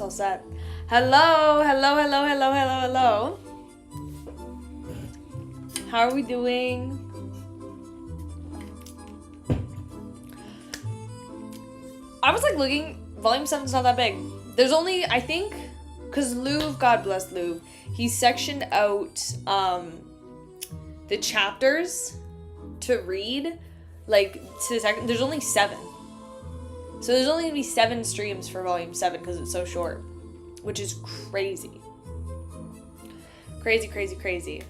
all set. Hello, hello, hello, hello, hello, hello. How are we doing? I was like looking, volume 7's not that big. There's only, I think, because Louvre, God bless Louvre, he sectioned out the chapters to read, like, to the second. There's only 7. So there's only going to be 7 streams for volume 7 because it's so short, which is crazy. Crazy, crazy, crazy.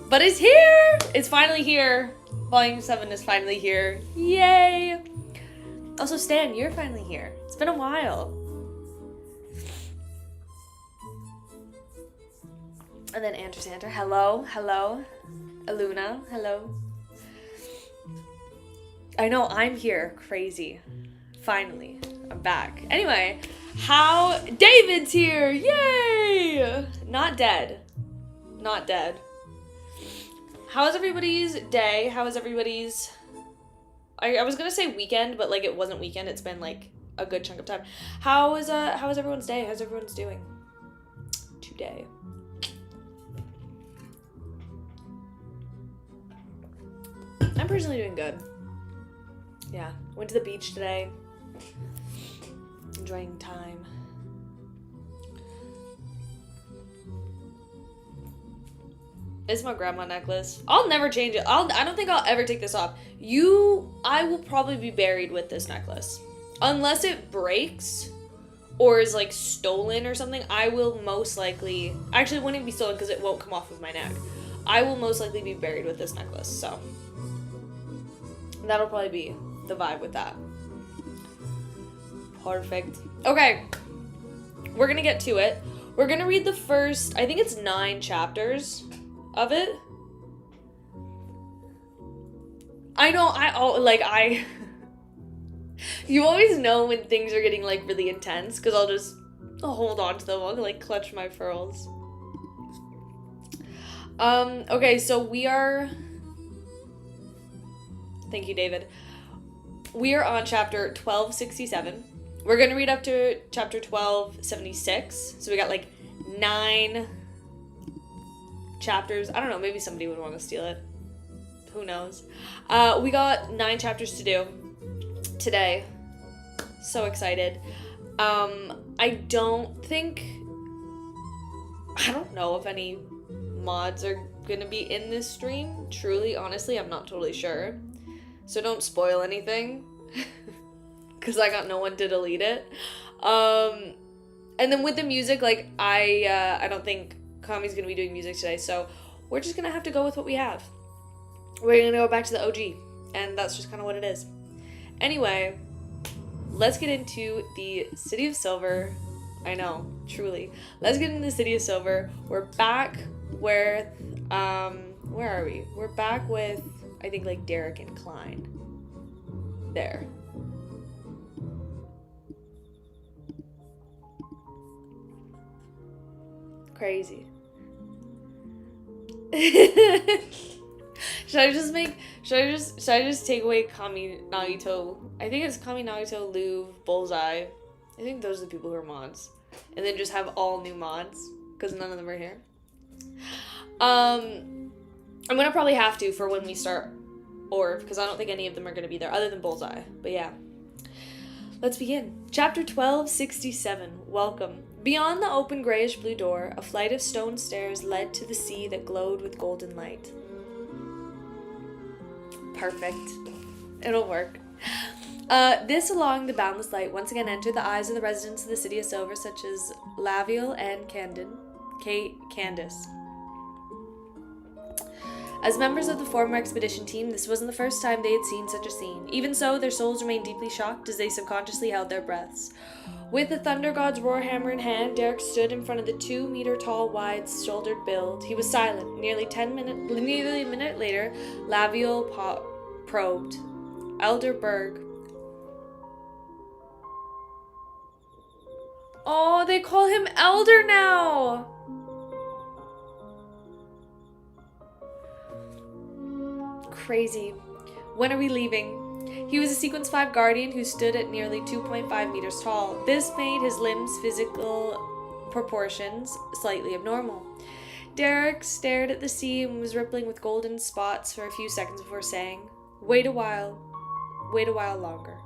But it's here! It's finally here. Volume 7 is finally here. Yay! Also, Stan, you're finally here. It's been a while. And then Andrew Sander, hello, hello. Aluna, hello. I know, I'm here. Crazy. Finally, I'm back. Anyway, how... David's here! Yay! Not dead. Not dead. How was everybody's day? How was everybody's... I was gonna say weekend, but like it wasn't weekend. It's been like a good chunk of time. How was everyone's day? How's everyone's doing today? I'm personally doing good. Yeah, went to the beach today. Enjoying time. It's my grandma necklace. I'll never change it. I don't think I'll ever take this off. I will probably be buried with this necklace. Unless it breaks or is like stolen or something, I will most likely... Actually, it wouldn't be stolen because it won't come off of my neck. I will most likely be buried with this necklace, so... That'll probably be the vibe with that. Perfect. Okay. We're gonna get to it. We're gonna read the first, I think it's 9 chapters of it. I know, you always know when things are getting like really intense because I'll hold on to them. I'll like clutch my pearls. Okay, so we are... Thank you, David. We are on chapter 1267. We're going to read up to chapter 1276. So we got like 9 chapters. I don't know, maybe somebody would want to steal it. Who knows? We got 9 chapters to do today. So excited. I don't know if any mods are going to be in this stream. Truly, honestly, I'm not totally sure. So don't spoil anything, because I got no one to delete it. And then with the music, like, I don't think Kami's going to be doing music today, so we're just going to have to go with what we have. We're going to go back to the OG, and that's just kind of what it is. Anyway, let's get into the City of Silver. I know, truly. Let's get into the City of Silver. We're back with, where are we? We're back with... I think like Derek and Klein. There. Crazy. Should I just take away Kami, Nagito? I think it's Kami, Nagito, Louvre, Bullseye. I think those are the people who are mods. And then just have all new mods, because none of them are here. I'm gonna probably have to for when we start Orb, because I don't think any of them are gonna be there, other than Bullseye. But yeah. Let's begin. Chapter 1267. Welcome. Beyond the open grayish-blue door, a flight of stone stairs led to the sea that glowed with golden light. Perfect. It'll work. This, along the boundless light, once again entered the eyes of the residents of the City of Silver, such as Laviel and Candace. As members of the former expedition team, this wasn't the first time they had seen such a scene. Even so, their souls remained deeply shocked as they subconsciously held their breaths. With the Thunder God's roar hammer in hand, Derek stood in front of the 2-meter-tall, wide-shouldered build. He was silent. Nearly a minute later, Laviel probed. Elder Berg. Oh, they call him Elder now! Crazy. When are we leaving? He was a Sequence 5 Guardian who stood at nearly 2.5 meters tall. This made his limbs' physical proportions slightly abnormal. Derek stared at the sea and was rippling with golden spots for a few seconds before saying, wait a while longer.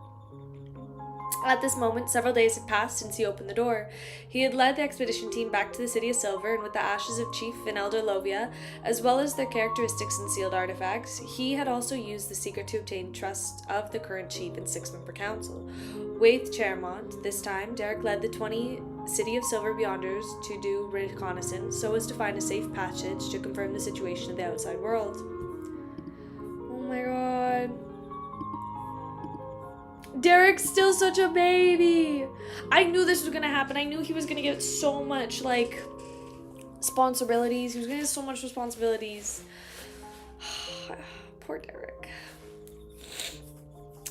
At this moment, several days had passed since he opened the door. He had led the expedition team back to the City of Silver, and with the ashes of Chief and Elder Lovia, as well as their characteristics and sealed artifacts, he had also used the secret to obtain trust of the current chief and 6-member council. With Chairmont, this time, Derek led the 20 City of Silver Beyonders to do reconnaissance so as to find a safe passage to confirm the situation of the outside world. Oh my god. Derek's still such a baby. I knew this was gonna happen. I knew he was gonna get so much, responsibilities. He was gonna get so much responsibilities. Poor Derek.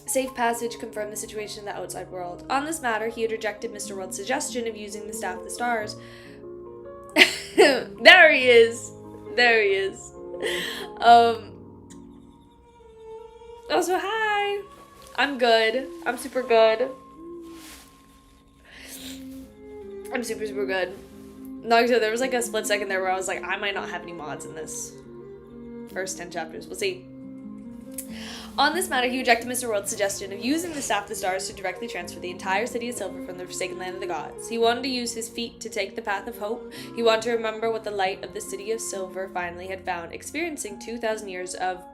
Safe passage confirmed the situation in the outside world. On this matter, he had rejected Mr. World's suggestion of using the Staff of the Stars. There he is. There he is. Also, hi. I'm good. I'm super good. I'm super, super good. No, there was a split second there where I was like, I might not have any mods in this first 10 chapters. We'll see. On this matter, he rejected Mr. World's suggestion of using the Staff of the Stars to directly transfer the entire City of Silver from the Forsaken Land of the Gods. He wanted to use his feet to take the path of hope. He wanted to remember what the light of the City of Silver finally had found, experiencing 2,000 years of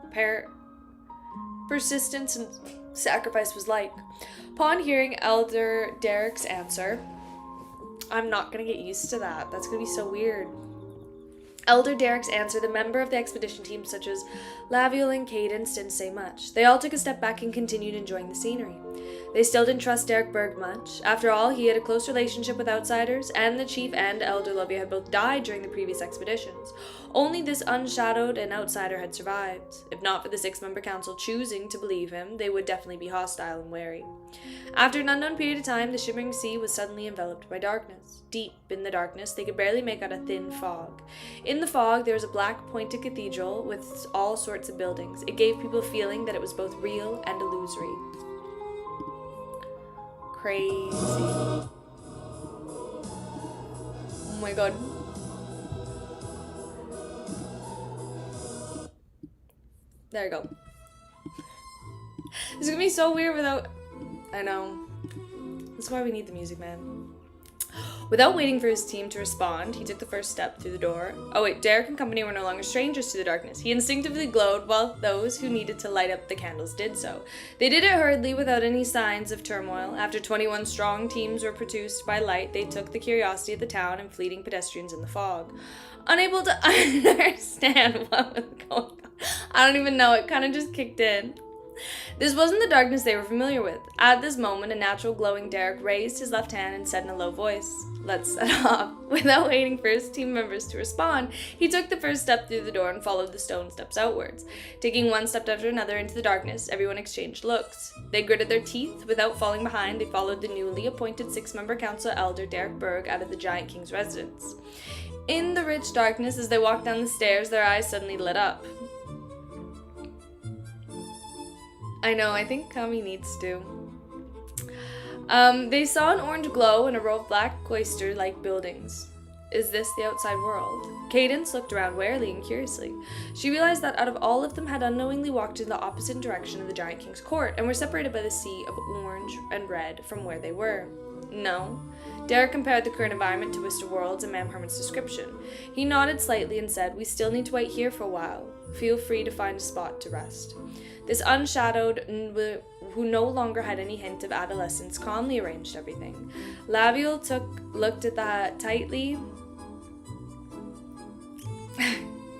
persistence and sacrifice was like. Upon hearing Elder Derek's answer, I'm not gonna get used to that. That's gonna be so weird. Elder Derek's answer, the member of the expedition team such as Laviel and Cadence didn't say much. They all took a step back and continued enjoying the scenery. They still didn't trust Derek Berg much. After all, he had a close relationship with outsiders, and the chief and Elder Lovia had both died during the previous expeditions. Only this unshadowed and outsider had survived. If not for the 6-member council choosing to believe him, they would definitely be hostile and wary. After an unknown period of time, the shimmering sea was suddenly enveloped by darkness. Deep in the darkness, they could barely make out a thin fog. In the fog, there was a black pointed cathedral with all sorts of buildings. It gave people a feeling that it was both real and illusory. Crazy. Oh my god. There you go. This is gonna be so weird without... I know. That's why we need the music, man. Without waiting for his team to respond, he took the first step through the door. Oh wait, Derek and company were no longer strangers to the darkness. He instinctively glowed while those who needed to light up the candles did so. They did it hurriedly without any signs of turmoil. After 21 strong teams were produced by light, they took the curiosity of the town and fleeting pedestrians in the fog. Unable to understand what was going on. I don't even know, it kind of just kicked in. This wasn't the darkness they were familiar with. At this moment, a natural glowing Derek raised his left hand and said in a low voice, "Let's set off." Without waiting for his team members to respond, he took the first step through the door and followed the stone steps outwards. Taking one step after another into the darkness, everyone exchanged looks. They gritted their teeth. Without falling behind, they followed the newly appointed 6-member council elder Derek Berg out of the Giant King's residence. In the rich darkness, as they walked down the stairs, their eyes suddenly lit up. I know, I think Kami needs to. They saw an orange glow in a row of black cloister-like buildings. Is this the outside world? Cadence looked around warily and curiously. She realized that out of all of them had unknowingly walked in the opposite direction of the Giant King's court and were separated by the sea of orange and red from where they were. No. Derek compared the current environment to Mr. World's and Ma'am Herman's description. He nodded slightly and said, "We still need to wait here for a while. Feel free to find a spot to rest." This unshadowed, who no longer had any hint of adolescence, calmly arranged everything. Laviel looked at the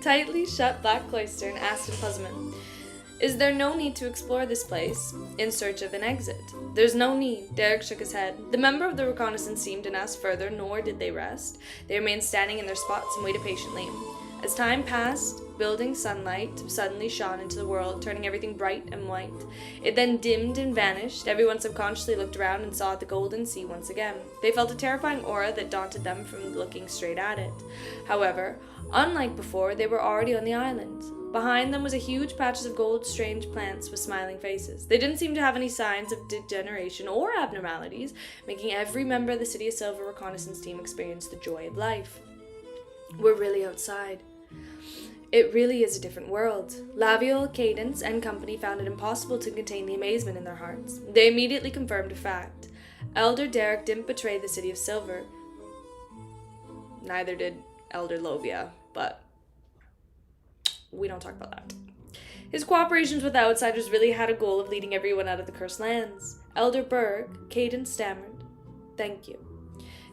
tightly shut black cloister and asked in puzzlement, "Is there no need to explore this place in search of an exit?" "There's no need." Derek shook his head. The member of the reconnaissance team didn't ask further, nor did they rest. They remained standing in their spots and waited patiently. As time passed, building sunlight suddenly shone into the world, turning everything bright and white. It then dimmed and vanished. Everyone subconsciously looked around and saw the golden sea once again. They felt a terrifying aura that daunted them from looking straight at it. However, unlike before, they were already on the island. Behind them was a huge patches of gold strange plants with smiling faces. They didn't seem to have any signs of degeneration or abnormalities, making every member of the City of Silver reconnaissance team experience the joy of life. We're really outside. It really is a different world. Laviol, Cadence, and company found it impossible to contain the amazement in their hearts. They immediately confirmed a fact. Elder Derek didn't betray the City of Silver. Neither did Elder Lovia, but we don't talk about that. His cooperations with outsiders really had a goal of leading everyone out of the cursed lands. Elder Berg, Cadence stammered, "Thank you."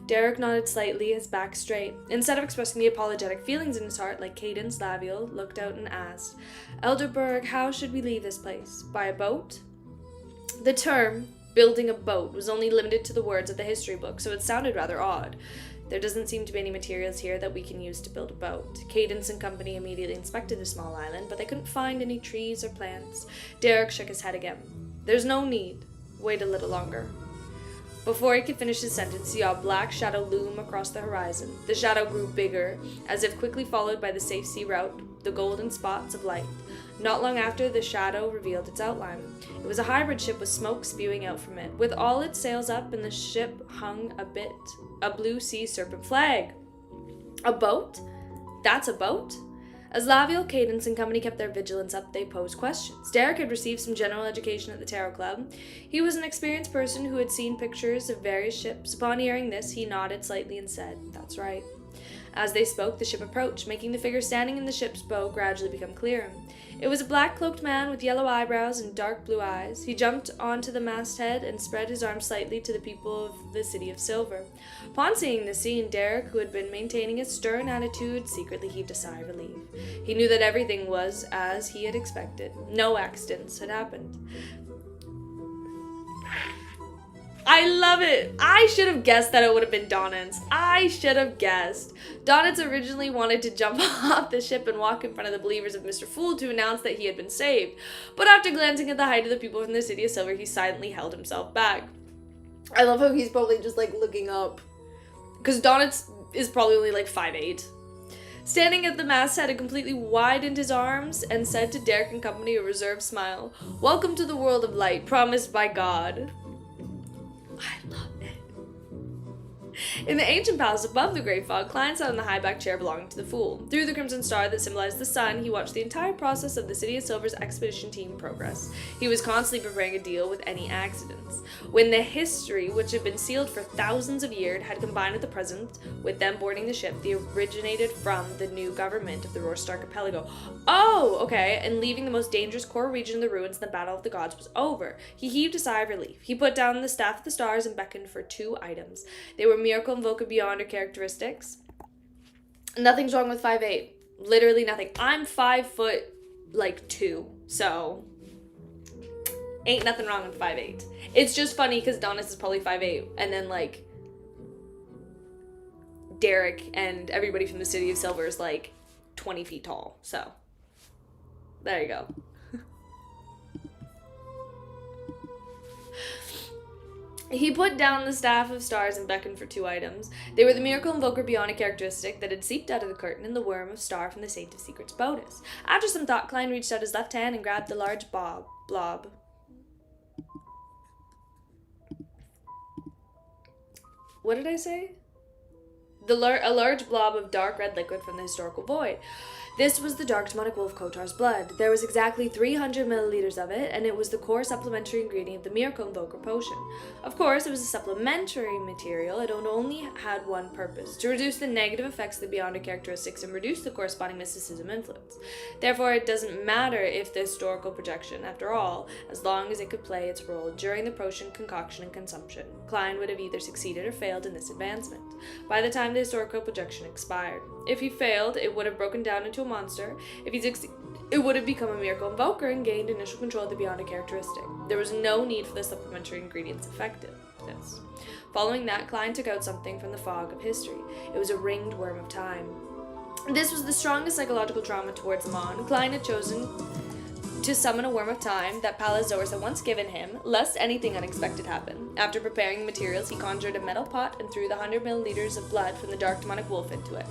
Derek nodded slightly, his back straight. Instead of expressing the apologetic feelings in his heart like Cadence, Laviol looked out and asked, "Elder Berg, how should we leave this place? By a boat?" The term, building a boat, was only limited to the words of the history book, so it sounded rather odd. There doesn't seem to be any materials here that we can use to build a boat. Cadence and company immediately inspected the small island, but they couldn't find any trees or plants. Derek shook his head again. "There's no need. Wait a little longer." Before he could finish his sentence, he saw a black shadow loom across the horizon. The shadow grew bigger, as if quickly followed by the safe sea route, the golden spots of light. Not long after, the shadow revealed its outline. It was a hybrid ship with smoke spewing out from it. With all its sails up, and the ship hung a blue sea serpent flag. A boat? That's a boat? As Laviol, Cadence, and company kept their vigilance up, they posed questions. Derek had received some general education at the Tarot Club. He was an experienced person who had seen pictures of various ships. Upon hearing this, he nodded slightly and said, "That's right." As they spoke, the ship approached, making the figure standing in the ship's bow gradually become clearer. It was a black-cloaked man with yellow eyebrows and dark blue eyes. He jumped onto the masthead and spread his arms slightly to the people of the City of Silver. Upon seeing this scene, Derek, who had been maintaining a stern attitude, secretly heaved a sigh of relief. He knew that everything was as he had expected. No accidents had happened. I love it! I should have guessed that it would have been Donitz. I should have guessed. Donitz originally wanted to jump off the ship and walk in front of the believers of Mr. Fool to announce that he had been saved. But after glancing at the height of the people from the City of Silver, he silently held himself back. I love how he's probably just like looking up. Because Donitz is probably only like 5'8". Standing at the masthead, had completely widened his arms and said to Derek and company a reserved smile, "Welcome to the world of light, promised by God." I love it. In the ancient palace above the Great Fog, Klein sat on the high-backed chair belonging to the Fool. Through the crimson star that symbolized the sun, he watched the entire process of the City of Silver's expedition team progress. He was constantly preparing to deal with any accidents. When the history, which had been sealed for thousands of years, had combined with the present, with them boarding the ship, they originated from the new government of the Rorschach Archipelago. Oh, okay, and leaving the most dangerous core region of the ruins, the Battle of the Gods was over. He heaved a sigh of relief. He put down the staff of the stars and beckoned for 2 items. They were Miracle Invoker Beyond her characteristics. Nothing's wrong with 5'8". Literally nothing. I'm 5'2", so ain't nothing wrong with 5'8". It's just funny because Donis is probably 5'8", and then like Derek and everybody from the City of Silver is like 20 feet tall. So there you go. He put down the staff of stars and beckoned for 2 items. They were the Miracle Invoker Bionic characteristic that had seeped out of the curtain and the Worm of Star from the Saint of Secrets bonus. After some thought, Klein reached out his left hand and grabbed the large blob. What did I say? A large blob of dark red liquid from the historical void. This was the dark demonic wolf Kotar's blood. There was exactly 300 milliliters of it, and it was the core supplementary ingredient of the Miracle Invoker potion. Of course, it was a supplementary material. It only had one purpose: to reduce the negative effects of the Beyonder characteristics and reduce the corresponding mysticism influence. Therefore, it doesn't matter if the historical projection, after all, as long as it could play its role during the potion concoction and consumption. Klein would have either succeeded or failed in this advancement by the time the historical projection expired. If he failed, it would have broken down into a monster. If he succeeded, it would have become a Miracle Invoker and gained initial control of the Beyonder characteristic. There was no need for the supplementary ingredient's effectiveness. Following that, Klein took out something from the fog of history. It was a ringed worm of time. This was the strongest psychological trauma towards Amon. Klein had chosen to summon a worm of time that Palazoris had once given him, lest anything unexpected happen. After preparing the materials, he conjured a metal pot and threw the 100 milliliters of blood from the dark demonic wolf into it.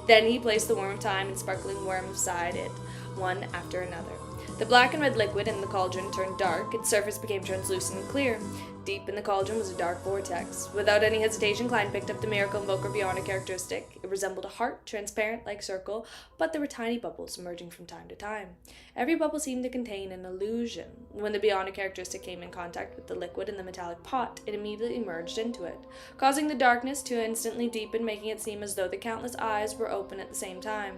Then he placed the worm of time and sparkling worm beside it. one after another. The black and red liquid in the cauldron turned dark, its surface became translucent and clear. Deep in the cauldron was a dark vortex. Without any hesitation, Klein picked up the Miracle Invoker Beyond characteristic. It resembled a heart, transparent like circle, but there were tiny bubbles emerging from time to time. Every bubble seemed to contain an illusion. When the Beyond characteristic came in contact with the liquid in the metallic pot, it immediately merged into it, causing the darkness to instantly deepen, making it seem as though the countless eyes were open at the same time.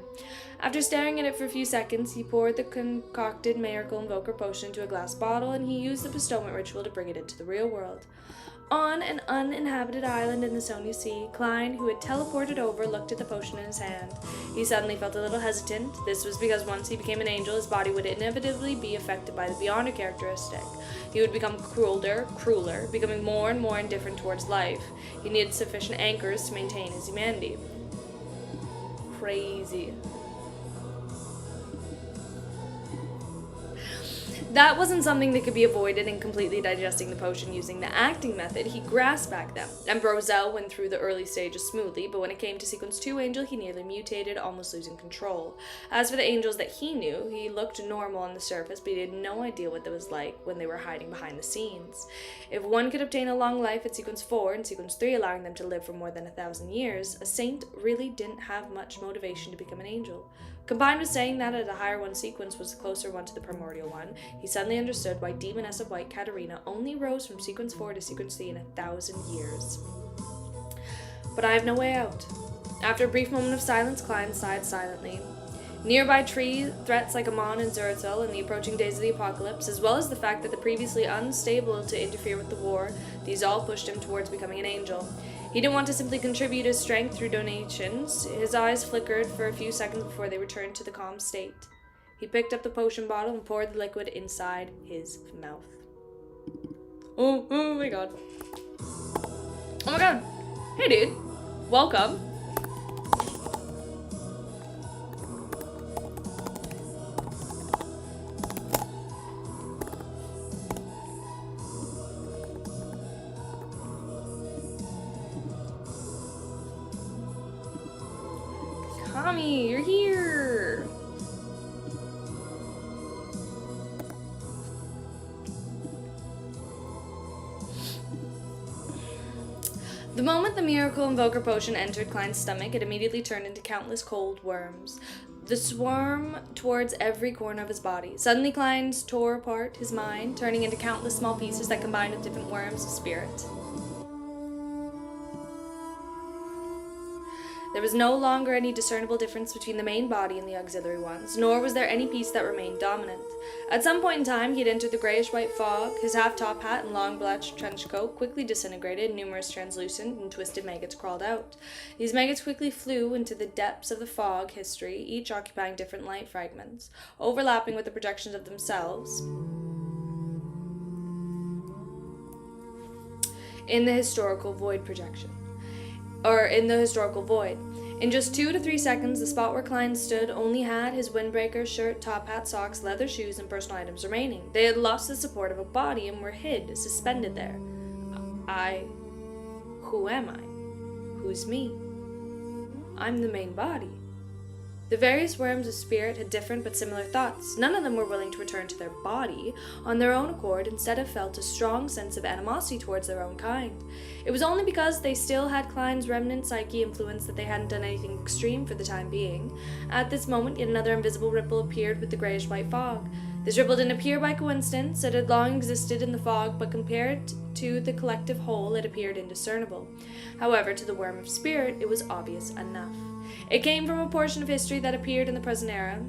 After staring at it for a few seconds, he poured the concocted Miracle Invoker potion into a glass bottle, and he used the bestowment ritual to bring it into the real world. On an uninhabited island in the Sonia Sea, Klein, who had teleported over, looked at the potion in his hand. He suddenly felt a little hesitant. This was because once he became an angel, his body would inevitably be affected by the Beyonder characteristic. He would become crueler, becoming more and more indifferent towards life. He needed sufficient anchors to maintain his humanity. Crazy. That wasn't something that could be avoided in completely digesting the potion using the acting method. He grasped back them, and Brosel went through the early stages smoothly, but when it came to Sequence 2 Angel, he nearly mutated, almost losing control. As for the angels that he knew, he looked normal on the surface, but he had no idea what that was like when they were hiding behind the scenes. If one could obtain a long life at Sequence 4 and Sequence 3 allowing them to live for more than 1,000 years, a saint really didn't have much motivation to become an angel. Combined with saying that a higher one sequence was the closer one to the primordial one, he suddenly understood why Demoness of White Katarina only rose from Sequence 4 to Sequence 3 in 1,000 years. But I have no way out. After a brief moment of silence, Klein sighed silently. Nearby threats like Amon and Zuratul in the approaching days of the apocalypse, as well as the fact that the previously unstable to interfere with the war, these all pushed him towards becoming an angel. He didn't want to simply contribute his strength through donations. His eyes flickered for a few seconds before they returned to the calm state. He picked up the potion bottle and poured the liquid inside his mouth. Oh my god. Oh my god. Hey dude. Welcome. Tommy, you're here! The moment the Miracle Invoker potion entered Klein's stomach, it immediately turned into countless cold worms. The swarm towards every corner of his body. Suddenly Klein tore apart his mind, turning into countless small pieces that combined with different worms of spirit. There was no longer any discernible difference between the main body and the auxiliary ones, nor was there any piece that remained dominant. At some point in time, he had entered the grayish-white fog. His half-top hat and long-bleached trench coat quickly disintegrated, and numerous translucent and twisted maggots crawled out. These maggots quickly flew into the depths of the fog history, each occupying different light fragments, overlapping with the projections of themselves in the historical void projection. In just 2 to 3 seconds, the spot where Klein stood only had his windbreaker, shirt, top hat, socks, leather shoes, and personal items remaining. They had lost the support of a body and were suspended there. Who am I? Who's me? I'm the main body. The various worms of spirit had different but similar thoughts. None of them were willing to return to their body on their own accord, instead have felt a strong sense of animosity towards their own kind. It was only because they still had Klein's remnant psyche influence that they hadn't done anything extreme for the time being. At this moment, yet another invisible ripple appeared with the grayish-white fog. This ripple didn't appear by coincidence. It had long existed in the fog, but compared to the collective whole, it appeared indiscernible. However, to the worm of spirit, it was obvious enough. It came from a portion of history that appeared in the present era.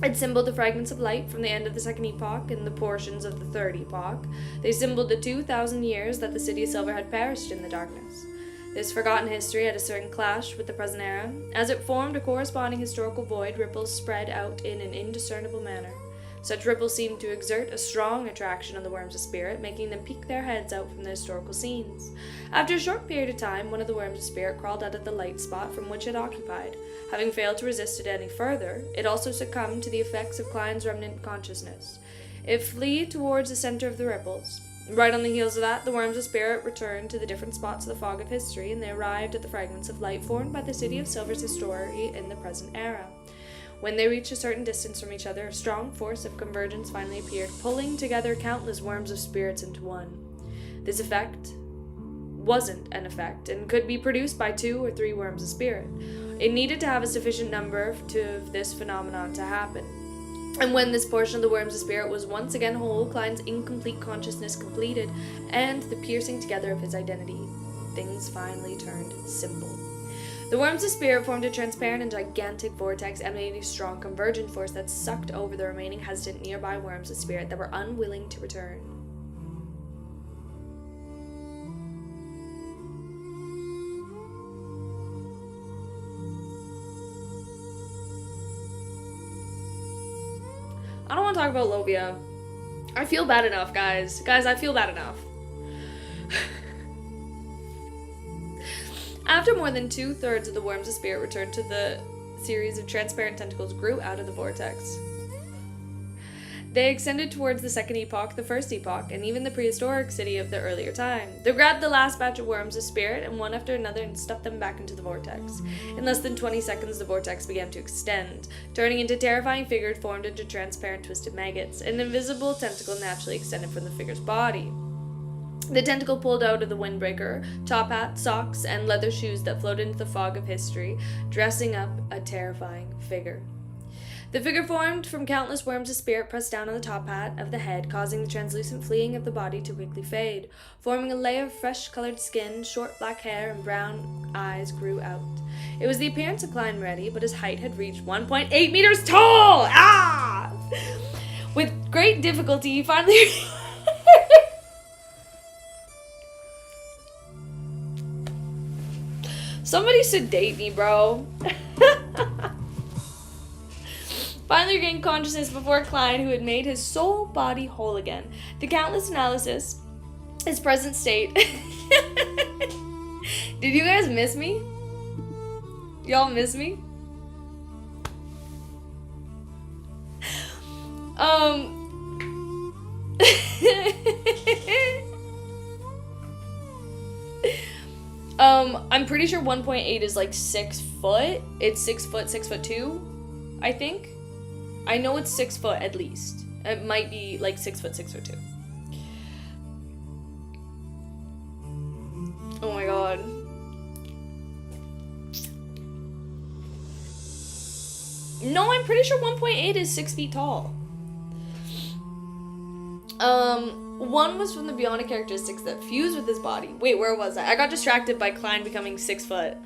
It symboled the fragments of light from the end of the second epoch and the portions of the third epoch. They symboled the 2,000 years that the city of Silver had perished in the darkness. This forgotten history had a certain clash with the present era. As it formed a corresponding historical void, ripples spread out in an indiscernible manner. Such ripples seemed to exert a strong attraction on the worms of spirit, making them peek their heads out from the historical scenes. After a short period of time, one of the worms of spirit crawled out of the light spot from which it occupied. Having failed to resist it any further, it also succumbed to the effects of Klein's remnant consciousness. It flew towards the center of the ripples. Right on the heels of that, the worms of spirit returned to the different spots of the fog of history, and they arrived at the fragments of light formed by the city of Silver's history in the present era. When they reached a certain distance from each other, a strong force of convergence finally appeared, pulling together countless worms of spirits into one. This effect wasn't an effect and could be produced by 2 or 3 worms of spirit. It needed to have a sufficient number of this phenomenon to happen. And when this portion of the worms of spirit was once again whole, Klein's incomplete consciousness completed, and the piercing together of his identity, things finally turned simple. The worms of spirit formed a transparent and gigantic vortex emanating a strong convergent force that sucked over the remaining hesitant nearby worms of spirit that were unwilling to return. I don't want to talk about Lobia. I feel bad enough, guys. Guys, I feel bad enough. After more than 2/3 of the worms of spirit returned to the series of transparent tentacles grew out of the vortex. They extended towards the second epoch, the first epoch, and even the prehistoric city of the earlier time. They grabbed the last batch of worms of spirit and one after another and stuffed them back into the vortex. In less than 20 seconds, the vortex began to extend, turning into terrifying figures formed into transparent twisted maggots. An invisible tentacle naturally extended from the figure's body. The tentacle pulled out of the windbreaker, top hat, socks, and leather shoes that floated into the fog of history, dressing up a terrifying figure. The figure formed from countless worms of spirit pressed down on the top hat of the head, causing the translucent fleeing of the body to quickly fade. Forming a layer of fresh-colored skin, short black hair, and brown eyes grew out. It was the appearance of Klein Reddy, but his height had reached 1.8 meters tall! Ah! With great difficulty, he finally... Somebody sedate me, bro. Finally regained consciousness before Klein, who had made his soul body whole again. The countless analysis, his present state. Did you guys miss me? Y'all miss me? I'm pretty sure 1.8 is like 6 foot. It's 6 foot, 6'2", I think. I know it's 6 foot at least. It might be like 6 foot, 6'2". Oh my god. No, I'm pretty sure 1.8 is 6 feet tall. One was from the bionic characteristics that fused with his body. Wait, where was I? I got distracted by Klein becoming 6 foot.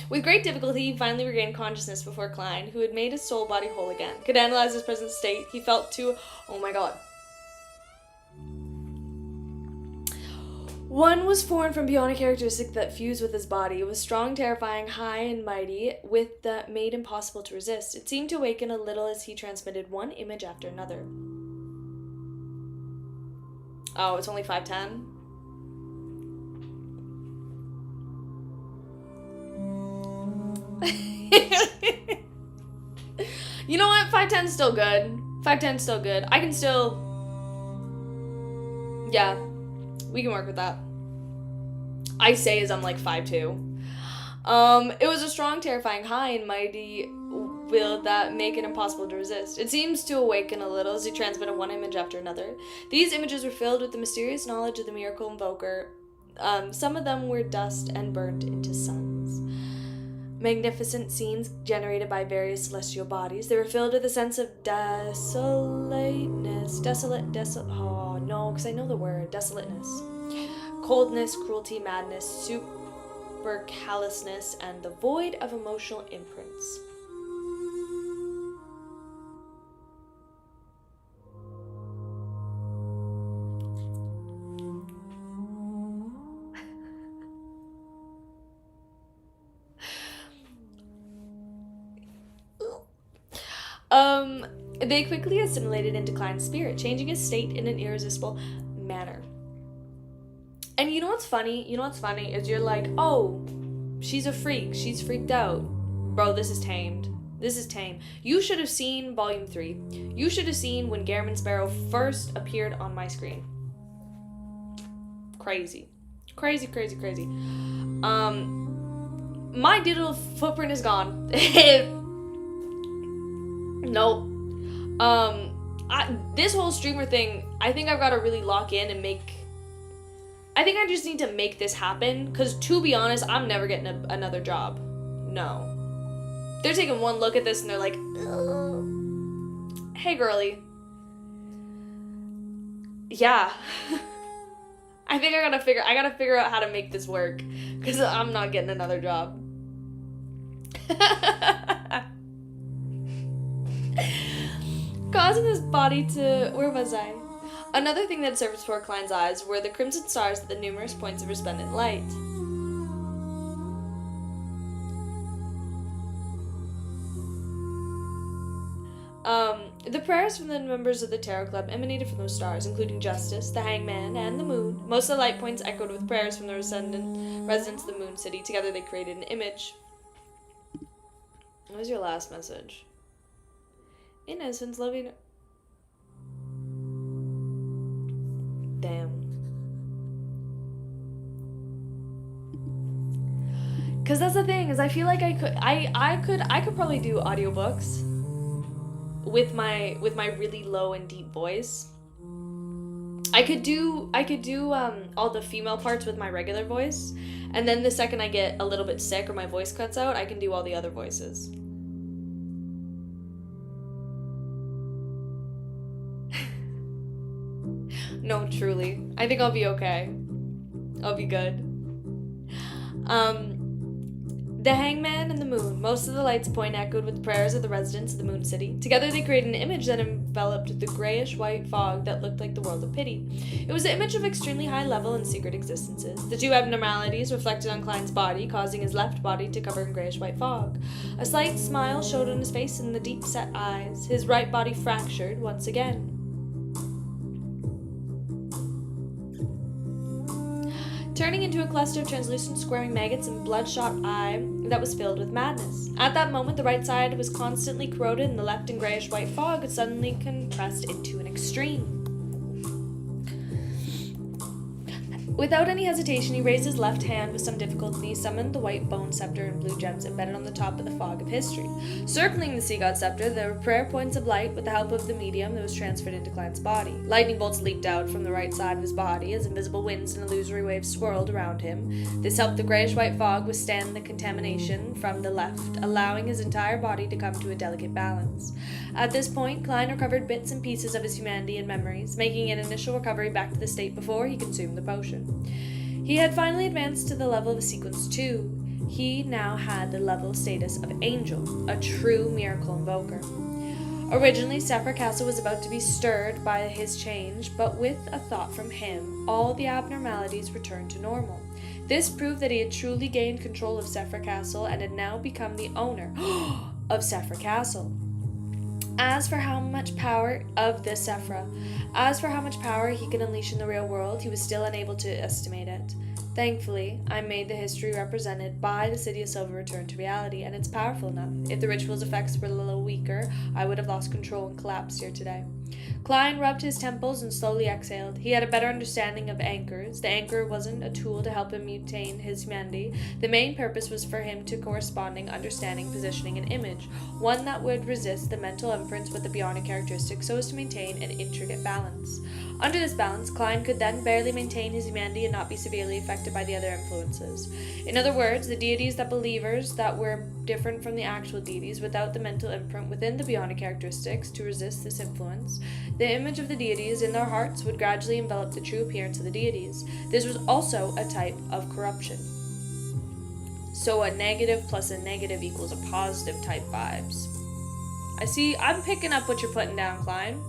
With great difficulty, he finally regained consciousness before Klein, who had made his soul body whole again, could analyze his present state. He felt too... Oh my god. One was formed from bionic characteristics that fused with his body. It was strong, terrifying, high, and mighty, with that made impossible to resist. It seemed to awaken a little as he transmitted one image after another. Oh, it's only 5'10"? You know what? 5'10" is still good. 5'10" is still good. I can still... Yeah. We can work with that. I say as I'm like 5'2". It was a strong, terrifying, high, and mighty will that make it impossible to resist. It seems to awaken a little as he transmitted one image after another. These images were filled with the mysterious knowledge of the miracle invoker. Some of them were dust and burnt into suns. Magnificent scenes generated by various celestial bodies. They were filled with a sense of desolateness. Oh, no, because I know the word. Desolateness. Coldness, cruelty, madness, super callousness, and the void of emotional imprints. They quickly assimilated into Klein's spirit, changing his state in an irresistible manner. And you know what's funny? Is you're like, oh, she's a freak. She's freaked out. Bro, this is tamed. This is tame. You should have seen Volume 3. You should have seen when Garamond Sparrow first appeared on my screen. Crazy. Crazy, crazy, crazy. My digital footprint is gone. Nope. This whole streamer thing, I think I've got to really lock in and make... I think I just need to make this happen, because to be honest, I'm never getting another job. No. They're taking one look at this and they're like, ugh. Hey, girly. Yeah. I think I gotta figure out how to make this work, because I'm not getting another job. Causing his body to... Where was I? Another thing that surfaced before Klein's eyes were the crimson stars at the numerous points of resplendent light. The prayers from the members of the Tarot Club emanated from those stars, including Justice, the Hangman, and the Moon. Most of the light points echoed with prayers from the residents of the Moon City. Together they created an image. What was your last message? Innocence, loving... Damn. Cause that's the thing, is I feel like I could probably do audiobooks with my really low and deep voice. I could do all the female parts with my regular voice, and then the second I get a little bit sick or my voice cuts out, I can do all the other voices. No, truly. I think I'll be okay. I'll be good. The Hangman and the Moon. Most of the light's point echoed with the prayers of the residents of the Moon City. Together they created an image that enveloped the grayish-white fog that looked like the world of pity. It was an image of extremely high level and secret existences. The two abnormalities reflected on Klein's body, causing his left body to cover in grayish-white fog. A slight smile showed on his face in the deep-set eyes. His right body fractured once again. Turning into a cluster of translucent squaring maggots and bloodshot eye that was filled with madness. At that moment, the right side was constantly corroded and the left in grayish-white fog had suddenly compressed into an extreme. Without any hesitation, he raised his left hand with some difficulty and he summoned the white bone scepter and blue gems embedded on the top of the fog of history. Circling the sea god scepter, there were prayer points of light with the help of the medium that was transferred into Klein's body. Lightning bolts leaped out from the right side of his body as invisible winds and illusory waves swirled around him. This helped the grayish-white fog withstand the contamination from the left, allowing his entire body to come to a delicate balance. At this point, Klein recovered bits and pieces of his humanity and memories, making an initial recovery back to the state before he consumed the potion. He had finally advanced to the level of Sequence 2. He now had the level status of Angel, a true miracle invoker. Originally, Sephra Castle was about to be stirred by his change, but with a thought from him, all the abnormalities returned to normal. This proved that he had truly gained control of Sephra Castle and had now become the owner of Sephra Castle. As for how much power he could unleash in the real world, he was still unable to estimate it. Thankfully, I made the history represented by the City of Silver return to reality, and it's powerful enough. If the ritual's effects were a little weaker, I would have lost control and collapsed here today. Klein rubbed his temples and slowly exhaled. He had a better understanding of anchors. The anchor wasn't a tool to help him maintain his humanity. The main purpose was for him to corresponding understanding, positioning, and image, one that would resist the mental imprints with the bionic characteristics so as to maintain an intricate balance. Under this balance, Klein could then barely maintain his humanity and not be severely affected by the other influences. In other words, the deities that believers that were different from the actual deities without the mental imprint within the bionic characteristics to resist this influence, the image of the deities in their hearts would gradually envelop the true appearance of the deities. This was also a type of corruption. So a negative plus a negative equals a positive type vibes. I'm picking up what you're putting down, Klein.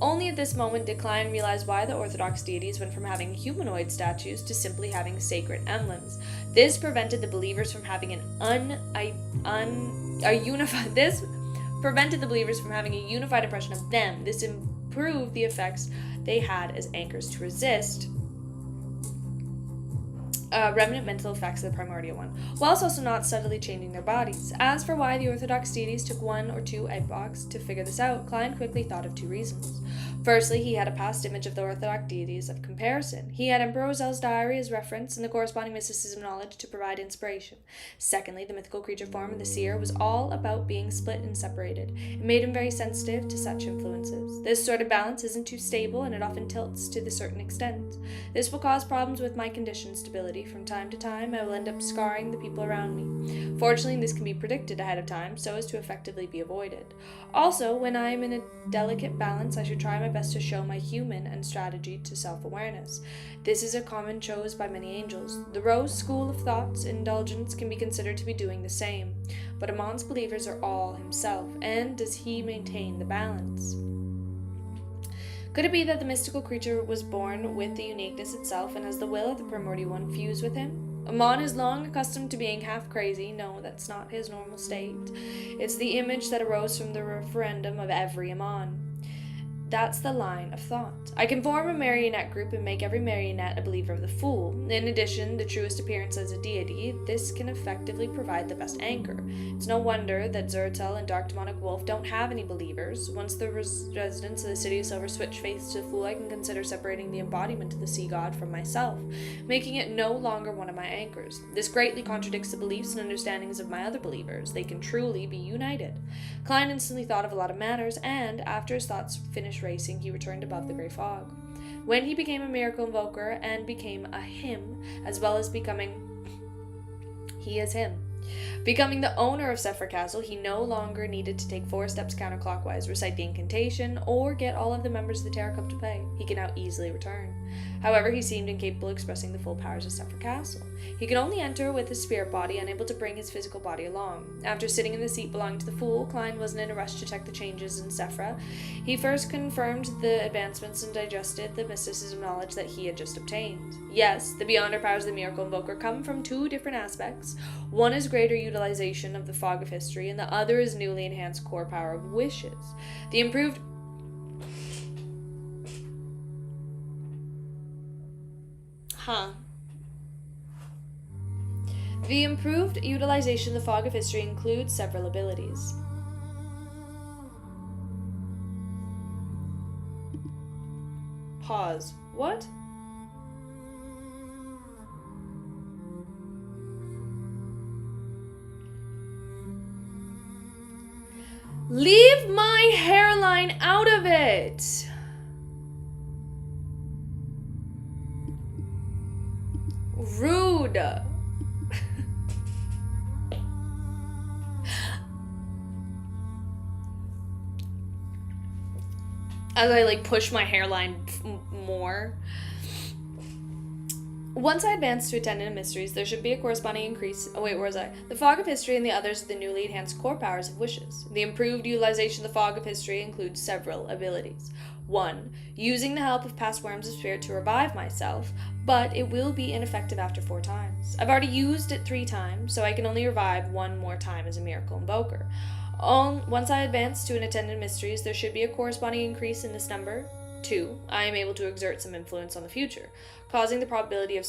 Only at this moment did Klein realize why the Orthodox deities went from having humanoid statues to simply having sacred emblems. This prevented the believers from having a unified impression of them. This improved the effects they had as anchors to resist remnant mental effects of the primordial one, whilst also not subtly changing their bodies. As for why the Orthodox deities took 1 or 2 epochs to figure this out, Klein quickly thought of 2 reasons. Firstly, he had a past image of the Orthodox deities of comparison. He had Emperor Ozel's diary as reference and the corresponding mysticism knowledge to provide inspiration. Secondly, the mythical creature form of the seer was all about being split and separated. It made him very sensitive to such influences. This sort of balance isn't too stable and it often tilts to a certain extent. This will cause problems with my condition stability. From time to time, I will end up scarring the people around me. Fortunately, this can be predicted ahead of time so as to effectively be avoided. Also, when I am in a delicate balance, I should try my best to show my human and strategy to self-awareness. This is a common chose by many angels. The Rose school of thought's indulgence can be considered to be doing the same, but Amon's believers are all himself, and does he maintain the balance? Could it be that the mystical creature was born with the uniqueness itself and has the will of the primordial one fused with him? Amon is long accustomed to being half crazy. No, that's not his normal state. It's the image that arose from the referendum of every Amon. That's the line of thought. I can form a marionette group and make every marionette a believer of the fool. In addition, the truest appearance as a deity, this can effectively provide the best anchor. It's no wonder that Zertel and Dark Demonic Wolf don't have any believers. Once the residents of the City of Silver switch faith to the fool, I can consider separating the embodiment of the sea god from myself, making it no longer one of my anchors. This greatly contradicts the beliefs and understandings of my other believers. They can truly be united. Klein instantly thought of a lot of matters, and after his thoughts finished racing, he returned above the grey fog. When he became a miracle invoker and became a him, as well as he is him. Becoming the owner of Sephra Castle, he no longer needed to take 4 steps counterclockwise, recite the incantation, or get all of the members of the Terror Club to pay. He could now easily return. However, he seemed incapable of expressing the full powers of Sephra Castle. He could only enter with his spirit body, unable to bring his physical body along. After sitting in the seat belonging to the Fool, Klein wasn't in a rush to check the changes in Sephra. He first confirmed the advancements and digested the mysticism knowledge that he had just obtained. Yes, the beyonder powers of the Miracle Invoker come from 2 different aspects. One is greater utilization of the Fog of History, and the other is newly enhanced core power of wishes. The improved The improved utilization of the Fog of History includes several abilities. Pause. What? Leave my hairline out of it! Rude. As I push my hairline more. Once I advance to Attendant Mysteries, there should be a corresponding increase. Oh wait, where was I? The Fog of History and the others are the newly enhanced core powers of wishes. The improved utilization of the Fog of History includes several abilities. 1. Using the help of past worms of spirit to revive myself, but it will be ineffective after 4 times. I've already used it 3 times, so I can only revive 1 more time as a miracle invoker. Once I advance to an Attendant Mysteries, there should be a corresponding increase in this number. 2. I am able to exert some influence on the future, causing the probability of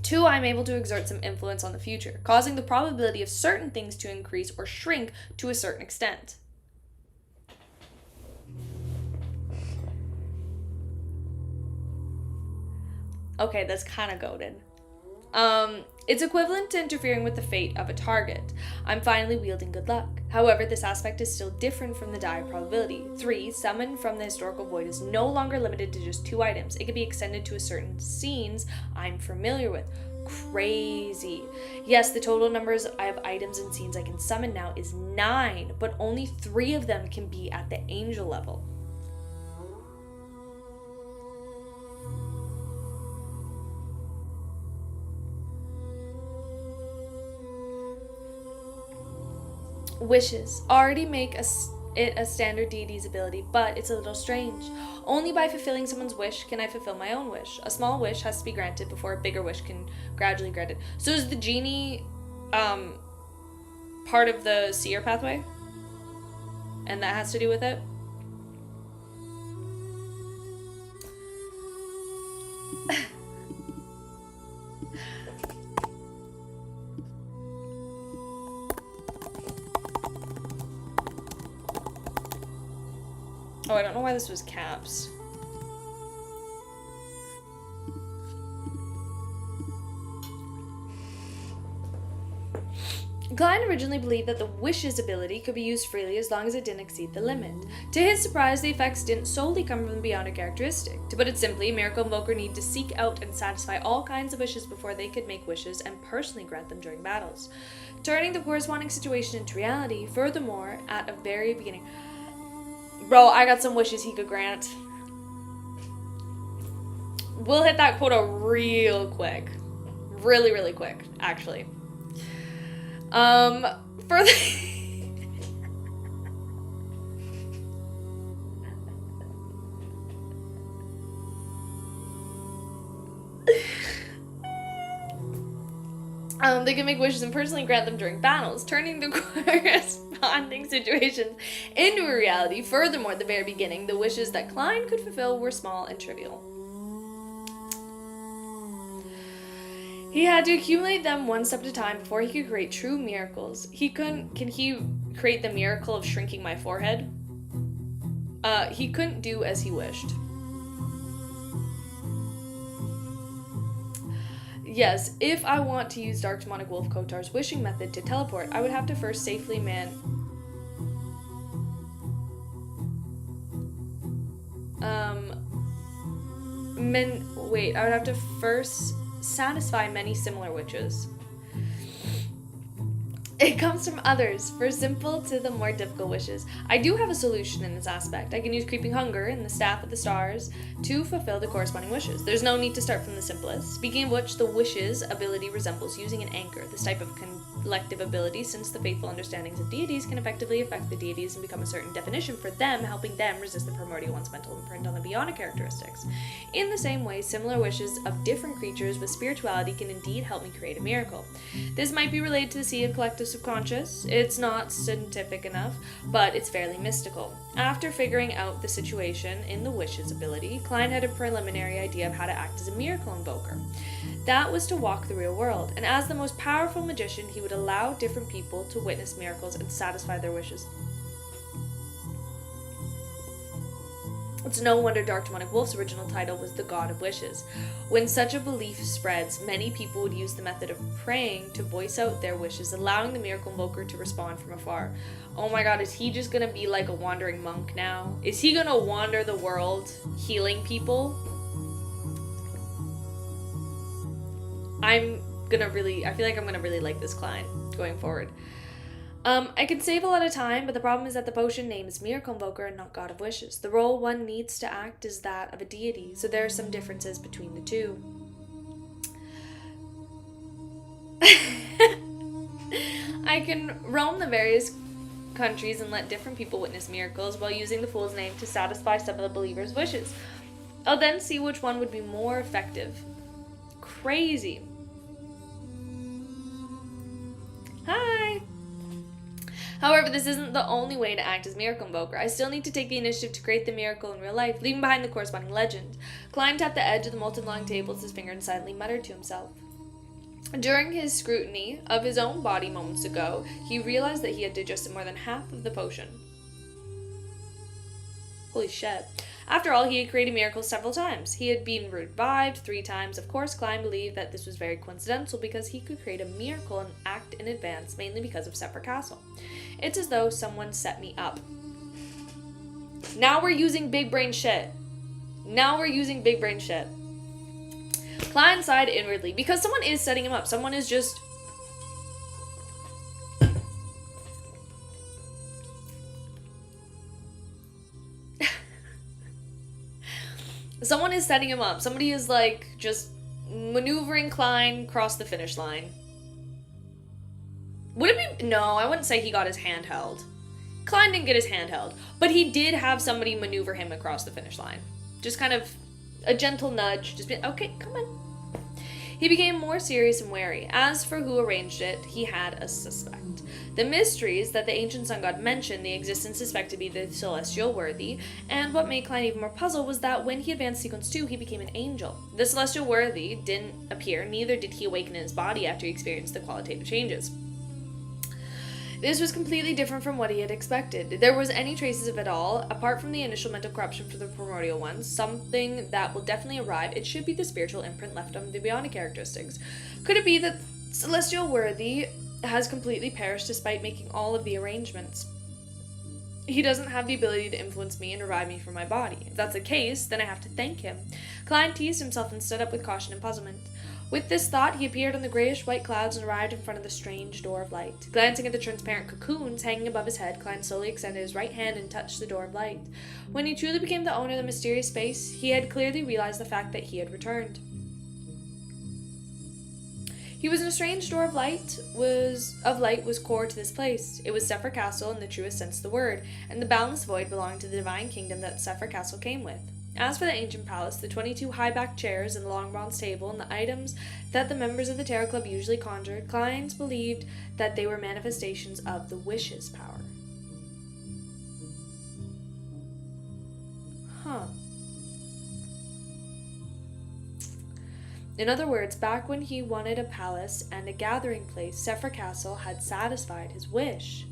2. I'm able to exert some influence on the future, causing the probability of certain things to increase or shrink to a certain extent. Okay, that's kind of goated. It's equivalent to interfering with the fate of a target. I'm finally wielding good luck. However, this aspect is still different from the die probability. 3. Summon from the historical void is no longer limited to just 2 items. It can be extended to a certain scenes I'm familiar with. Crazy. Yes, the total numbers I have items and scenes I can summon now is 9, but only 3 of them can be at the angel level. Wishes already make it a standard deity's ability, but it's a little strange. Only by fulfilling someone's wish can I fulfill my own wish. A small wish has to be granted before a bigger wish can gradually grant it. So is the genie part of the seer pathway? And that has to do with it? Oh, I don't know why this was caps. Klein originally believed that the wishes ability could be used freely as long as it didn't exceed the limit. To his surprise, the effects didn't solely come from the beyond a characteristic. To put it simply, Miracle Invoker needed to seek out and satisfy all kinds of wishes before they could make wishes and personally grant them during battles, turning the corresponding situation into reality. Furthermore, at a very beginning... Bro, I got some wishes he could grant. We'll hit that quota real quick. Really, really quick, actually. For the... They can make wishes and personally grant them during battles, turning the corresponding situations into a reality. Furthermore, at the very beginning, the wishes that Klein could fulfill were small and trivial. He had to accumulate them one step at a time before he could create true miracles. Can he create the miracle of shrinking my forehead? He couldn't do as he wished. Yes, if I want to use Dark Demonic Wolf Kotar's wishing method to teleport, I would have to first safely I would have to first satisfy many similar wishes. It comes from others, for simple to the more difficult wishes. I do have a solution in this aspect. I can use Creeping Hunger and the Staff of the Stars to fulfill the corresponding wishes. There's no need to start from the simplest. Speaking of which, the wishes ability resembles using an anchor, this type of collective ability, since the faithful understandings of deities can effectively affect the deities and become a certain definition for them, helping them resist the primordial one's mental imprint on the beyond characteristics. In the same way, similar wishes of different creatures with spirituality can indeed help me create a miracle. This might be related to the Sea of Collective Subconscious. It's not scientific enough, but it's fairly mystical. After figuring out the situation in the wishes ability, Klein had a preliminary idea of how to act as a miracle invoker. That was to walk the real world, and as the most powerful magician, he would allow different people to witness miracles and satisfy their wishes. It's no wonder Dark Demonic Wolf's original title was the God of Wishes. When such a belief spreads, many people would use the method of praying to voice out their wishes, allowing the miracle invoker to respond from afar. Oh my god, is he just gonna be like a wandering monk now? Is he gonna wander the world healing people? I feel like I'm gonna really like this Klein going forward. I could save a lot of time, but the problem is that the potion name is Miracle Invoker and not God of Wishes. The role one needs to act is that of a deity, so there are some differences between the two. I can roam the various countries and let different people witness miracles while using the fool's name to satisfy some of the believers' wishes. I'll then see which one would be more effective. Crazy. Hi! However, this isn't the only way to act as Miracle Invoker. I still need to take the initiative to create the miracle in real life, leaving behind the corresponding legend. Klein tapped the edge of the molten long table with his finger and silently muttered to himself. During his scrutiny of his own body moments ago, he realized that he had digested more than half of the potion. Holy shit. After all, he had created miracles several times. He had been revived 3 times. Of course, Klein believed that this was very coincidental because he could create a miracle and act in advance, mainly because of Separate Castle. It's as though someone set me up. Now we're using big brain shit. Klein sighed inwardly because someone is setting him up. Someone is just... Someone is setting him up. Somebody is, like, just maneuvering Klein across the finish line. Would it be... No, I wouldn't say he got his hand held. Klein didn't get his hand held. But he did have somebody maneuver him across the finish line. Just kind of a gentle nudge. Just be, okay, come on. He became more serious and wary. As for who arranged it, he had a suspect. The mysteries that the ancient sun god mentioned, the existence suspected to be the celestial worthy, and what made Klein even more puzzled was that when he advanced sequence 2, he became an angel. The celestial worthy didn't appear, neither did he awaken in his body after he experienced the qualitative changes. This was completely different from what he had expected. If there was any traces of it all, apart from the initial mental corruption for the primordial ones, something that will definitely arrive. It should be the spiritual imprint left on the bionic characteristics. Could it be that Celestial Worthy has completely perished despite making all of the arrangements? He doesn't have the ability to influence me and revive me from my body. If that's the case, then I have to thank him. Klein teased himself and stood up with caution and puzzlement. With this thought, he appeared on the grayish-white clouds and arrived in front of the strange door of light. Glancing at the transparent cocoons hanging above his head, Klein slowly extended his right hand and touched the door of light. When he truly became the owner of the mysterious space, he had clearly realized the fact that he had returned. He was in a strange door of light was core to this place. It was Sephir Castle in the truest sense of the word, and the boundless void belonged to the divine kingdom that Sephir Castle came with. As for the ancient palace, the 22 high-backed chairs and the long bronze table and the items that the members of the Tarot Club usually conjured, Kleins believed that they were manifestations of the Wish's power. Huh. In other words, back when he wanted a palace and a gathering place, Sephir Castle had satisfied his wish.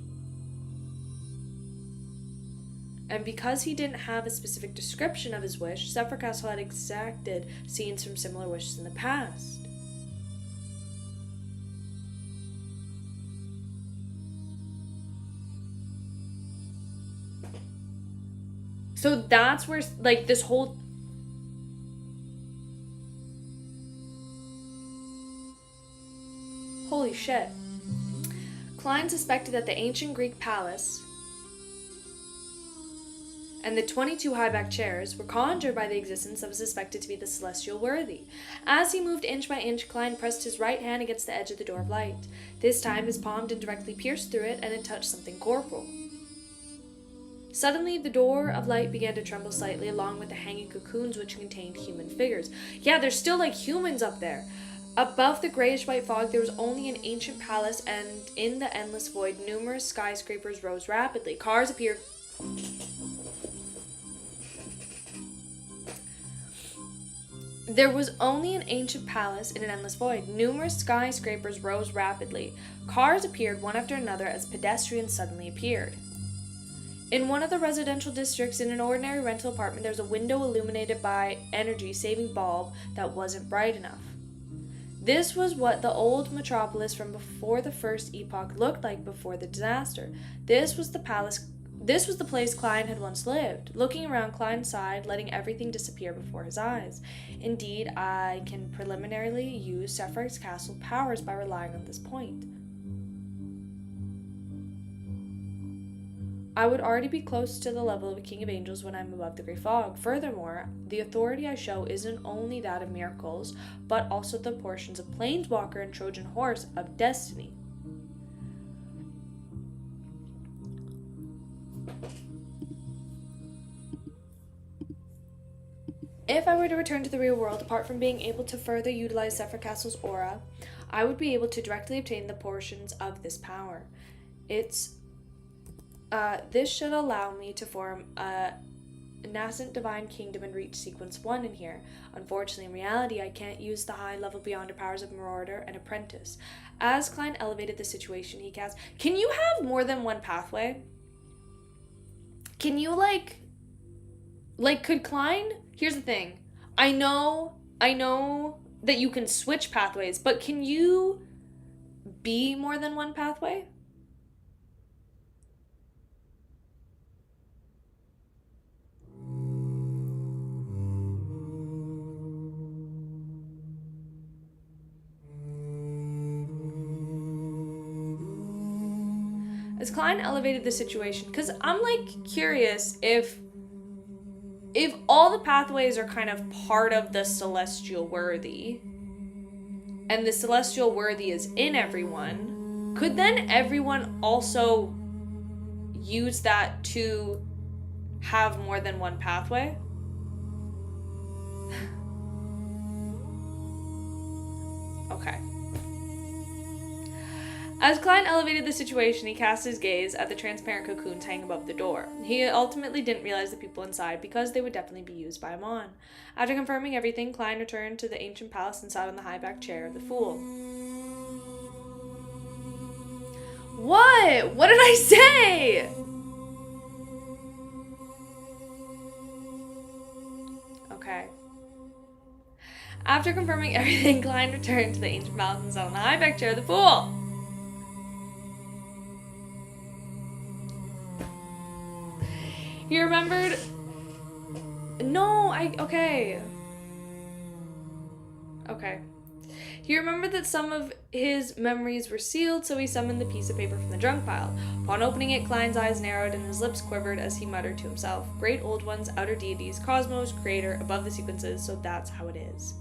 And because he didn't have a specific description of his wish, Sephir Castle had exacted scenes from similar wishes in the past. So that's where, like, this whole... Holy shit. Klein suspected that the ancient Greek palace and the 22 high-backed chairs were conjured by the existence of a suspected to be the Celestial Worthy. As he moved inch by inch, Klein pressed his right hand against the edge of the door of light. This time, his palm didn't directly pierce through it, and it touched something corporal. Suddenly, the door of light began to tremble slightly, along with the hanging cocoons which contained human figures. Yeah, there's still, like, humans up there. Above the grayish-white fog, there was only an ancient palace, and in the endless void, numerous skyscrapers rose rapidly. Cars appeared... There was only an ancient palace in an endless void. Numerous skyscrapers rose rapidly. Cars appeared one after another as pedestrians suddenly appeared. In one of the residential districts, in an ordinary rental apartment, there was a window illuminated by energy-saving bulb that wasn't bright enough. This was what the old metropolis from before the first epoch looked like before the disaster. This was the place Klein had once lived. Looking around, Klein sighed, letting everything disappear before his eyes. Indeed, I can preliminarily use Sephir's castle powers by relying on this point. I would already be close to the level of a king of angels when I'm above the great fog. Furthermore, the authority I show isn't only that of miracles, but also the portions of planeswalker and Trojan horse of destiny. If I were to return to the real world, apart from being able to further utilize Sephir Castle's aura, I would be able to directly obtain the portions of this power. This should allow me to form a nascent divine kingdom and reach sequence 1 in here. Unfortunately, in reality, I can't use the high level beyonder powers of Marauder and Apprentice. As Klein elevated the situation, he cast... Can you have more than one pathway? Can you, like, could Klein... Here's the thing. I know that you can switch pathways, but can you be more than one pathway? As Klein elevated the situation, because I'm, like, curious if all the pathways are kind of part of the Celestial Worthy, and the Celestial Worthy is in everyone, could then everyone also use that to have more than one pathway? Okay. As Klein elevated the situation, he cast his gaze at the transparent cocoons hanging above the door. He ultimately didn't realize the people inside because they would definitely be used by Amon. After confirming everything, Klein returned to the ancient palace and sat on the high-backed chair of the Fool. What? What did I say? Okay. After confirming everything, Klein returned to the ancient mountains on the high back chair of the pool. He remembered. Okay. He remembered that some of his memories were sealed, so he summoned the piece of paper from the junk pile. Upon opening it, Klein's eyes narrowed and his lips quivered as he muttered to himself, "Great old ones, outer deities, cosmos, creator, above the sequences, so that's how it is."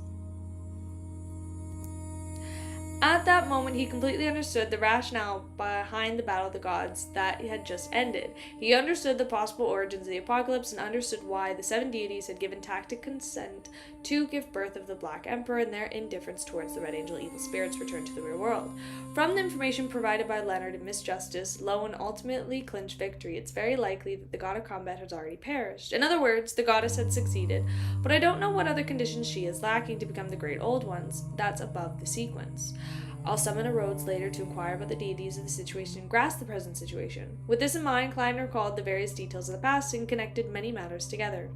At that moment, he completely understood the rationale behind the Battle of the Gods that had just ended. He understood the possible origins of the apocalypse and understood why the seven deities had given tacit consent to give birth of the Black Emperor and their indifference towards the Red Angel evil spirits returned to the real world. From the information provided by Leonard and Miss Justice, Lowen ultimately clinched victory. It's very likely that the god of combat has already perished. In other words, the goddess had succeeded, but I don't know what other conditions she is lacking to become the Great Old Ones. That's above the sequence. I'll summon a Rhodes later to inquire about the deities of the situation and grasp the present situation. With this in mind, Klein recalled the various details of the past and connected many matters together.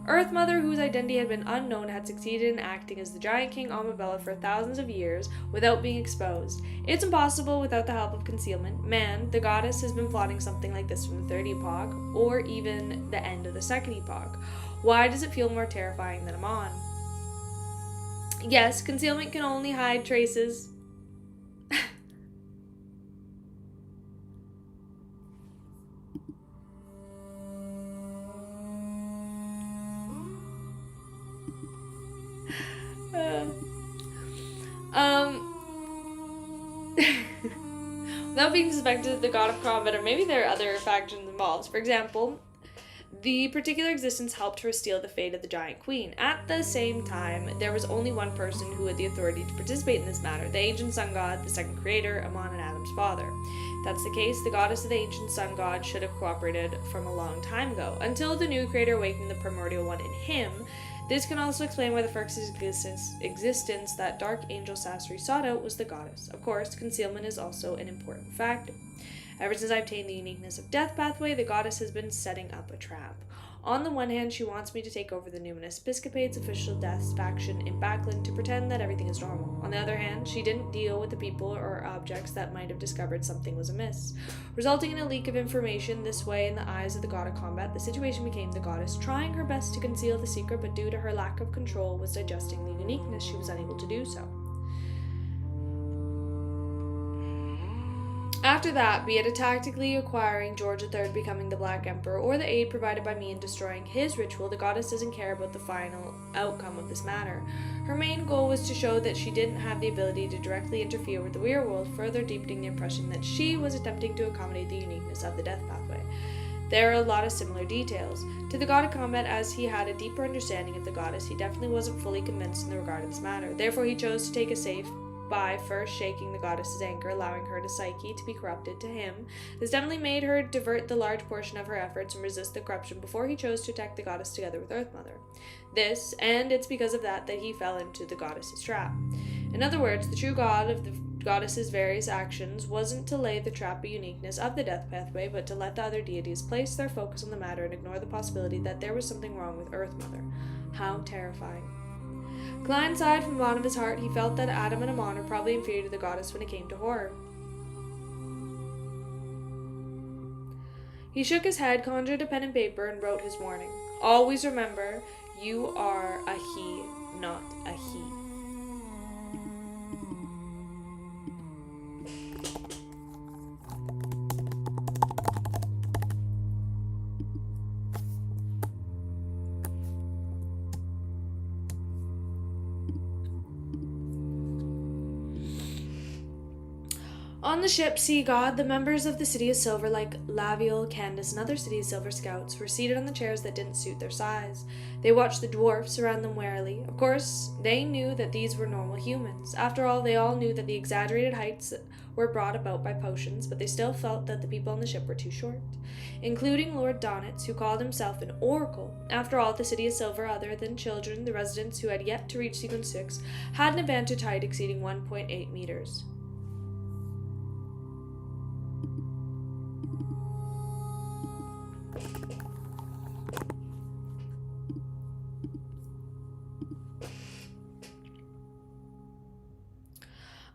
Earth Mother, whose identity had been unknown, had succeeded in acting as the giant king Amabella for thousands of years without being exposed. It's impossible without the help of concealment. Man, the goddess, has been plotting something like this from the Third Epoch, or even the end of the Second Epoch. Why does it feel more terrifying than Amon? Yes, concealment can only hide traces. Without being suspected, the god of combat, or maybe there are other factions involved. For example, the particular existence helped her steal the fate of the giant queen. At the same time, there was only one person who had the authority to participate in this matter, the ancient sun god, the second creator, Amon and Adam's father. If that's the case, the goddess of the ancient sun god should have cooperated from a long time ago, until the new creator awakened the primordial one in him. This can also explain why the first existence that Dark Angel Sasori sought out was the goddess. Of course, concealment is also an important factor. Ever since I obtained the uniqueness of Death Pathway, the goddess has been setting up a trap. On the one hand, she wants me to take over the Numinous Episcopate's official death faction in Backland to pretend that everything is normal. On the other hand, she didn't deal with the people or objects that might have discovered something was amiss. Resulting in a leak of information, this way, in the eyes of the god of combat, the situation became the goddess trying her best to conceal the secret, but due to her lack of control, was digesting the uniqueness, she was unable to do so. After that, be it tactically acquiring George III becoming the Black Emperor, or the aid provided by me in destroying his ritual, the goddess doesn't care about the final outcome of this matter. Her main goal was to show that she didn't have the ability to directly interfere with the real world, further deepening the impression that she was attempting to accommodate the uniqueness of the Death Pathway. There are a lot of similar details. To the god of combat, as he had a deeper understanding of the goddess, he definitely wasn't fully convinced in the regard of this matter. Therefore, he chose to take a safe by first shaking the goddess's anchor, allowing her psyche to be corrupted to him. This definitely made her divert the large portion of her efforts and resist the corruption before he chose to attack the goddess together with Earth Mother. This, and it's because of that he fell into the goddess's trap. In other words, the true god of the goddess's various actions wasn't to lay the trap of uniqueness of the Death Pathway, but to let the other deities place their focus on the matter and ignore the possibility that there was something wrong with Earth Mother. How terrifying. Klein sighed from the bottom of his heart. He felt that Adam and Amon were probably inferior to the goddess when it came to horror. He shook his head, conjured a pen and paper, and wrote his warning. Always remember, you are a he, not a he. On the ship Sea God, the members of the City of Silver, like Laviel, Candace, and other City of Silver scouts, were seated on the chairs that didn't suit their size. They watched the dwarfs around them warily. Of course, they knew that these were normal humans. After all, they all knew that the exaggerated heights were brought about by potions, but they still felt that the people on the ship were too short, including Lord Donitz, who called himself an oracle. After all, the City of Silver, other than children, the residents who had yet to reach Sequence 6, had an advantage height exceeding 1.8 meters.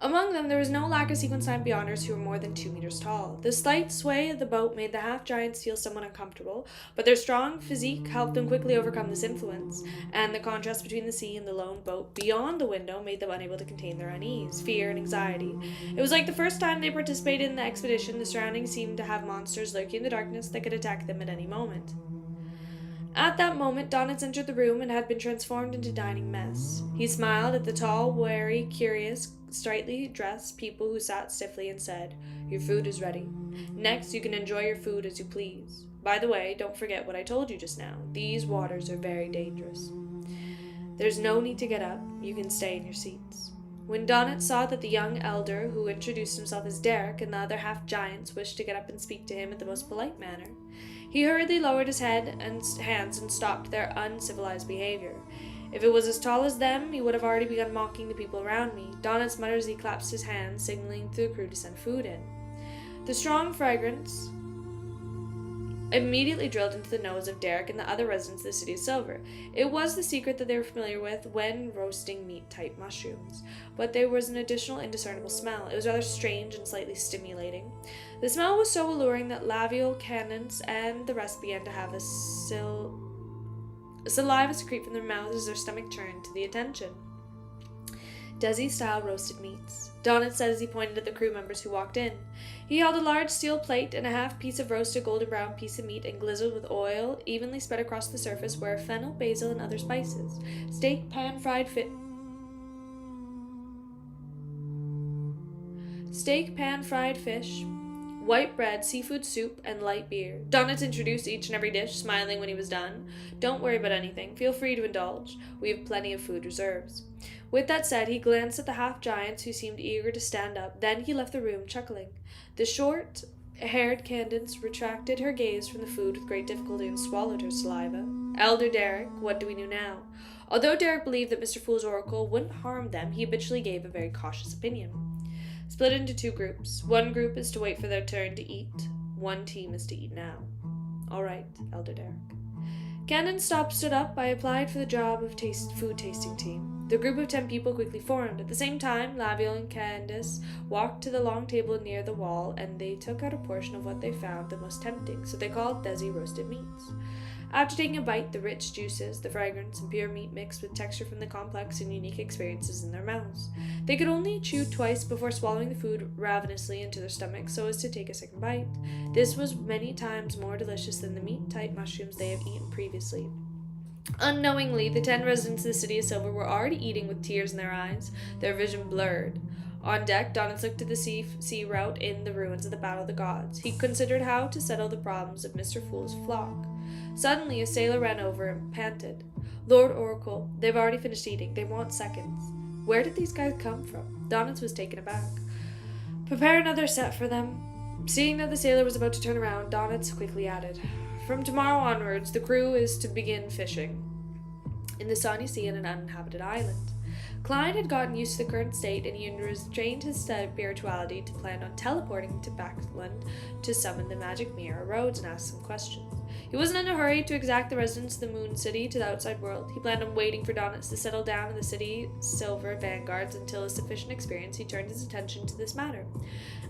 Among them, there was no lack of sequence 9 beyonders who were more than 2 meters tall. The slight sway of the boat made the half-giants feel somewhat uncomfortable, but their strong physique helped them quickly overcome this influence, and the contrast between the sea and the lone boat beyond the window made them unable to contain their unease, fear, and anxiety. It was like the first time they participated in the expedition. The surroundings seemed to have monsters lurking in the darkness that could attack them at any moment. At that moment, Donitz entered the room and had been transformed into a dining mess. He smiled at the tall, wary, curious, slightly dressed people who sat stiffly and said, "Your food is ready. Next, you can enjoy your food as you please. By the way, don't forget what I told you just now. These waters are very dangerous. There's no need to get up. You can stay in your seats." When Donitz saw that the young elder, who introduced himself as Derek, and the other half-giants wished to get up and speak to him in the most polite manner, he hurriedly lowered his head and hands and stopped their uncivilized behavior. If it was as tall as them, he would have already begun mocking the people around me. Donitz muttered as he clapped his hands, signaling to the crew to send food in. The strong fragrance immediately drilled into the nose of Derek and the other residents of the City of Silver. It was the secret that they were familiar with when roasting meat-type mushrooms, but there was an additional indiscernible smell. It was rather strange and slightly stimulating. The smell was so alluring that Laviol, Cannons, and the rest began to have a saliva secrete from their mouths as their stomach turned to the attention. Desi-style roasted meats, Donitz said as he pointed at the crew members who walked in. He held a large steel plate, and a half piece of roasted golden brown piece of meat and glizzled with oil evenly spread across the surface were fennel, basil, and other spices. Steak, pan-fried fish, white bread, seafood soup, and light beer. Donitz introduced each and every dish, smiling when he was done. "Don't worry about anything. Feel free to indulge. We have plenty of food reserves." With that said, he glanced at the half-giants who seemed eager to stand up. Then he left the room, chuckling. The short-haired Candace retracted her gaze from the food with great difficulty and swallowed her saliva. "Elder Derek, what do we do now?" Although Derek believed that Mr. Fool's oracle wouldn't harm them, he habitually gave a very cautious opinion. "Split into 2 groups. One group is to wait for their turn to eat. One team is to eat now." "All right, Elder Derek." Cannon stood up. "I applied for the job of food tasting team." The group of 10 people quickly formed. At the same time, Laviol and Candace walked to the long table near the wall, and they took out a portion of what they found the most tempting, so they called Desi roasted meats. After taking a bite, the rich juices, the fragrance, and pure meat mixed with texture from the complex and unique experiences in their mouths. They could only chew twice before swallowing the food ravenously into their stomachs so as to take a second bite. This was many times more delicious than the meat-type mushrooms they had eaten previously. Unknowingly, the 10 residents of the City of Silver were already eating with tears in their eyes, their vision blurred. On deck, Donitz looked at the sea route in the ruins of the Battle of the Gods. He considered how to settle the problems of Mr. Fool's flock. Suddenly, a sailor ran over and panted. "Lord Oracle, they've already finished eating. They want seconds." Where did these guys come from? Donitz was taken aback. "Prepare another set for them." Seeing that the sailor was about to turn around, Donitz quickly added, "From tomorrow onwards, the crew is to begin fishing in the Sonny Sea on an uninhabited island." Klein had gotten used to the current state, and he restrained his spirituality to plan on teleporting to Backland to summon the magic mirror Rhodes and ask some questions. He wasn't in a hurry to exact the residents of the Moon City to the outside world. He planned on waiting for Donitz to settle down in the City Silver vanguards until with sufficient experience he turned his attention to this matter.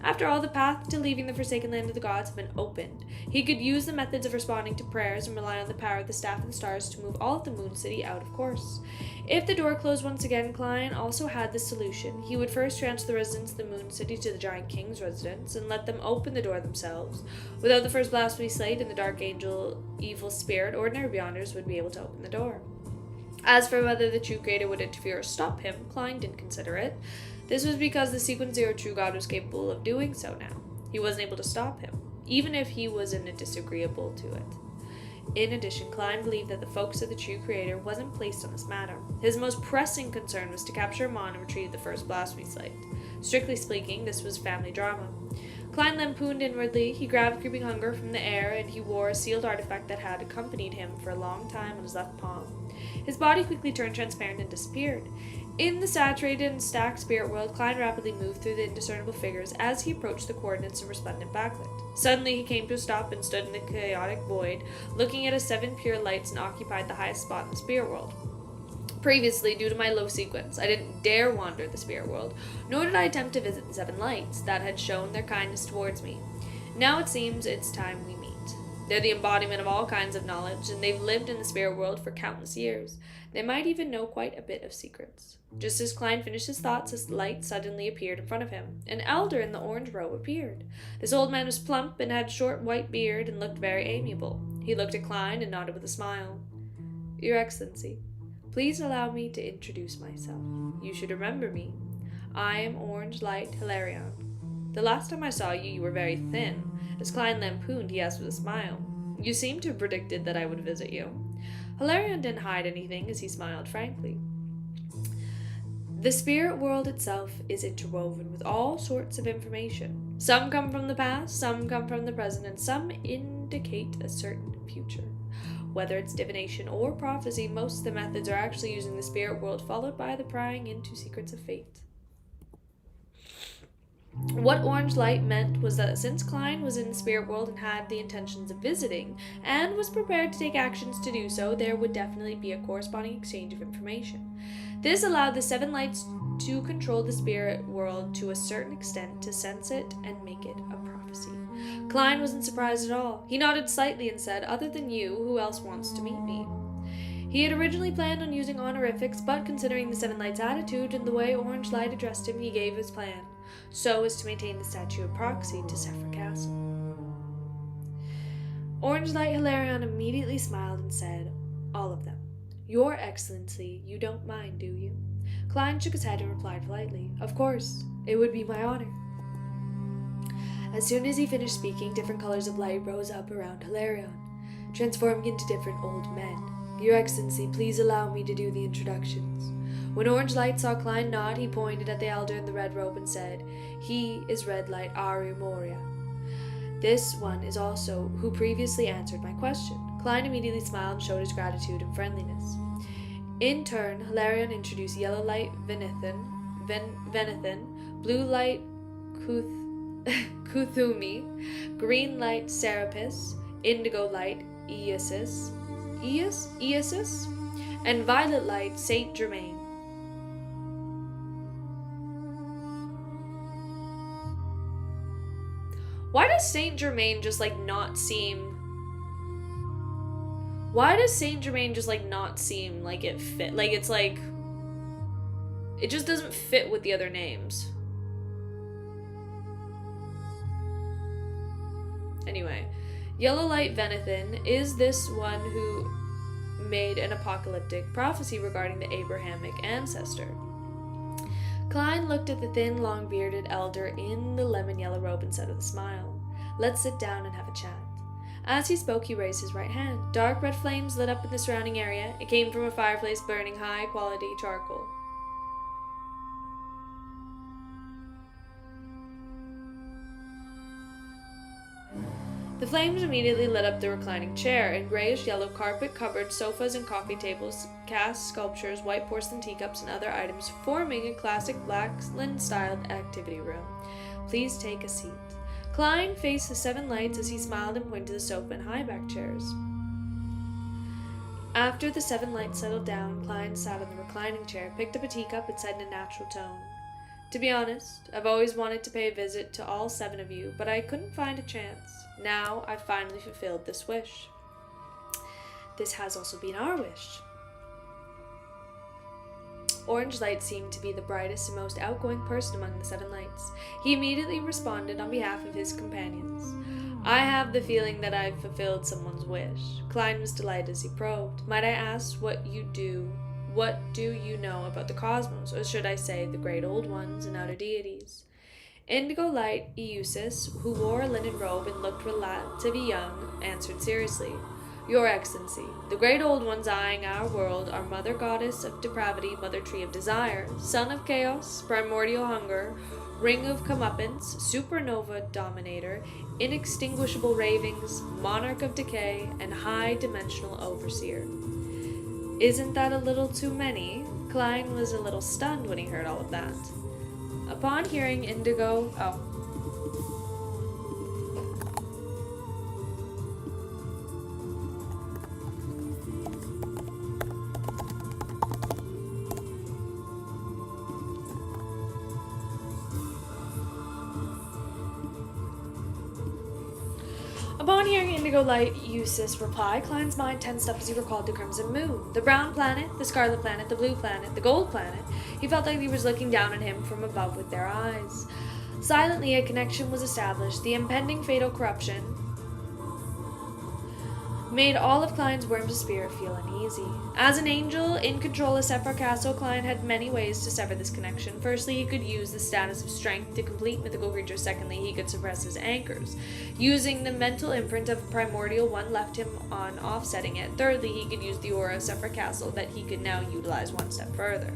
After all, the path to leaving the Forsaken Land of the Gods had been opened. He could use the methods of responding to prayers and rely on the power of the Staff and Stars to move all of the Moon City out of course. If the door closed once again, Klein also had the solution. He would first transfer the residents of the Moon City to the Giant King's residence and let them open the door themselves. Without the first blasphemy slate and the Dark Angel evil spirit, ordinary Beyonders would be able to open the door. As for whether the true creator would interfere or stop him, Klein didn't consider it. This was because the Sequence Zero true god was capable of doing so now. He wasn't able to stop him, even if he wasn't disagreeable to it. In addition, Klein believed that the focus of the true creator wasn't placed on this matter. His most pressing concern was to capture Amon and retrieve the first blasphemy slate. Strictly speaking, this was family drama. Klein lampooned inwardly. He grabbed creeping hunger from the air, and he wore a sealed artifact that had accompanied him for a long time on his left palm. His body quickly turned transparent and disappeared. In the saturated and stacked spirit world, Klein rapidly moved through the indiscernible figures as he approached the coordinates of resplendent backlit. Suddenly he came to a stop and stood in the chaotic void, looking at his 7 pure lights and occupied the highest spot in the spirit world. Previously, due to my low sequence, I didn't dare wander the spirit world, nor did I attempt to visit the seven lights that had shown their kindness towards me. Now it seems it's time we meet. They're the embodiment of all kinds of knowledge, and they've lived in the spirit world for countless years. They might even know quite a bit of secrets. Just as Klein finished his thoughts, a light suddenly appeared in front of him. An elder in the orange robe appeared. This old man was plump and had short white beard and looked very amiable. He looked at Klein and nodded with a smile. Your Excellency, please allow me to introduce myself. You should remember me. I am Orange Light Hilarion. The last time I saw you, you were very thin. As Klein lampooned, he asked with a smile. You seem to have predicted that I would visit you. Hilarion didn't hide anything as he smiled frankly. The spirit world itself is interwoven with all sorts of information. Some come from the past, some come from the present, and some indicate a certain future. Whether it's divination or prophecy, most of the methods are actually using the spirit world, followed by the prying into secrets of fate. What Orange Light meant was that since Klein was in the spirit world and had the intentions of visiting, and was prepared to take actions to do so, there would definitely be a corresponding exchange of information. This allowed the seven lights to control the spirit world to a certain extent, to sense it and make it a prophecy. Klein wasn't surprised at all. He nodded slightly and said, "Other than you, who else wants to meet me?" He had originally planned on using honorifics, but considering the Seven Lights' attitude and the way Orange Light addressed him, he gave his plan, so as to maintain the statue of proxy to Sephra Castle. Orange Light Hilarion immediately smiled and said, "All of them. Your Excellency, you don't mind, do you?" Klein shook his head and replied politely, "Of course, it would be my honor." As soon as he finished speaking, different colors of light rose up around Hilarion, transforming into different old men. "Your Excellency, please allow me to do the introductions." When Orange Light saw Klein nod, he pointed at the elder in the red robe and said, "He is Red Light Ari Moria. This one is also who previously answered my question." Klein immediately smiled and showed his gratitude and friendliness. In turn, Hilarion introduced Yellow Light Venethan, Blue Light Kuthumi, Green Light Serapis, Indigo Light Eosis, and Violet Light Saint Germain. Why does Saint Germain just not seem like it fit? It just doesn't fit with the other names. Anyway, Yellow Light Venethan is this one who made an apocalyptic prophecy regarding the Abrahamic ancestor. Klein looked at the thin, long-bearded elder in the lemon-yellow robe and said with a smile, "Let's sit down and have a chat." As he spoke, he raised his right hand. Dark red flames lit up in the surrounding area. It came from a fireplace burning high-quality charcoal. The flames immediately lit up the reclining chair, and grayish-yellow carpet, cupboards, sofas, and coffee tables, cast sculptures, white porcelain teacups, and other items, forming a classic Blackland-styled activity room. "Please take a seat." Klein faced the seven lights as he smiled and pointed to the sofa and high-back chairs. After the seven lights settled down, Klein sat on the reclining chair, picked up a teacup, and said in a natural tone, "To be honest, I've always wanted to pay a visit to all seven of you, but I couldn't find a chance. Now I've finally fulfilled this wish." "This has also been our wish." Orange Light seemed to be the brightest and most outgoing person among the seven lights. He immediately responded on behalf of his companions. "I have the feeling that I've fulfilled someone's wish." Klein was delighted as he probed. "Might I ask what do you know about the cosmos, or should I say the great old ones and outer deities?" Indigo Light Eusis, who wore a linen robe and looked relatively young, answered seriously, "Your Excellency, the great old ones eyeing our world are Mother Goddess of Depravity, Mother Tree of Desire, Son of Chaos, Primordial Hunger, Ring of Comeuppance, Supernova Dominator, Inextinguishable Ravings, Monarch of Decay, and High Dimensional Overseer." Isn't that a little too many? Klein was a little stunned when he heard all of that. Upon hearing Indigo... hearing Indigo Light Eustace reply, Klein's mind tensed up as he recalled the Crimson Moon. The brown planet, the scarlet planet, the blue planet, the gold planet. He felt like he was looking down at him from above with their eyes. Silently, a connection was established. The impending fatal corruption made all of Klein's worms of spirit feel uneasy. As an angel in control of Sephiroth Castle, Klein had many ways to sever this connection. Firstly, he could use the status of strength to complete mythical creatures. Secondly, he could suppress his anchors, using the mental imprint of Primordial One left him on offsetting it. Thirdly, he could use the aura of Sephiroth Castle that he could now utilize one step further.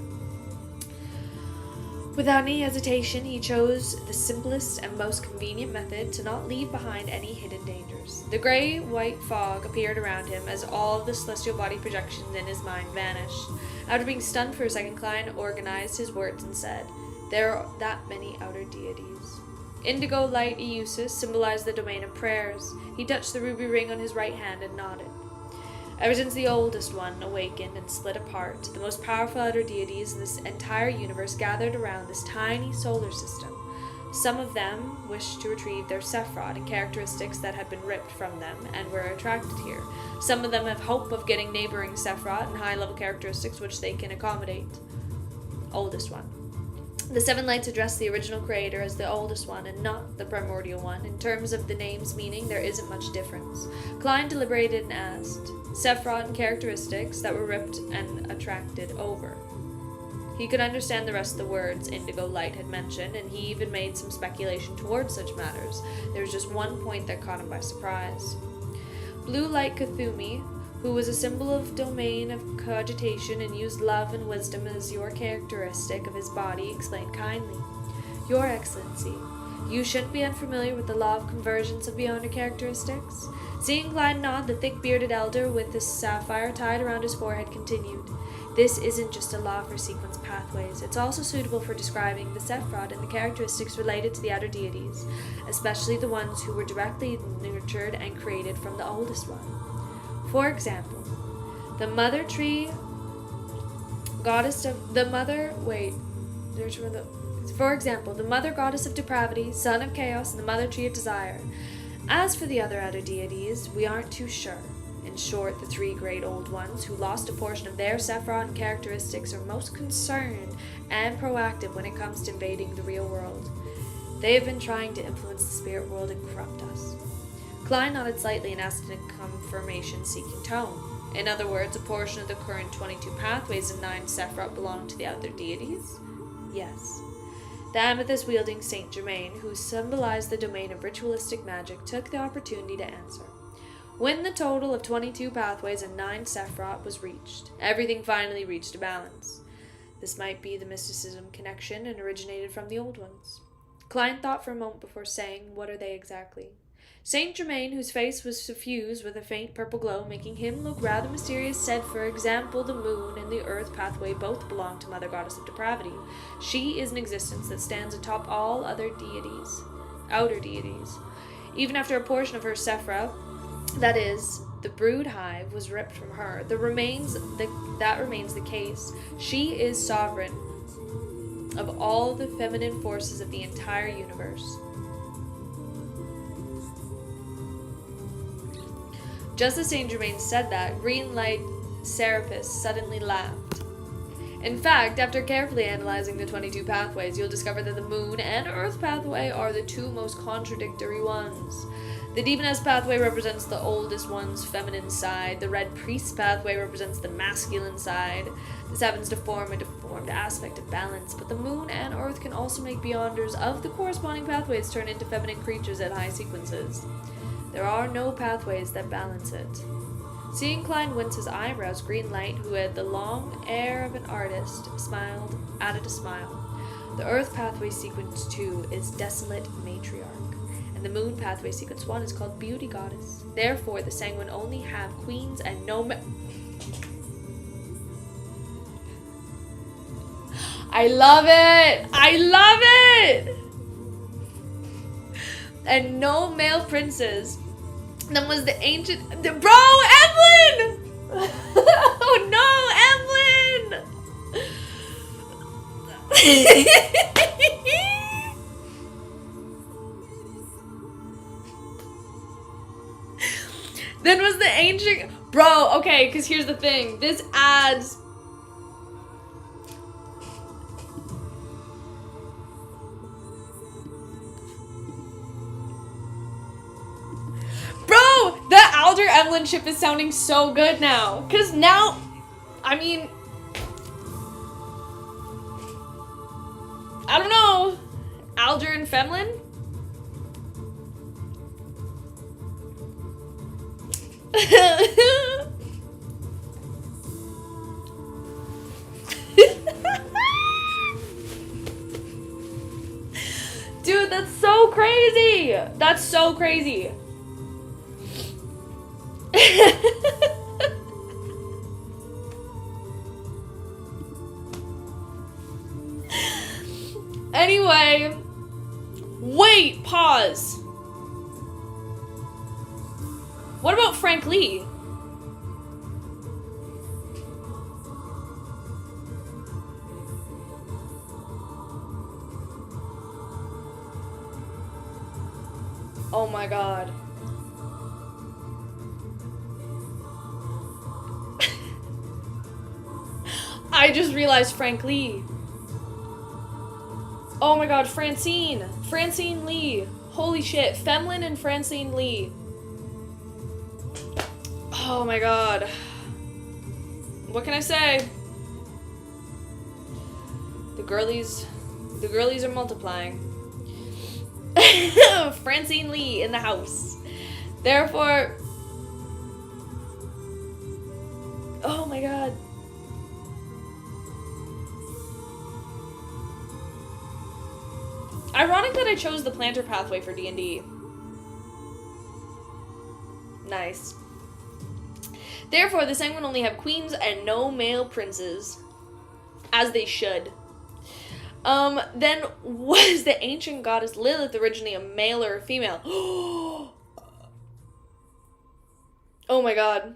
Without any hesitation, he chose the simplest and most convenient method to not leave behind any hidden dangers. The gray-white fog appeared around him as all of the celestial body projections in his mind vanished. After being stunned for a second, Klein organized his words and said, "There are that many outer deities." Indigo Light Eustace symbolized the domain of prayers. He touched the ruby ring on his right hand and nodded. Ever since the oldest one awakened and split apart, the most powerful outer deities in this entire universe gathered around this tiny solar system. Some of them wished to retrieve their Sephiroth and characteristics that had been ripped from them and were attracted here. Some of them have hope of getting neighboring Sephiroth and high-level characteristics which they can accommodate. Oldest one. The Seven Lights addressed the original creator as the oldest one and not the primordial one. In terms of the name's meaning, there isn't much difference. Klein deliberated and asked, Sephiroth and characteristics that were ripped and attracted over. He could understand the rest of the words Indigo Light had mentioned, and he even made some speculation towards such matters. There was just one point that caught him by surprise. Blue Light Kathumi, who was a symbol of domain of cogitation and used love and wisdom as your characteristic of his body, explained kindly, "Your Excellency, you shouldn't be unfamiliar with the law of convergence of beyonder characteristics." Seeing Klein nod, the thick-bearded elder with the sapphire tied around his forehead continued, "This isn't just a law for sequence pathways. It's also suitable for describing the Sephiroth and the characteristics related to the outer deities, especially the ones who were directly nurtured and created from the oldest one. For example, the mother tree goddess of the mother for example, the mother goddess of depravity, son of chaos, and the mother tree of desire. As for the other outer deities, we aren't too sure. In short, the three great old ones who lost a portion of their Sephiroth and characteristics are most concerned and proactive when it comes to invading the real world. They have been trying to influence the spirit world and corrupt us." Klein nodded slightly and asked in a confirmation-seeking tone. In other words, a portion of the current 22 pathways and 9 Sephiroth belong to the other deities? Yes. The amethyst-wielding Saint Germain, who symbolized the domain of ritualistic magic, took the opportunity to answer. When the total of 22 pathways and 9 Sephiroth was reached, everything finally reached a balance. This might be the mysticism connection and originated from the old ones. Klein thought for a moment before saying, "What are they exactly?" Saint Germain, whose face was suffused with a faint purple glow, making him look rather mysterious, said, for example, the moon and the earth pathway both belong to Mother Goddess of Depravity. She is an existence that stands atop all other deities, outer deities. Even after a portion of her Sephiroth, that is, the brood hive, was ripped from her, that remains the case. She is sovereign of all the feminine forces of the entire universe. Just as Saint Germain said that, Green Light Serapis suddenly laughed. In fact, after carefully analyzing the 22 pathways, you'll discover that the Moon and Earth pathway are the two most contradictory ones. The Demoness pathway represents the oldest one's feminine side. The Red Priest pathway represents the masculine side. This happens to form a deformed aspect of balance, but the Moon and Earth can also make beyonders of the corresponding pathways turn into feminine creatures at high sequences. There are no pathways that balance it. Seeing Klein wince his eyebrows, Green Light, who had the long air of an artist, added a smile. The Earth pathway sequence 2 is Desolate Matriarch, and the Moon pathway sequence 1 is called Beauty Goddess. Therefore, the Sanguine only have queens and no I love it! I love it! And no male princes. Then was the ancient... Bro, Evelyn! Oh no, Evelyn! ancient... Bro, okay, because here's the thing. This adds... Bro, the Alder Evelyn ship is sounding so good now. Because now, I mean... I don't know. Alder and Femlin? Dude, that's so crazy. That's so crazy. Anyway, wait, pause. What about Frank Lee? Oh my god. I just realized Frank Lee. Oh my god, Francine. Francine Lee. Holy shit. Femlin and Francine Lee. Oh my god. What can I say? The girlies are multiplying. Francine Lee in the house. Therefore... Oh my god. Ironic that I chose the planter pathway for D&D. Nice. Therefore, the Sang would only have queens and no male princes. As they should. Then was the ancient goddess Lilith originally a male or a female? Oh my god.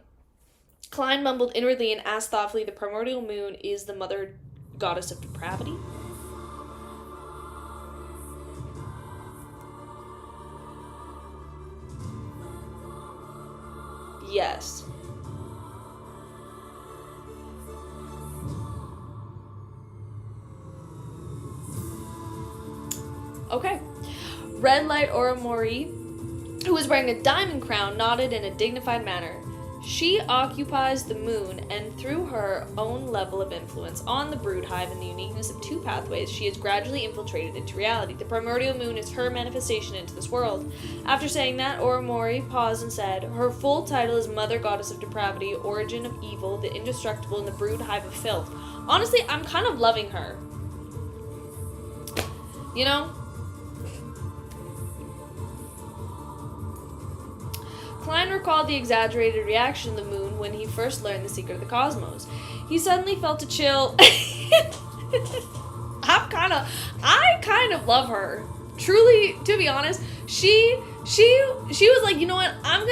Klein mumbled inwardly and asked thoughtfully, the primordial moon is the mother goddess of depravity? Yes. Okay. Red Light Oromori, who was wearing a diamond crown, nodded in a dignified manner. She occupies the moon, and through her own level of influence on the brood hive and the uniqueness of two pathways, she is gradually infiltrated into reality. The primordial moon is her manifestation into this world. After saying that, Oromori paused and said, her full title is Mother Goddess of Depravity, Origin of Evil, the Indestructible, and the Brood Hive of Filth. Honestly, I'm kind of loving her. You know? Klein recalled the exaggerated reaction of the moon when he first learned the secret of the cosmos. He suddenly felt a chill. I kind of love her. Truly, to be honest, she was like, you know what? I'm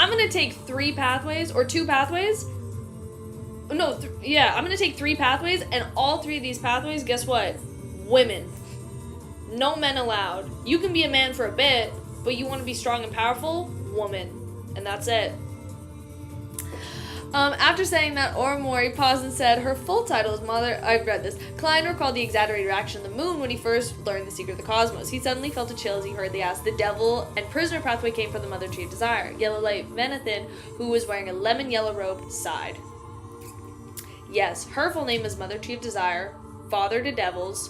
gonna take 3 pathways or 2 pathways. No, I'm gonna take 3 pathways, and all 3 of these pathways, guess what? Women. No men allowed. You can be a man for a bit, but you want to be strong and powerful? Woman. And that's it. After saying that, Oromori paused and said her full title is Mother... I've read this. Klein recalled the exaggerated reaction of the moon when he first learned the secret of the cosmos. He suddenly felt a chill as he heard the ask. The devil and prisoner pathway came from the Mother Tree of Desire. Yellow Light Venathan, who was wearing a lemon yellow robe, sighed. Yes, her full name is Mother Tree of Desire, Father to Devils,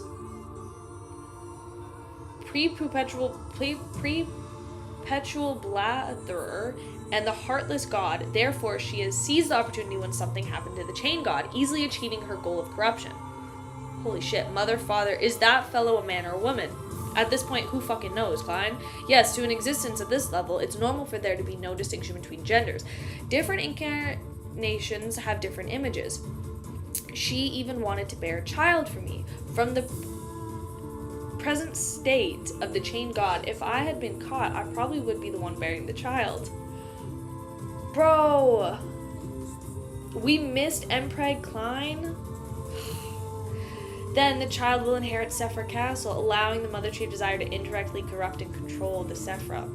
Perpetual Blatherer, and the Heartless God. Therefore, she has seized the opportunity when something happened to the Chain God, easily achieving her goal of corruption. Holy shit, mother, father, is that fellow a man or a woman? At this point, who fucking knows, Klein? Yes, to an existence at this level, it's normal for there to be no distinction between genders. Different incarnations have different images. She even wanted to bear a child for me. From the present state of the Chain God, if I had been caught, I probably would be the one bearing the child. Bro, we missed Empreg Klein. Then the child will inherit Sephra Castle, allowing the Mother Tree of Desire to indirectly corrupt and control the Sephra.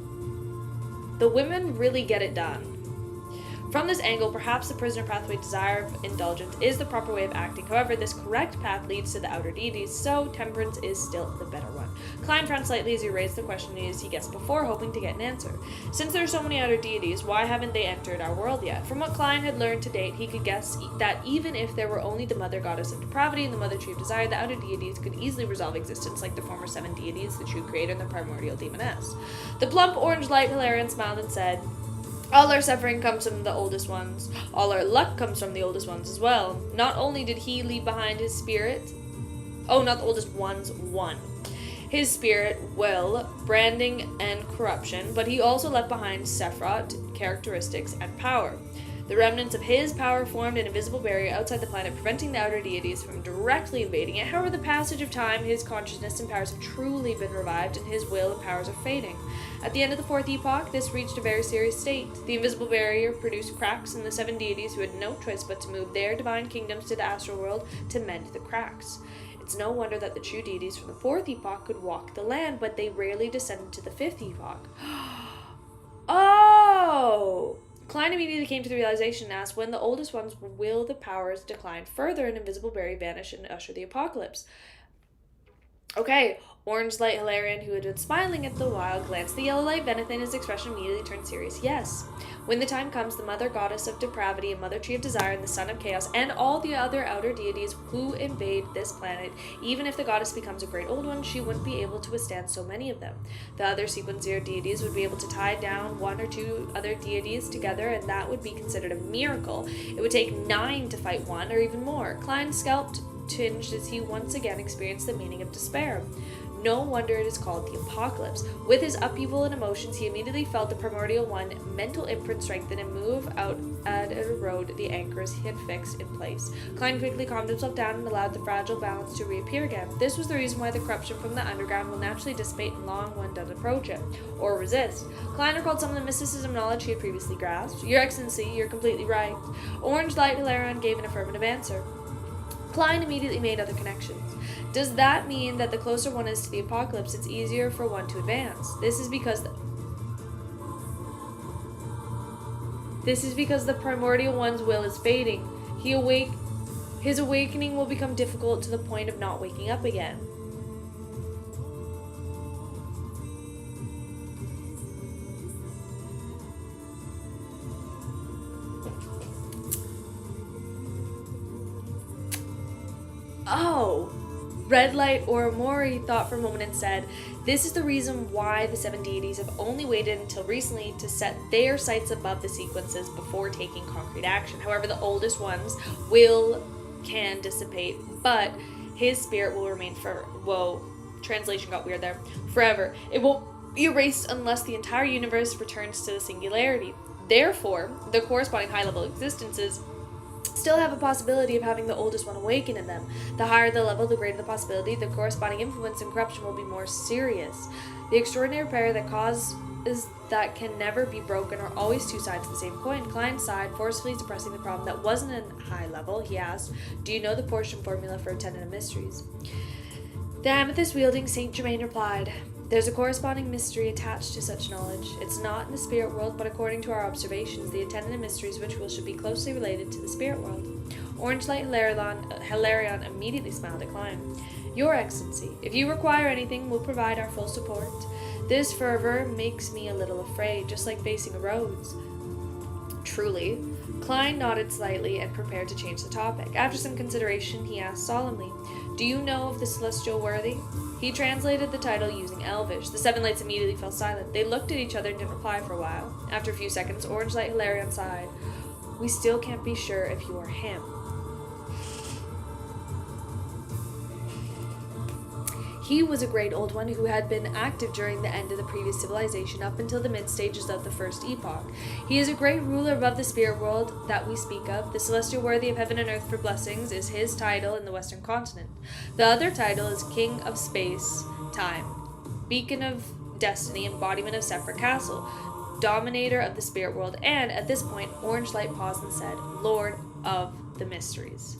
The women really get it done. From this angle, perhaps the prisoner pathway desire of indulgence is the proper way of acting. However, this correct path leads to the outer deities, so temperance is still the better one. Klein frowned slightly as he raised the question as he guessed before, hoping to get an answer. Since there are so many outer deities, why haven't they entered our world yet? From what Klein had learned to date, he could guess that even if there were only the mother goddess of depravity and the mother tree of desire, the outer deities could easily resolve existence like the former 7 deities, the true creator, and the primordial demoness. The plump orange-light Hilarion smiled and said, all our suffering comes from the oldest ones. All our luck comes from the oldest ones as well. Not only did he leave behind his spirit... Oh, not the oldest ones, one. His spirit, will, branding, and corruption, but he also left behind Sephiroth, characteristics, and power. The remnants of his power formed an invisible barrier outside the planet, preventing the outer deities from directly invading it. However, the passage of time, his consciousness and powers have truly been revived, and his will and powers are fading. At the end of the 4th epoch, this reached a very serious state. The invisible barrier produced cracks, and the 7 deities, who had no choice but to move their divine kingdoms to the astral world to mend the cracks. It's no wonder that the true deities from the 4th epoch could walk the land, but they rarely descended to the 5th epoch. Oh! Klein immediately came to the realization and asked, when the oldest ones will the powers decline further and invisible barrier vanish and usher the apocalypse? Okay, orange light Hilarion, who had been smiling at the while, glanced at the yellow light Veneth and his expression immediately turned serious. Yes. When the time comes, the mother goddess of depravity and mother tree of desire and the son of chaos and all the other outer deities who invade this planet, even if the goddess becomes a great old one, she wouldn't be able to withstand so many of them. The other sequencer deities would be able to tie down 1 or 2 other deities together, and that would be considered a miracle. It would take 9 to fight 1 or even more. Klein's scalp tinged as he once again experienced the meaning of despair. No wonder it is called the apocalypse. With his upheaval and emotions, he immediately felt the primordial one mental imprint strengthen and move out and erode the anchors he had fixed in place. Klein quickly calmed himself down and allowed the fragile balance to reappear again. This was the reason why the corruption from the underground will naturally dissipate and long one does approach it, or resist. Klein recalled some of the mysticism knowledge he had previously grasped. Your Excellency, you're completely right. Orange light Hilarion gave an affirmative answer. Klein immediately made other connections. Does that mean that the closer one is to the apocalypse, it's easier for one to advance? This is because the primordial one's will is fading. His awakening will become difficult to the point of not waking up again. Oh! Red Light Oromori thought for a moment and said, this is the reason why the 7 deities have only waited until recently to set their sights above the sequences before taking concrete action. However, the oldest one's will can dissipate, but his spirit will remain forever. Whoa, translation got weird there. Forever. It won't be erased unless the entire universe returns to the singularity. Therefore, the corresponding high-level existences still have a possibility of having the oldest one awaken in them. The higher the level, the greater the possibility, the corresponding influence and corruption will be more serious. The extraordinary pair that causes that can never be broken are always 2 sides of the same coin. Klein sighed, forcefully suppressing the problem that wasn't a high level. He asked, do you know the portion formula for Attendant of Mysteries? The amethyst-wielding Saint Germain replied, there's a corresponding mystery attached to such knowledge. It's not in the spirit world, but according to our observations, the attendant of mysteries ritual should be closely related to the spirit world. Orange Light Hilarion immediately smiled at Klein. Your Excellency, if you require anything, we'll provide our full support. This fervor makes me a little afraid, just like facing a Rhodes. Truly. Klein nodded slightly and prepared to change the topic. After some consideration, he asked solemnly, do you know of the celestial worthy? He translated the title using Elvish. The 7 lights immediately fell silent. They looked at each other and didn't reply for a while. After a few seconds, Orange Light Hilarion sighed. We still can't be sure if you are him. He was a great old one who had been active during the end of the previous civilization up until the mid-stages of the 1st epoch. He is a great ruler above the spirit world that we speak of. The celestial worthy of heaven and earth for blessings is his title in the western continent. The other title is King of Space, Time, Beacon of Destiny, embodiment of Sephiroth Castle, Dominator of the spirit world, and at this point, Orange Light paused and said, Lord of the Mysteries.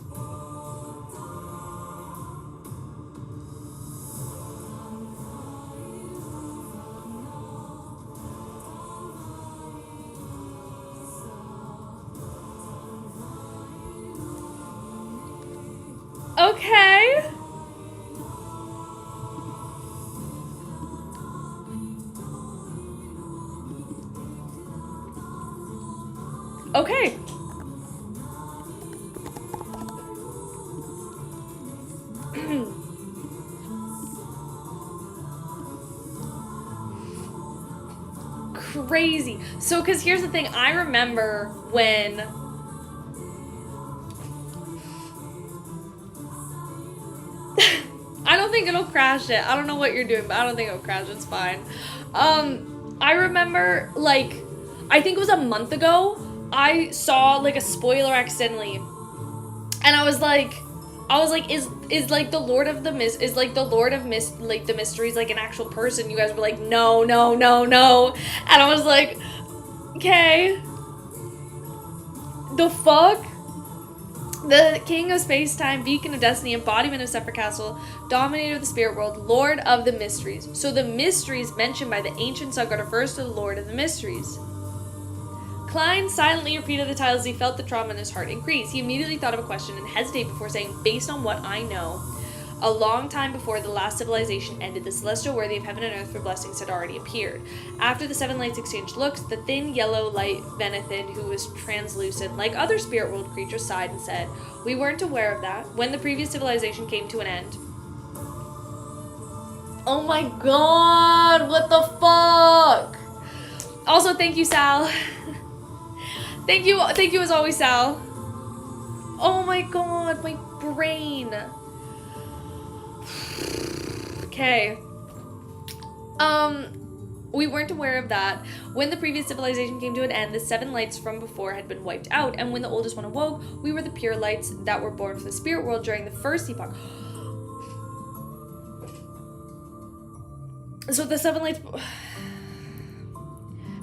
Okay. Okay. Crazy. So, because here's the thing, I remember when I don't think it'll crash it. I don't know what you're doing, but I don't think it'll crash. It's fine. I remember, like, I think it was a month ago, I saw, like, a spoiler accidentally. And I was like, is like the Lord of the like the Mysteries like an actual person? You guys were like, no. And I was like, okay. The fuck? The King of Space-Time, Beacon of Destiny, Embodiment of Separate Castle, Dominator of the Spirit World, Lord of the Mysteries. So the mysteries mentioned by the ancient saga refers to the Lord of the Mysteries. Klein silently repeated the title as he felt the trauma in his heart increase. He immediately thought of a question and hesitated before saying, based on what I know, a long time before the last civilization ended, the celestial worthy of heaven and earth for blessings had already appeared. After the seven lights exchanged looks, the thin yellow light Venethid, who was translucent, like other spirit world creatures, sighed and said, we weren't aware of that. When the previous civilization came to an end. Oh my god, what the fuck? Also, thank you, Sal. Thank you as always, Sal. Oh my god, my brain. Okay. We weren't aware of that. When the previous civilization came to an end, the seven lights from before had been wiped out, and when the oldest one awoke, we were the pure lights that were born from the spirit world during the first epoch. So the seven lights...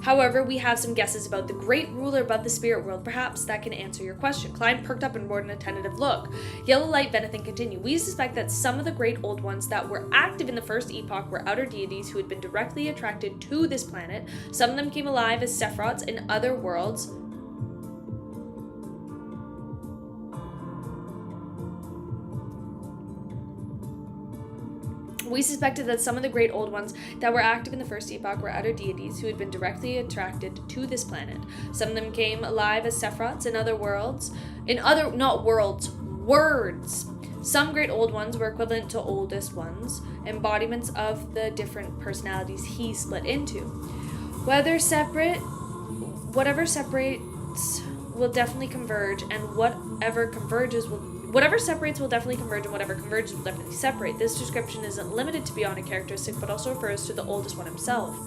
However, we have some guesses about the great ruler above the spirit world. Perhaps that can answer your question. Klein perked up and roared in a tentative look. Yellow Light Venethid continued. We suspect that some of the great old ones that were active in the first epoch were outer deities who had been directly attracted to this planet. Some of them came alive as Sephiroths in other worlds. We suspected that some of the great old ones that were active in the first epoch were outer deities who had been directly attracted to this planet. Some of them came alive as Sephiroths in other worlds. Words. Some great old ones were equivalent to oldest ones, embodiments of the different personalities he split into. Whatever separates will definitely converge, and whatever separates will definitely converge, and whatever converges will definitely separate. This description isn't limited to beyond a characteristic, but also refers to the oldest one himself.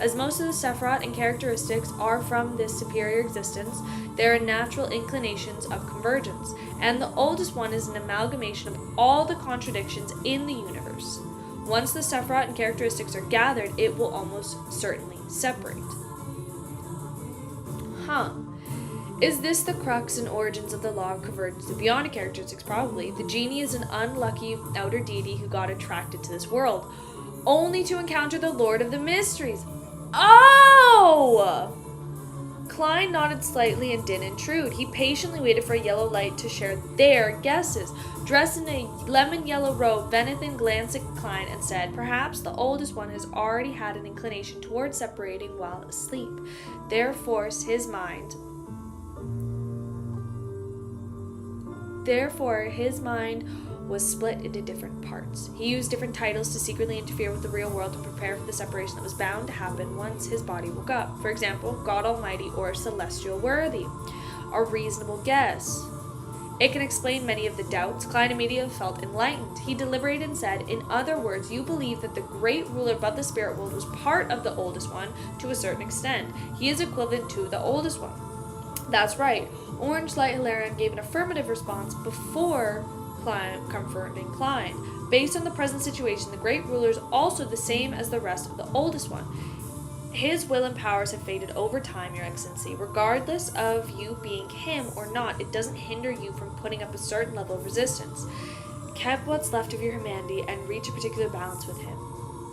As most of the Sephiroth and characteristics are from this superior existence, there are natural inclinations of convergence, and the oldest one is an amalgamation of all the contradictions in the universe. Once the Sephiroth and characteristics are gathered, it will almost certainly separate. Is this the crux and origins of the law of convergence of beyond a characteristics? Probably. The genie is an unlucky outer deity who got attracted to this world, only to encounter the Lord of the Mysteries. Oh! Klein nodded slightly and didn't intrude. He patiently waited for a yellow light to share their guesses. Dressed in a lemon yellow robe, Venethid glanced at Klein and said, perhaps the oldest one has already had an inclination towards separating while asleep. Therefore, his mind was split into different parts. He used different titles to secretly interfere with the real world to prepare for the separation that was bound to happen once his body woke up. For example, God Almighty or Celestial Worthy. A reasonable guess. It can explain many of the doubts. Klein immediately felt enlightened. He deliberated and said, in other words, you believe that the great ruler above the spirit world was part of the oldest one to a certain extent. He is equivalent to the oldest one. That's right. Orange Light Hilarion gave an affirmative response before confronting Klein. Based on the present situation, the great ruler is also the same as the rest of the oldest one. His will and powers have faded over time, Your Excellency. Regardless of you being him or not, it doesn't hinder you from putting up a certain level of resistance. Keep what's left of your humanity and reach a particular balance with him.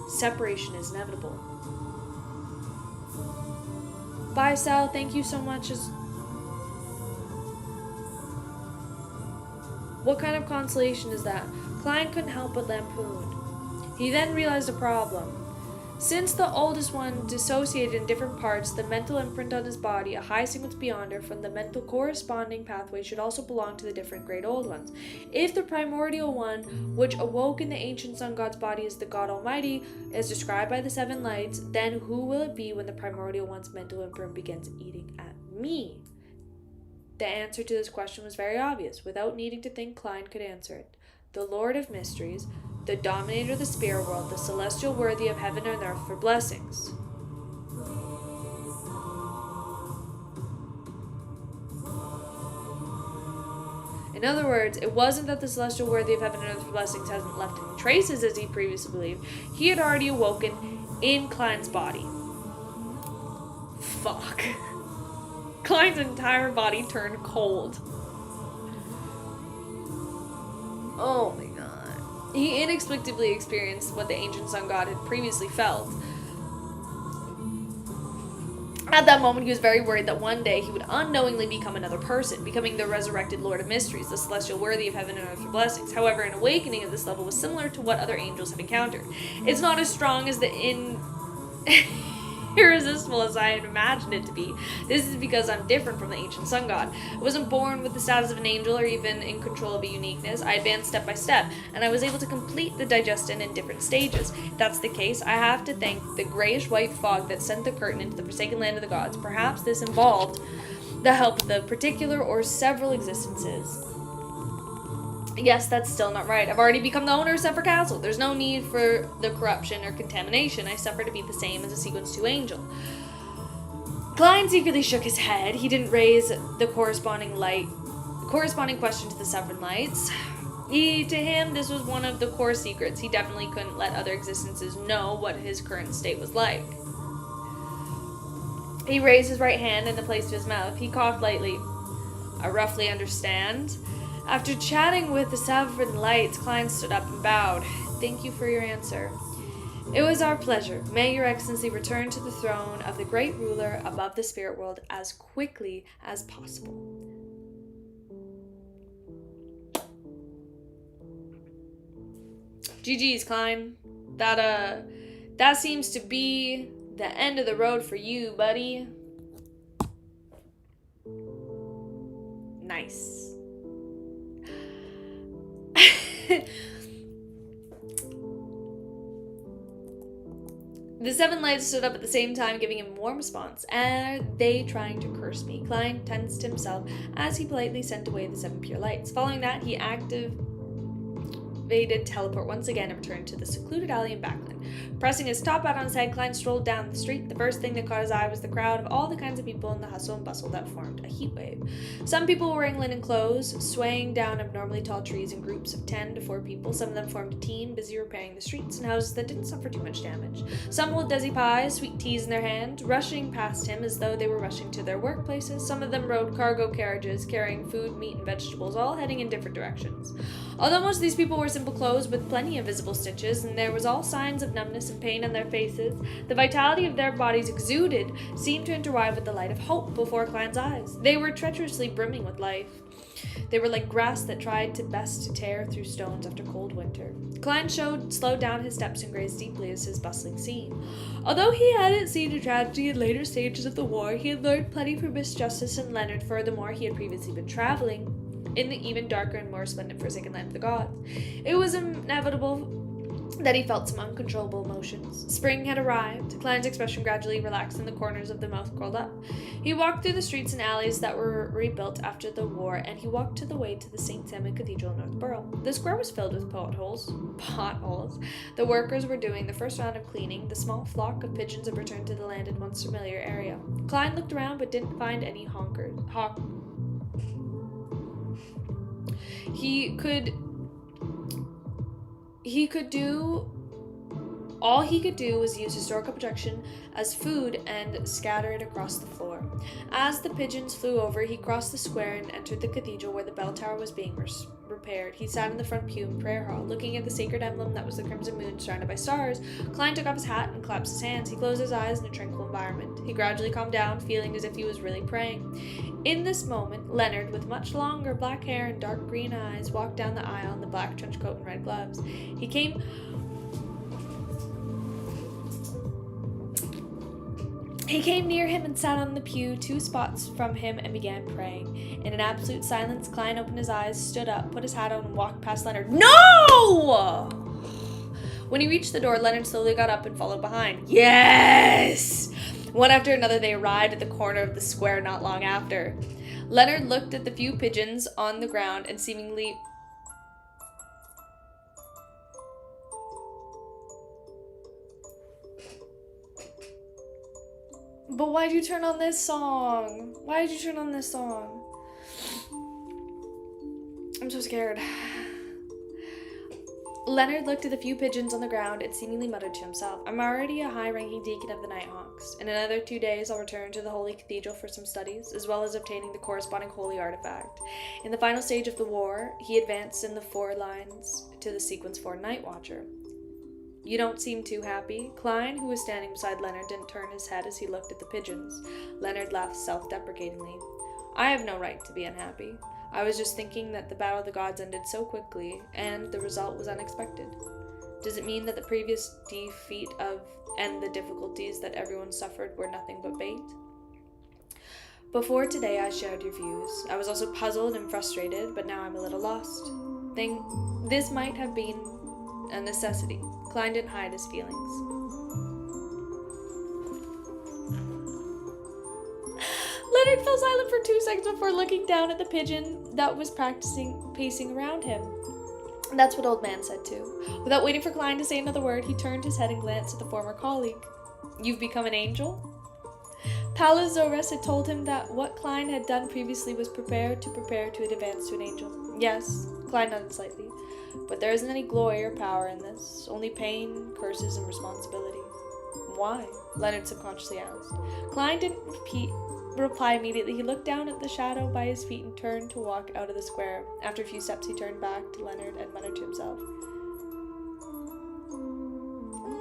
Separation is inevitable. Bye, Sal. Thank you so much. What kind of consolation is that? Klein couldn't help but lampoon. He then realized a problem. Since the oldest one dissociated in different parts, the mental imprint on his body, a high sequence beyond her, from the mental corresponding pathway should also belong to the different great old ones. If the primordial one, which awoke in the ancient sun god's body, is the God Almighty, as described by the seven lights, then who will it be when the primordial one's mental imprint begins eating at me? The answer to this question was very obvious. Without needing to think, Klein could answer it. The Lord of Mysteries, the dominator of the spirit world, the celestial worthy of heaven and earth for blessings. In other words, it wasn't that the celestial worthy of heaven and earth for blessings hasn't left any traces as he previously believed. He had already awoken in Klein's body. Fuck. Klein's entire body turned cold. Oh my god. He inexplicably experienced what the ancient sun god had previously felt. At that moment, he was very worried that one day he would unknowingly become another person, becoming the resurrected Lord of Mysteries, the celestial worthy of heaven and earth for blessings. However, an awakening at this level was similar to what other angels have encountered. It's not as strong as the irresistible as I had imagined it to be. This is because I'm different from the ancient sun god. I wasn't born with the status of an angel or even in control of a uniqueness. I advanced step by step, and I was able to complete the digestion in different stages. If that's the case, I have to thank the grayish-white fog that sent the curtain into the forsaken land of the gods. Perhaps this involved the help of the particular or several existences. Yes, that's still not right. I've already become the owner of Zephyr Castle. There's no need for the corruption or contamination. I suffer to be the same as a Sequence 2 angel. Klein secretly shook his head. He didn't raise the corresponding question to the seven lights. To him, this was one of the core secrets. He definitely couldn't let other existences know what his current state was like. He raised his right hand and the place to his mouth. He coughed lightly. I roughly understand. After chatting with the seven lights, Klein stood up and bowed. Thank you for your answer. It was our pleasure. May your excellency return to the throne of the great ruler above the spirit world as quickly as possible. GG's, Klein. That seems to be the end of the road for you, buddy. Nice. The seven lights stood up at the same time, giving him a warm response. Are they trying to curse me? Klein tensed himself as he politely sent away the seven pure lights. Following that, he activated teleport once again and returned to the secluded alley in Backland. Pressing his top out on his head, Klein strolled down the street. The first thing that caught his eye was the crowd of all the kinds of people in the hustle and bustle that formed a heat wave. Some people were wearing linen clothes, swaying down abnormally tall trees in groups of 10 to 4 people. Some of them formed a team, busy repairing the streets and houses that didn't suffer too much damage. Some held desi pies, sweet teas in their hand, rushing past him as though they were rushing to their workplaces. Some of them rode cargo carriages, carrying food, meat, and vegetables, all heading in different directions. Although most of these people wore simple clothes with plenty of visible stitches, and there was all signs of numbness and pain on their faces, the vitality of their bodies exuded seemed to intertwine with the light of hope before Klein's eyes. They were treacherously brimming with life. They were like grass that tried to best to tear through stones after cold winter. Klein slowed down his steps and grazed deeply as his bustling scene. Although he hadn't seen a tragedy in later stages of the war, he had learned plenty from Miss Justice and Leonard. Furthermore, he had previously been traveling in the even darker and more splendid forsaken land of the gods. It was inevitable that he felt some uncontrollable emotions. Spring had arrived. Klein's expression gradually relaxed and the corners of the mouth curled up. He walked through the streets and alleys that were rebuilt after the war, and he walked to the way to the St. Simon Cathedral in Northborough. The square was filled with potholes. The workers were doing the first round of cleaning. The small flock of pigeons had returned to the landed once familiar area. Klein looked around but didn't find any He could do All he could do was use historical projection as food and scatter it across the floor. As the pigeons flew over, he crossed the square and entered the cathedral where the bell tower was being repaired. He sat in the front pew in prayer hall, looking at the sacred emblem that was the crimson moon surrounded by stars. Klein took off his hat and clasped his hands. He closed his eyes in a tranquil environment. He gradually calmed down, feeling as if he was really praying. In this moment, Leonard, with much longer black hair and dark green eyes, walked down the aisle in the black trench coat and red gloves. He came near him and sat on the pew 2 spots from him and began praying. In an absolute silence, Klein opened his eyes, stood up, put his hat on, and walked past Leonard. No! When he reached the door, Leonard slowly got up and followed behind. Yes! One after another, they arrived at the corner of the square not long after. Leonard looked at the few pigeons on the ground and seemingly... But why'd you turn on this song? Why did you turn on this song? I'm so scared. Leonard looked at the few pigeons on the ground and seemingly muttered to himself, I'm already a high-ranking deacon of the Nighthawks. In another 2 days, I'll return to the Holy Cathedral for some studies, as well as obtaining the corresponding holy artifact. In the final stage of the war, he advanced in the 4 lines to the sequence 4 Night Watcher. You don't seem too happy. Klein, who was standing beside Leonard, didn't turn his head as he looked at the pigeons. Leonard laughed self-deprecatingly. I have no right to be unhappy. I was just thinking that the Battle of the Gods ended so quickly, and the result was unexpected. Does it mean that the previous defeat and the difficulties that everyone suffered were nothing but bait? Before today, I shared your views. I was also puzzled and frustrated, but now I'm a little lost. This might have been a necessity. Klein didn't hide his feelings. Leonard fell silent for 2 seconds before looking down at the pigeon that was pacing around him. That's what Old Man said too. Without waiting for Klein to say another word, he turned his head and glanced at the former colleague. You've become an angel? Palazores had told him that what Klein had done previously was prepare to advance to an angel. Yes, Klein nodded slightly. But there isn't any glory or power in this, only pain, curses, and responsibility. Why? Leonard subconsciously asked. Klein didn't reply immediately. He looked down at the shadow by his feet and turned to walk out of the square. After a few steps, he turned back to Leonard and muttered to himself.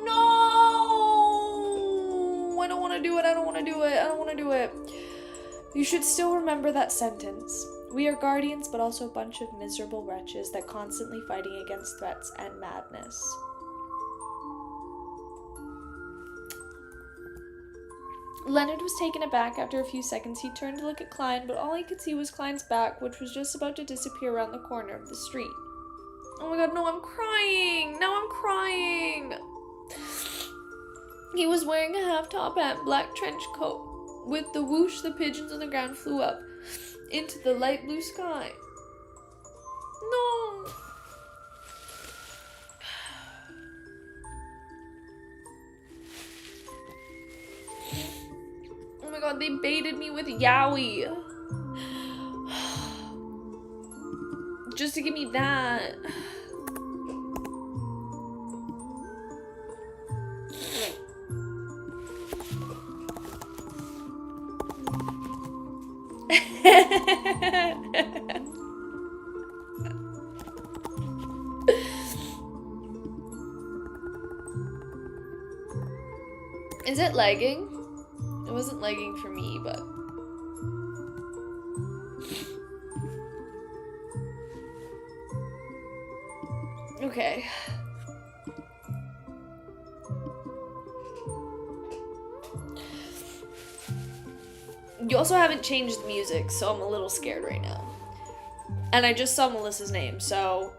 No! I don't want to do it. You should still remember that sentence. We are guardians, but also a bunch of miserable wretches that constantly fighting against threats and madness. Leonard was taken aback. After a few seconds. He turned to look at Klein, but all he could see was Klein's back, which was just about to disappear around the corner of the street. Oh my god, no, I'm crying! Now I'm crying! He was wearing a half-top hat, black trench coat. With the whoosh, the pigeons on the ground flew up into the light blue sky. No! Oh my god, they baited me with Yowie. Just to give me that. Is it lagging? It wasn't lagging for me, but... Okay. You also haven't changed the music, so I'm a little scared right now. And I just saw Melissa's name, so...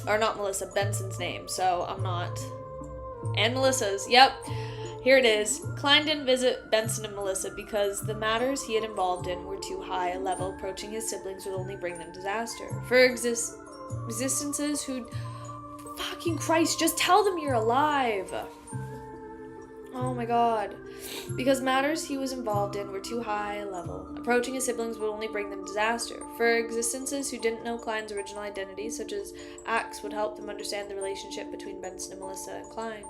Or not Melissa, Benson's name, so I'm not... And Melissa's, yep. Here it is. Klein didn't visit Benson and Melissa because the matters he had involved in were too high a level. Approaching his siblings would only bring them disaster. For existences who'd... Fucking Christ, just tell them you're alive! Oh my god. Because matters he was involved in were too high a level. Approaching his siblings would only bring them disaster. For existences who didn't know Klein's original identity, such as Axe, would help them understand the relationship between Benson and Melissa and Klein.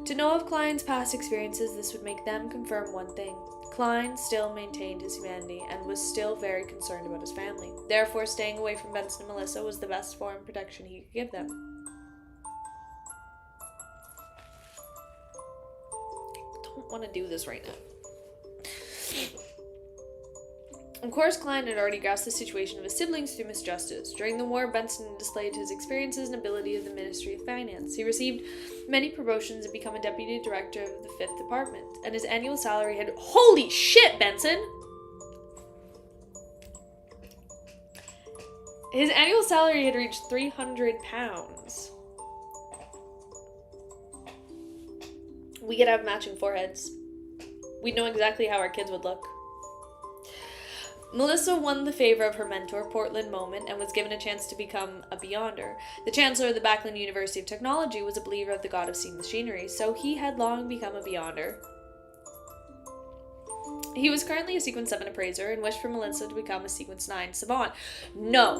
To know of Klein's past experiences, this would make them confirm one thing. Klein still maintained his humanity and was still very concerned about his family. Therefore, staying away from Benson and Melissa was the best form of protection he could give them. Don't want to do this right now. Of course, Klein had already grasped the situation of his siblings through Miss Justice. During the war, Benson displayed his experiences and ability of the Ministry of Finance. He received many promotions and became a deputy director of the 5th Department, and his annual salary had... Holy shit, Benson! His annual salary had reached £300. We could have matching foreheads. We'd know exactly how our kids would look. Melissa won the favor of her mentor, Portland Moment, and was given a chance to become a Beyonder. The chancellor of the Backlund University of Technology was a believer of the god of steam machinery, so he had long become a Beyonder. He was currently a Sequence 7 appraiser and wished for Melissa to become a Sequence 9 savant. No!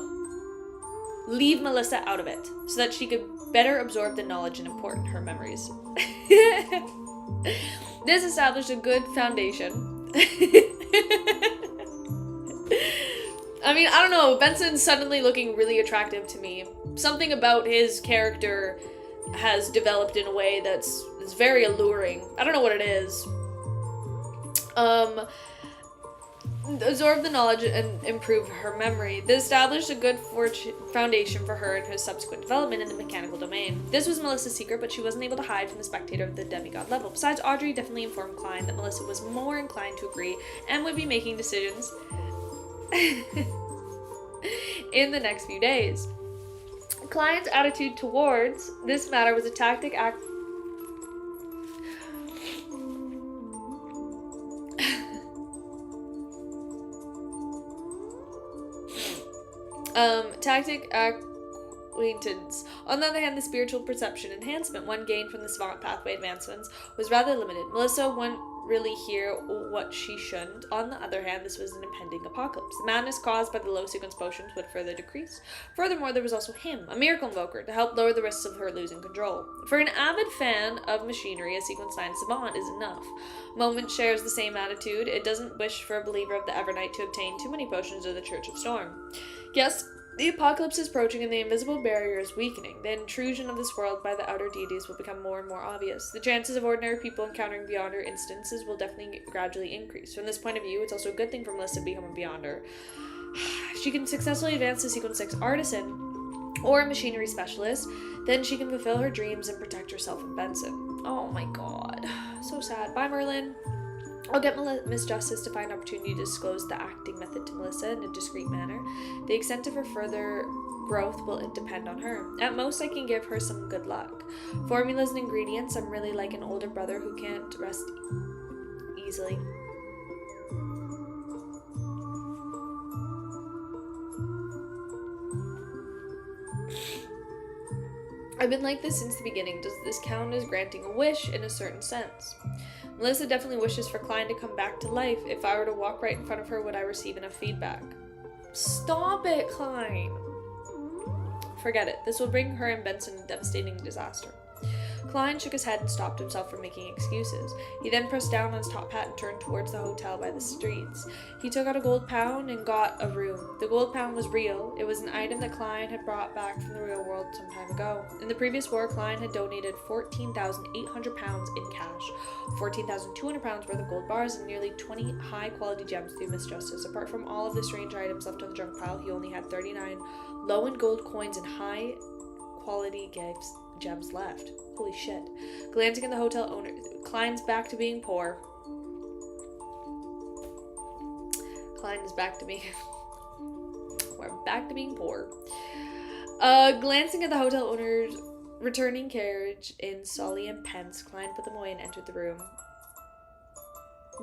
Leave Melissa out of it, so that she could better absorb the knowledge and import her memories. This established a good foundation. I mean, I don't know, Benson's suddenly looking really attractive to me. Something about his character has developed in a way that's very alluring. I don't know what it is. Absorb the knowledge and improve her memory. This established a good foundation for her in her subsequent development in the mechanical domain. This was Melissa's secret, but she wasn't able to hide from the spectator of the demigod level. Besides, Audrey definitely informed Klein that Melissa was more inclined to agree and would be making decisions in the next few days. Klein's attitude towards this matter was a tactic acquaintance. On the other hand, the spiritual perception enhancement one gained from the savant pathway advancements was rather limited. Melissa wouldn't really hear what she shouldn't. On the other hand, this was an impending apocalypse. The madness caused by the low sequence potions would further decrease. Furthermore, there was also him, a miracle invoker, to help lower the risks of her losing control. For an avid fan of machinery, a Sequence 9 savant is enough. Moment shares the same attitude. It doesn't wish for a believer of the Evernight to obtain too many potions of the Church of Storm. Yes, the apocalypse is approaching and the invisible barrier is weakening. The intrusion of this world by the outer deities will become more and more obvious. The chances of ordinary people encountering Beyonder instances will definitely gradually increase. From this point of view, it's also a good thing for Melissa to become a Beyonder. She can successfully advance to Sequence 6 artisan or a machinery specialist. Then she can fulfill her dreams and protect herself and Benson. Oh my god. So sad. Bye, Merlin. I'll get Miss Justice to find an opportunity to disclose the acting method to Melissa in a discreet manner. The extent of her further growth will depend on her. At most, I can give her some good luck. Formulas and ingredients, I'm really like an older brother who can't rest easily. I've been like this since the beginning. Does this count as granting a wish in a certain sense? Melissa definitely wishes for Klein to come back to life. If I were to walk right in front of her, would I receive enough feedback? Stop it, Klein! Forget it. This will bring her and Benson devastating disaster. Klein shook his head and stopped himself from making excuses. He then pressed down on his top hat and turned towards the hotel by the streets. He took out a gold pound and got a room. The gold pound was real. It was an item that Klein had brought back from the real world some time ago. In the previous war, Klein had donated £14,800 in cash, £14,200 worth of gold bars, and nearly 20 high-quality gems through Miss Justice. Apart from all of the strange items left on the junk pile, he only had 39 low and gold coins and high-quality gems left. Holy shit. Glancing at the hotel owner, Klein's back to being poor. Klein is back to being... We're back to being poor. Glancing at the hotel owner's returning carriage in Sully and Pence, Klein put them away and entered the room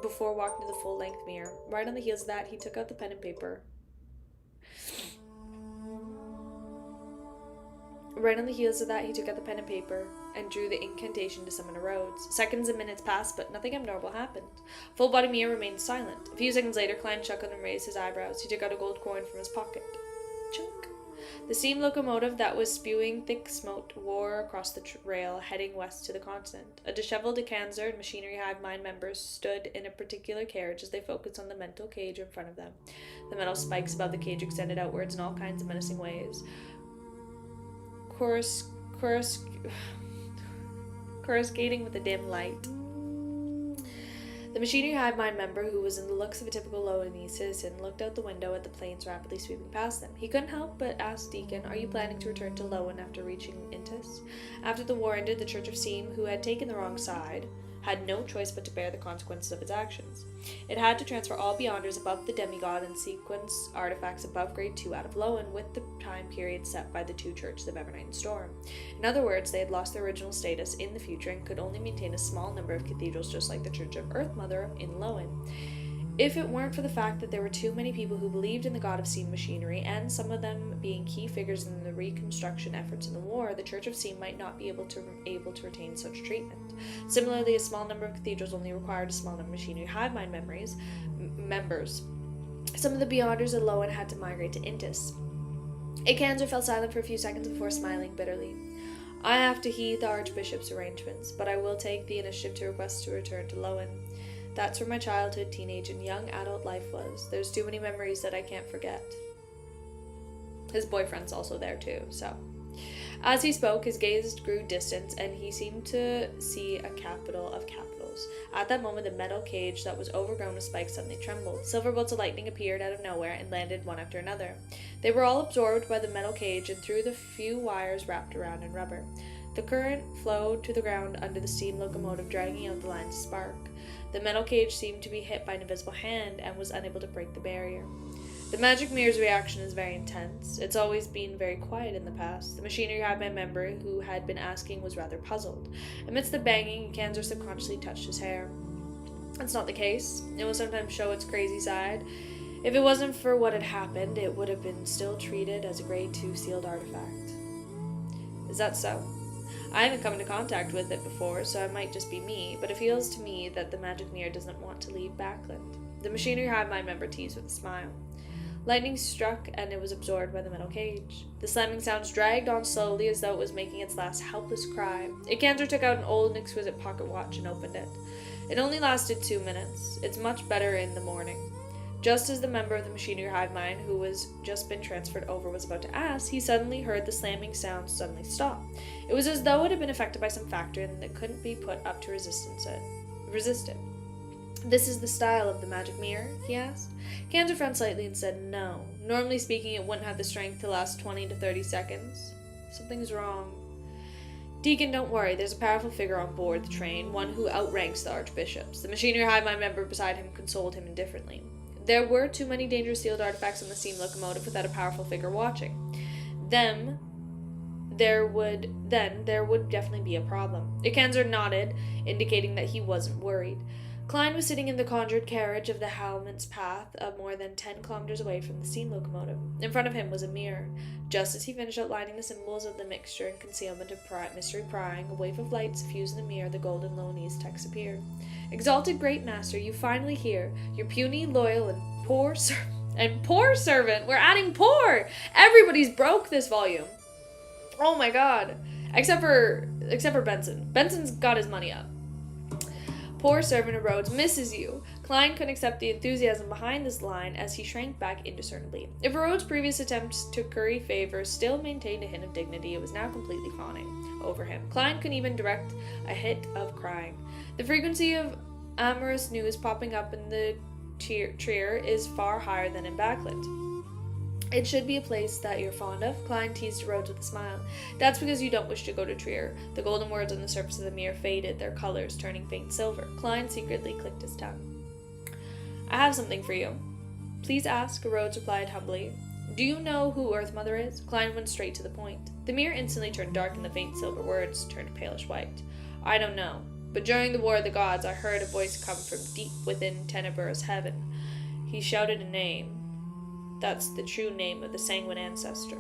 before walking to the full-length mirror. Right on the heels of that, he took out the pen and paper. Right on the heels of that, he took out the pen and paper and drew the incantation to summon a Rhodes. Seconds and minutes passed, but nothing abnormal happened. Full-body mirror remained silent. A few seconds later, Klein chuckled and raised his eyebrows. He took out a gold coin from his pocket. Chunk. The steam locomotive that was spewing thick smoke wore across the rail, heading west to the continent. A disheveled Decanzer and machinery hive mind members stood in a particular carriage as they focused on the metal cage in front of them. The metal spikes above the cage extended outwards in all kinds of menacing ways. Coruscating with a dim light. The machinery hive mind member, who was in the looks of a typical Lowanese citizen, looked out the window at the planes rapidly sweeping past them. He couldn't help but ask Deacon, "Are you planning to return to Lowen after reaching Intis?" After the war ended, the Church of Seam, who had taken the wrong side, had no choice but to bear the consequences of its actions. It had to transfer all Beyonders above the demigod and sequence artifacts above grade 2 out of Lowen with the time period set by the two churches of Evernight and Storm. In other words, they had lost their original status in the future and could only maintain a small number of cathedrals, just like the Church of Earth Mother in Lowen. If it weren't for the fact that there were too many people who believed in the god of Seam machinery, and some of them being key figures in the reconstruction efforts in the war, the Church of Seam might not be able to retain such treatment. Similarly, a small number of cathedrals only required a small number of machinery hive mind members. Some of the Beyonders of Lowen had to migrate to Intis. Akanzer fell silent for a few seconds before smiling bitterly. "I have to heed the Archbishop's arrangements, but I will take the initiative to request to return to Lowen. That's where my childhood, teenage, and young adult life was. There's too many memories that I can't forget." His boyfriend's also there too, so. As he spoke, his gaze grew distant, and he seemed to see a capital of capitals. At that moment, the metal cage that was overgrown with spikes suddenly trembled. Silver bolts of lightning appeared out of nowhere and landed one after another. They were all absorbed by the metal cage and through the few wires wrapped around in rubber. The current flowed to the ground under the steam locomotive, dragging out the lines of spark. The metal cage seemed to be hit by an invisible hand and was unable to break the barrier. The magic mirror's reaction is very intense. It's always been very quiet in the past. The machinery hive mind member who had been asking was rather puzzled. Amidst the banging, Kanzer subconsciously touched his hair. That's not the case. It will sometimes show its crazy side. If it wasn't for what had happened, it would have been still treated as a grade 2 sealed artifact. Is that so? I haven't come into contact with it before, so it might just be me, but it feels to me that the magic mirror doesn't want to leave Backland. The machinery hive mind member teased with a smile. Lightning struck, and it was absorbed by the metal cage. The slamming sounds dragged on slowly as though it was making its last helpless cry. Akanzer took out an old and exquisite pocket watch and opened it. It only lasted 2 minutes. It's much better in the morning. Just as the member of the machinery hive mind who was just been transferred over was about to ask, he suddenly heard the slamming sound suddenly stop. It was as though it had been affected by some factor that couldn't be put up to resist it. "This is the style of the magic mirror?" he asked. Kanzer frowned slightly and said no. Normally speaking, it wouldn't have the strength to last 20 to 30 seconds. Something's wrong. "Deacon, don't worry. There's a powerful figure on board the train, one who outranks the archbishops." The machinery hive mind member beside him consoled him indifferently. There were too many dangerous sealed artifacts on the steam locomotive without a powerful figure watching. There would definitely be a problem. Akanzer nodded, indicating that he wasn't worried. Klein was sitting in the conjured carriage of the Halman's path, more than 10 kilometers away from the steam locomotive. In front of him was a mirror. Just as he finished outlining the symbols of the mixture and concealment of mystery prying, a wave of light suffused in the mirror. The golden Loanese text appeared. "Exalted great master, you finally hear. Your puny, loyal, and poor servant. We're adding poor. Everybody's broke this volume. Oh my god. Except for Benson. Benson's got his money up. Poor servant of Rhodes misses you." Klein couldn't accept the enthusiasm behind this line as he shrank back indiscernibly. If Rhodes' previous attempts to curry favor still maintained a hint of dignity, it was now completely fawning over him. Klein couldn't even direct a hit of crying. The frequency of amorous news popping up in the Trier is far higher than in Backland. "It should be a place that you're fond of," Klein teased Rhodes with a smile. "That's because you don't wish to go to Trier." The golden words on the surface of the mirror faded, their colors turning faint silver. Klein secretly clicked his tongue. "I have something for you." "Please ask," Rhodes replied humbly. "Do you know who Earth Mother is?" Klein went straight to the point. The mirror instantly turned dark and the faint silver words turned palish white. "I don't know. But during the War of the Gods, I heard a voice come from deep within Tenebra's heaven. He shouted a name. That's the true name of the sanguine ancestor.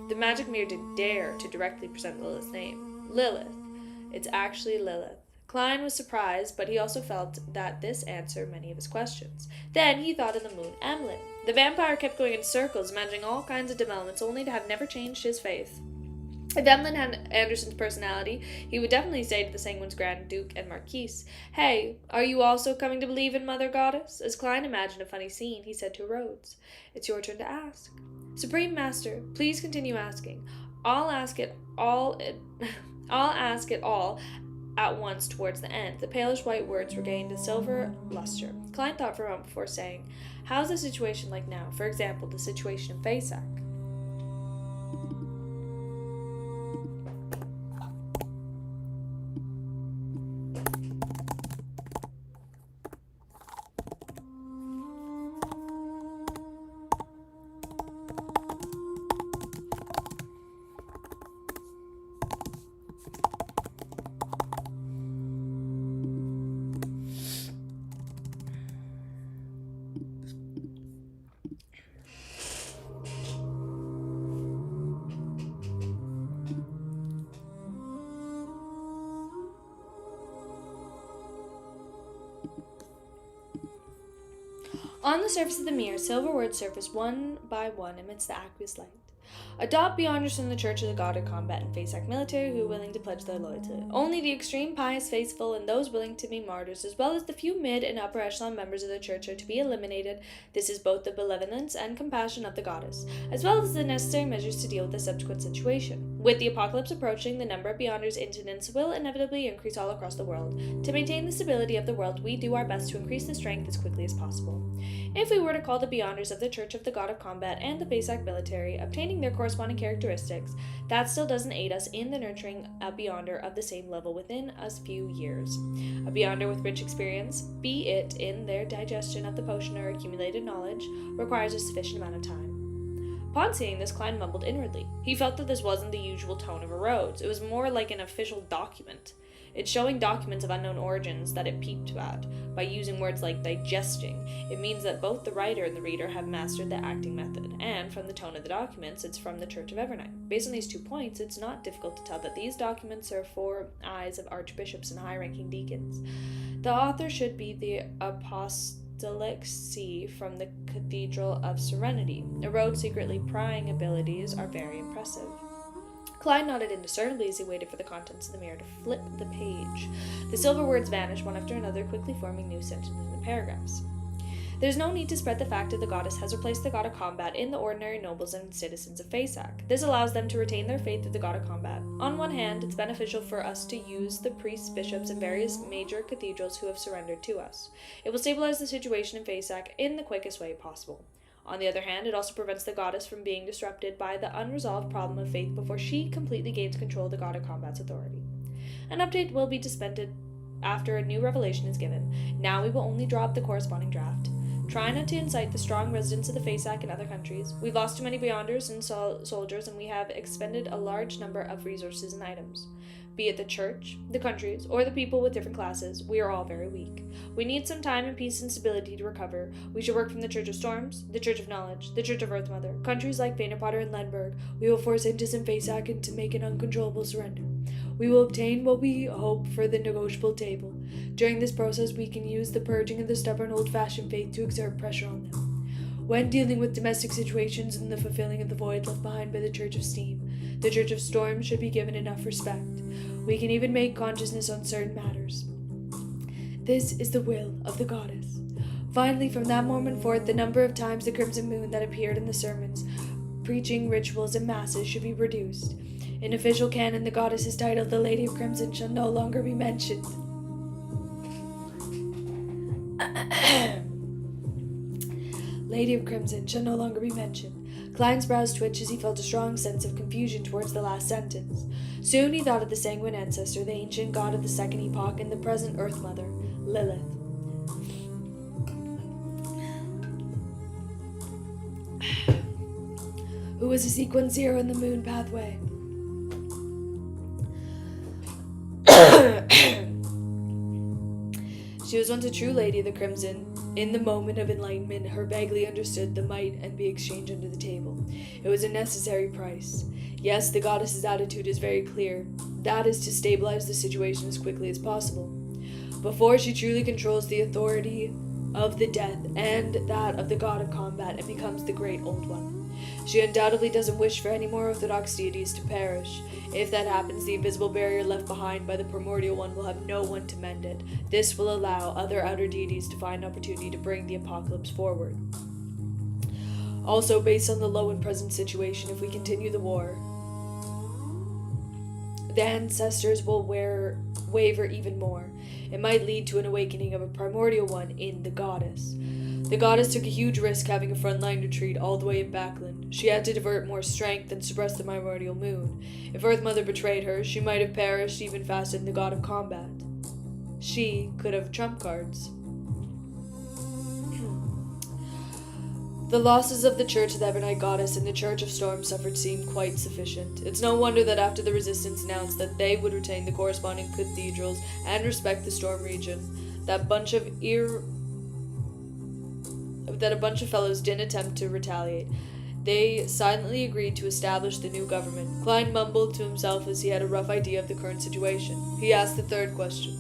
The magic mirror didn't dare to directly present Lilith's name. Lilith. It's actually Lilith. Klein was surprised, but he also felt that this answered many of his questions. Then he thought of the moon Emlyn. The vampire kept going in circles, imagining all kinds of developments, only to have never changed his faith. If Emlyn had Anderson's personality, he would definitely say to the Sanguine's Grand Duke and Marquise, "Hey, are you also coming to believe in Mother Goddess?" As Klein imagined a funny scene, he said to Rhodes, "It's your turn to ask." "Supreme Master, please continue asking. I'll ask it all at once towards the end." The palish white words regained a silver luster. Klein thought for a moment before saying, "How's the situation like now? For example, the situation in Faceac." On the surface of the mirror, silver words surfaced one by one amidst the aqueous light. "Adopt Beyonders from the Church of the God of Combat and Faceac military who are willing to pledge their loyalty. Only the extreme pious faithful and those willing to be martyrs, as well as the few mid and upper echelon members of the church, are to be eliminated. This is both the benevolence and compassion of the goddess, as well as the necessary measures to deal with the subsequent situation. With the apocalypse approaching, the number of Beyonders incidents will inevitably increase all across the world. To maintain the stability of the world, we do our best to increase the strength as quickly as possible. If we were to call the Beyonders of the Church of the God of Combat and the Faceac military, obtaining their corresponding characteristics, that still doesn't aid us in the nurturing a Beyonder of the same level within a few years. A Beyonder with rich experience, be it in their digestion of the potion or accumulated knowledge, requires a sufficient amount of time." Upon seeing this, Klein mumbled inwardly. He felt that this wasn't the usual tone of a Rhodes. It was more like an official document. It's showing documents of unknown origins that it peeped at. By using words like digesting, it means that both the writer and the reader have mastered the acting method, and from the tone of the documents, it's from the Church of Evernight. Based on these 2 points, it's not difficult to tell that these documents are for eyes of archbishops and high-ranking deacons. The author should be the Apostolic See from the Cathedral of Serenity. A Rhodes' secretly prying abilities are very impressive. Klein nodded indiscernibly as he waited for the contents of the mirror to flip the page. The silver words vanished one after another, quickly forming new sentences and paragraphs. "There's no need to spread the fact that the goddess has replaced the god of combat in the ordinary nobles and citizens of Faceac. This allows them to retain their faith of the god of combat. On one hand, it's beneficial for us to use the priests, bishops, and various major cathedrals who have surrendered to us. It will stabilize the situation in Faceac in the quickest way possible. On the other hand, it also prevents the goddess from being disrupted by the unresolved problem of faith before she completely gains control of the god of combat's authority. An update will be dispensed after a new revelation is given. Now we will only draw up the corresponding draft. Try not to incite the strong residents of the Faceac in other countries. We've lost too many Beyonders and soldiers, and we have expended a large number of resources and items. Be it the church, the countries, or the people with different classes, we are all very weak. We need some time and peace and stability to recover. We should work from the Church of Storms, the Church of Knowledge, the Church of Earth Mother, countries like Vanerpotter and Lenberg. We will force Intis and Faceac to make an uncontrollable surrender. We will obtain what we hope for the negotiable table. During this process, we can use the purging of the stubborn old-fashioned faith to exert pressure on them. When dealing with domestic situations and the fulfilling of the void left behind by the Church of Steam, the Church of Storm should be given enough respect. We can even make consciousness on certain matters. This is the will of the goddess." Finally, from that moment forth, the number of times the crimson moon that appeared in the sermons, preaching, rituals, and masses should be reduced. In official canon, the goddess is titled the Lady of Crimson shall no longer be mentioned. Lady of Crimson shall no longer be mentioned. Klein's brows twitched as he felt a strong sense of confusion towards the last sentence. Soon he thought of the sanguine ancestor, the ancient god of the second epoch, and the present Earth Mother, Lilith. Who was a sequence 0 in the moon pathway. She was once a true lady of the Crimson In the moment of enlightenment, her vaguely understood the might and be exchanged under the table. It was a necessary price. Yes, the goddess's attitude is very clear. That is to stabilize the situation as quickly as possible. Before she truly controls the authority of the death and that of the god of combat and becomes the great old one. She undoubtedly doesn't wish for any more orthodox deities to perish. If that happens, the invisible barrier left behind by the primordial one will have no one to mend it. This will allow other outer deities to find opportunity to bring the apocalypse forward. Also, based on the low and present situation, if we continue the war, the ancestors will waver even more. It might lead to an awakening of a primordial one in the goddess. The goddess took a huge risk having a frontline retreat all the way in Backland. She had to divert more strength and suppress the primordial moon. If Earth Mother betrayed her, she might have perished even faster than the god of combat. She could have trump cards. The losses of the Church of the Ebonite Goddess and the Church of Storm suffered seemed quite sufficient. It's no wonder that after the Resistance announced that they would retain the corresponding cathedrals and respect the Storm region, that a bunch of fellows didn't attempt to retaliate. They silently agreed to establish the new government. Klein mumbled to himself as he had a rough idea of the current situation. He asked the third question.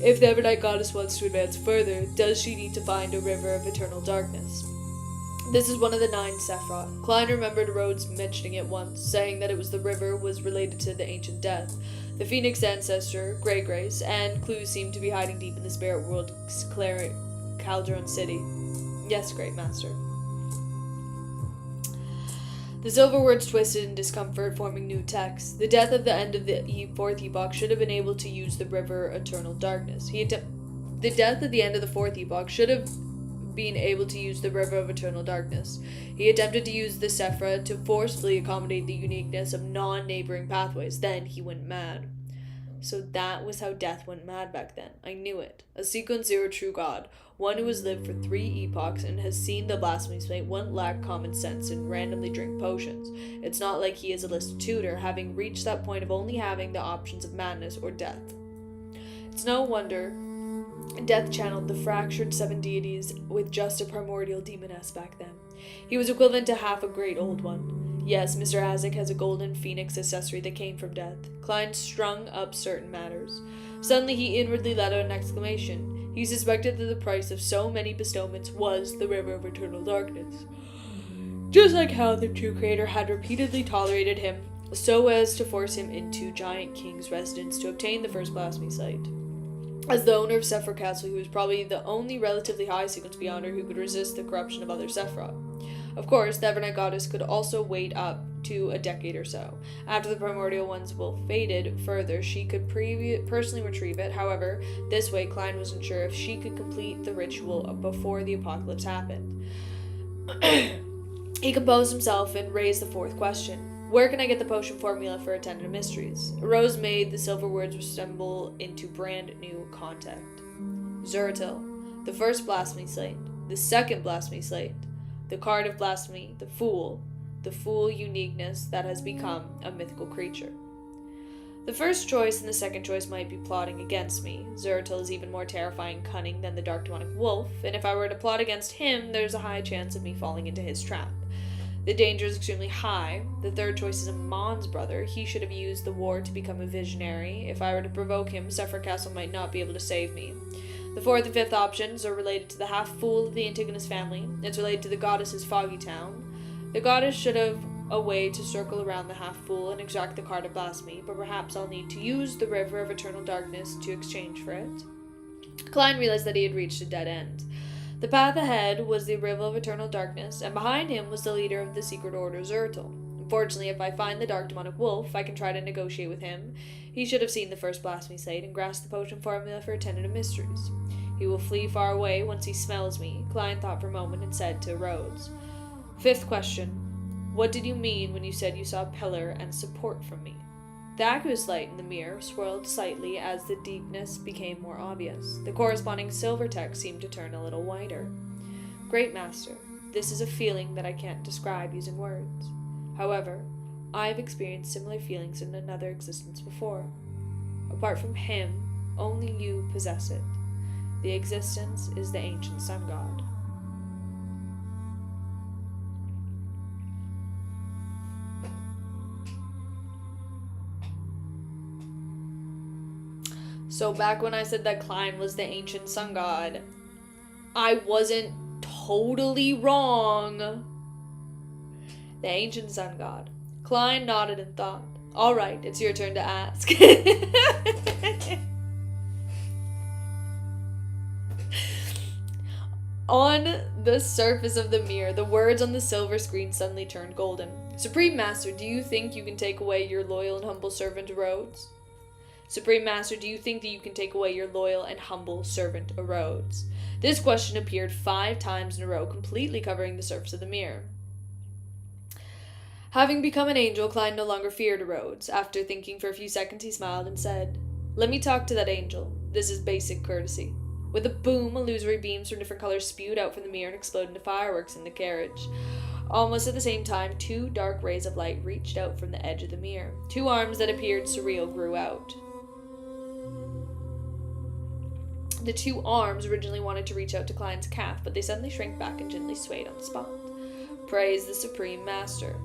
If the Ebonite Goddess wants to advance further, does she need to find a river of eternal darkness? This is one of the 9 Sephiroth. Klein remembered Rhodes mentioning it once, saying that it was the river was related to the ancient death. The Phoenix ancestor, Grey Grace, and clues seemed to be hiding deep in the spirit world Calderon City. Yes, Great Master. The silver words twisted in discomfort, forming new text. The death of the end of the fourth epoch should have been able to use the river Eternal Darkness. The death at the end of the fourth epoch should have been able to use the river of eternal darkness. He attempted to use the Sephra to forcefully accommodate the uniqueness of non-neighboring pathways. Then he went mad. So that was how death went mad back then. I knew it. A sequence zero true god, one who has lived for 3 epochs and has seen the blasphemy slate, wouldn't lack common sense and randomly drink potions. It's not like he is a listed tutor, having reached that point of only having the options of madness or death. It's no wonder Death channeled the fractured 7 deities with just a primordial demoness back then. He was equivalent to half a great old one. Yes, Mr. Azek has a golden phoenix accessory that came from death. Klein strung up certain matters. Suddenly he inwardly let out an exclamation. He suspected that the price of so many bestowments was the river of eternal darkness. Just like how the true creator had repeatedly tolerated him so as to force him into Giant King's residence to obtain the first blasphemy site. As the owner of Sephiroth Castle, he was probably the only relatively high sequence beyonder who could resist the corruption of other Sephiroth. Of course, the Ebonite Goddess could also wait up to a decade or so. After the primordial ones will faded further, she could personally retrieve it. However, this way, Klein wasn't sure if she could complete the ritual before the apocalypse happened. He composed himself and raised the 4th question. Where can I get the potion formula for Attendant Mysteries? Rose made the silver words resemble into brand new contact. Zeratil, the first blasphemy slate, the second blasphemy slate, the card of blasphemy, the fool uniqueness that has become a mythical creature. The first choice and the second choice might be plotting against me. Zeratil is even more terrifying and cunning than the dark demonic wolf, and if I were to plot against him, there's a high chance of me falling into his trap. The danger is extremely high. The third choice is Amon's brother. He should have used the war to become a visionary. If I were to provoke him, Sephiroth Castle might not be able to save me. The 4th and 5th options are related to the half-fool of the Antigonus family. It's related to the goddess's Foggy Town. The goddess should have a way to circle around the half-fool and extract the card of blasphemy, but perhaps I'll need to use the river of eternal darkness to exchange for it. Klein realized that he had reached a dead end. The path ahead was the river of eternal darkness, and behind him was the leader of the secret order, Zeratil. Unfortunately, if I find the dark demonic wolf, I can try to negotiate with him. He should have seen the first blasphemy slate and grasped the potion formula for Attendant Mysteries. He will flee far away once he smells me, Klein thought for a moment and said to Rhodes. 5th question. What did you mean when you said you saw a pillar and support from me? The aqueous light in the mirror swirled slightly as the deepness became more obvious. The corresponding silver text seemed to turn a little whiter. Great Master, this is a feeling that I can't describe using words. However, I have experienced similar feelings in another existence before. Apart from him, only you possess it. The existence is the ancient sun god. So back when I said that Klein was the ancient sun god, I wasn't totally wrong. The ancient sun god. Klein nodded in thought. All right, it's your turn to ask. On the surface of the mirror, the words on the silver screen suddenly turned golden. Supreme Master, do you think you can take away your loyal and humble servant Rhodes? Supreme Master, do you think that you can take away your loyal and humble servant Rhodes? This question appeared 5 times in a row, completely covering the surface of the mirror. Having become an angel, Klein no longer feared Rhodes. After thinking for a few seconds, he smiled and said, "Let me talk to that angel. This is basic courtesy." With a boom, illusory beams from different colors spewed out from the mirror and exploded into fireworks in the carriage. Almost at the same time, 2 dark rays of light reached out from the edge of the mirror. 2 arms that appeared surreal grew out. The 2 arms originally wanted to reach out to Klein's calf, but they suddenly shrank back and gently swayed on the spot. Praise the Supreme Master.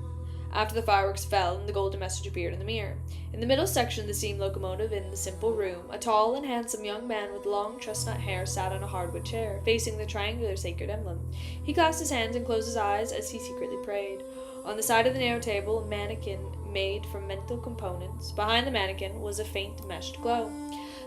After the fireworks fell and the golden message appeared in the mirror. In the middle section of the steam locomotive in the simple room, a tall and handsome young man with long chestnut hair sat on a hardwood chair, facing the triangular sacred emblem. He clasped his hands and closed his eyes as he secretly prayed. On the side of the narrow table, a mannequin made from mental components. Behind the mannequin was a faint meshed glow.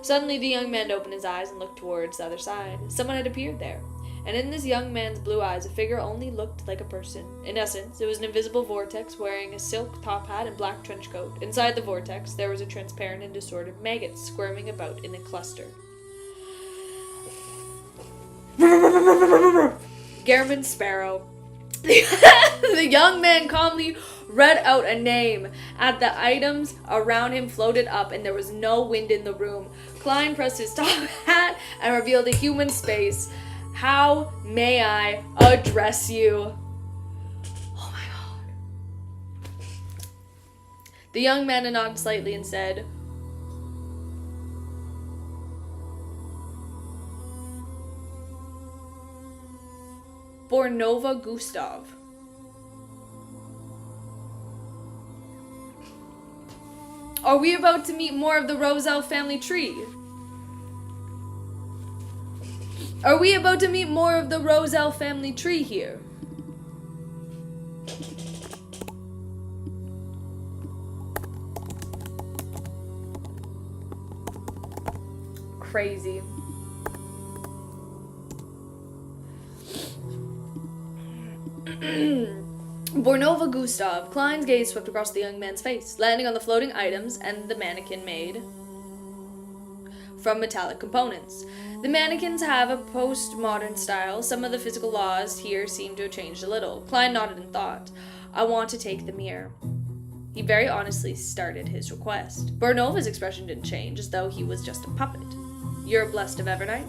Suddenly, the young man opened his eyes and looked towards the other side. Someone had appeared there. And in this young man's blue eyes, a figure only looked like a person. In essence, it was an invisible vortex wearing a silk top hat and black trench coat. Inside the vortex, there was a transparent and distorted maggot squirming about in a cluster. Garamond Sparrow. The young man calmly read out a name. As the items around him floated up and there was no wind in the room, Klein pressed his top hat and revealed a human face. "How may I address you?" Oh my god. The young man nodded slightly and said, "Bornova Gustav." Are we about to meet more of the Roselle family tree? Are we about to meet more of the Roselle family tree here? Crazy. Bornova Gustav. Klein's gaze swept across the young man's face, landing on the floating items and the mannequin made from metallic components. The mannequins have a postmodern style. Some of the physical laws here seem to have changed a little. Klein nodded in thought. "I want to take the mirror." He very honestly started his request. Bornova's expression didn't change, as though he was just a puppet. "You're blessed of Evernight?"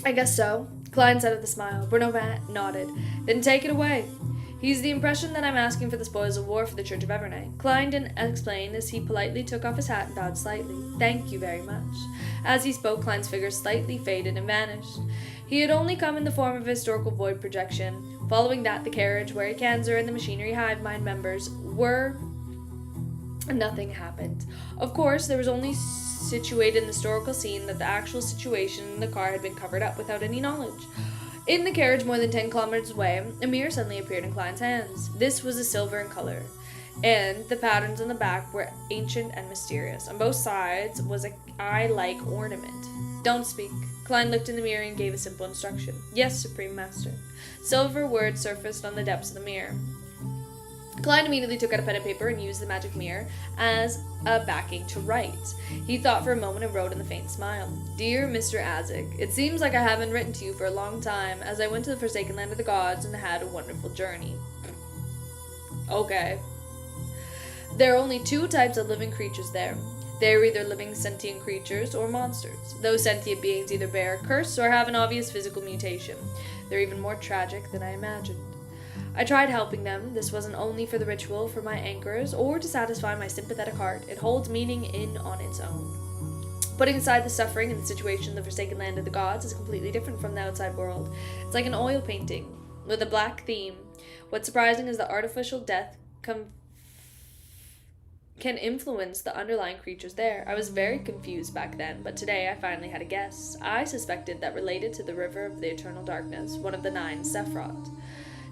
"I guess so," Klein said with a smile. Bornova nodded. "Then take it away." "He's the impression that I'm asking for the spoils of war for the Church of Evernight." Klein didn't explain as he politely took off his hat and bowed slightly. "Thank you very much." As he spoke, Klein's figure slightly faded and vanished. He had only come in the form of a historical void projection. Following that, the carriage where Kanzer and the machinery hive mind members were... Nothing happened. Of course, there was only situated in the historical scene that the actual situation in the car had been covered up without any knowledge. In the carriage more than 10 kilometers away, a mirror suddenly appeared in Klein's hands. This was a silver in color, and the patterns on the back were ancient and mysterious. On both sides was an eye-like ornament. "Don't speak." Klein looked in the mirror and gave a simple instruction. "Yes, Supreme Master." Silver words surfaced on the depths of the mirror. Klein immediately took out a pen and paper and used the magic mirror as a backing to write. He thought for a moment and wrote in a faint smile. "Dear Mr. Azek, it seems like I haven't written to you for a long time, as I went to the forsaken land of the gods and had a wonderful journey." Okay. There are only 2 types of living creatures there. They are either living sentient creatures or monsters. Those sentient beings either bear a curse or have an obvious physical mutation. They're even more tragic than I imagined. I tried helping them. This wasn't only for the ritual for my anchors or to satisfy my sympathetic heart. It holds meaning in on its own. Putting aside the suffering and the situation, the Forsaken Land of the Gods is completely different from the outside world. It's like an oil painting with a black theme. What's surprising is that artificial death can influence the underlying creatures there. I was very confused back then, but today I finally had a guess. I suspected that related to the River of the Eternal Darkness, one of the 9 Sephiroth.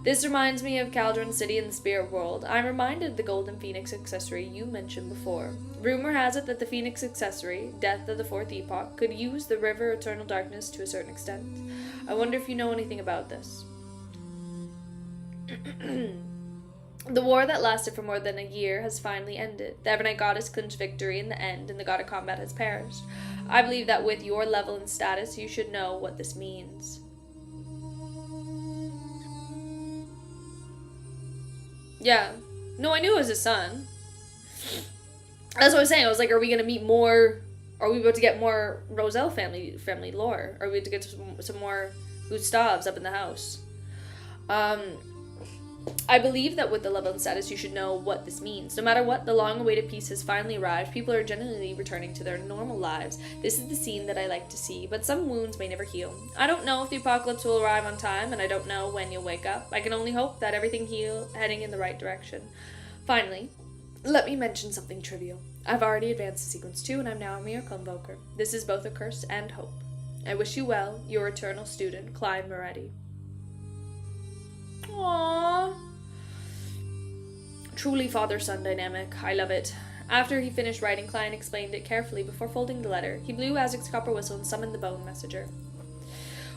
This reminds me of Cauldron City in the spirit world. I'm reminded of the Golden Phoenix accessory you mentioned before. Rumor has it that the Phoenix accessory, Death of the Fourth Epoch, could use the River of Eternal Darkness to a certain extent. I wonder if you know anything about this. The war that lasted for more than a year has finally ended. The Ebonite Goddess clinched victory in the end, and the God of Combat has perished. I believe that with your level and status, you should know what this means. Yeah. No, I knew it was his son. That's what I was saying. I was like, are we going to meet more... Are we about to get more Roselle family lore? Are we to get some more Gustavs up in the house? I believe that with the level and status, you should know what this means. No matter what, the long-awaited peace has finally arrived. People are generally returning to their normal lives. This is the scene that I like to see, but some wounds may never heal. I don't know if the apocalypse will arrive on time, and I don't know when you'll wake up. I can only hope that everything heading in the right direction. Finally, let me mention something trivial. I've already advanced to Sequence 2, and I'm now a Miracle Invoker. This is both a curse and hope. I wish you well, your eternal student, Klein Moretti. Aww. Truly father-son dynamic. I love it. After he finished writing, Klein explained it carefully before folding the letter. He blew Azic's copper whistle and summoned the bone messenger.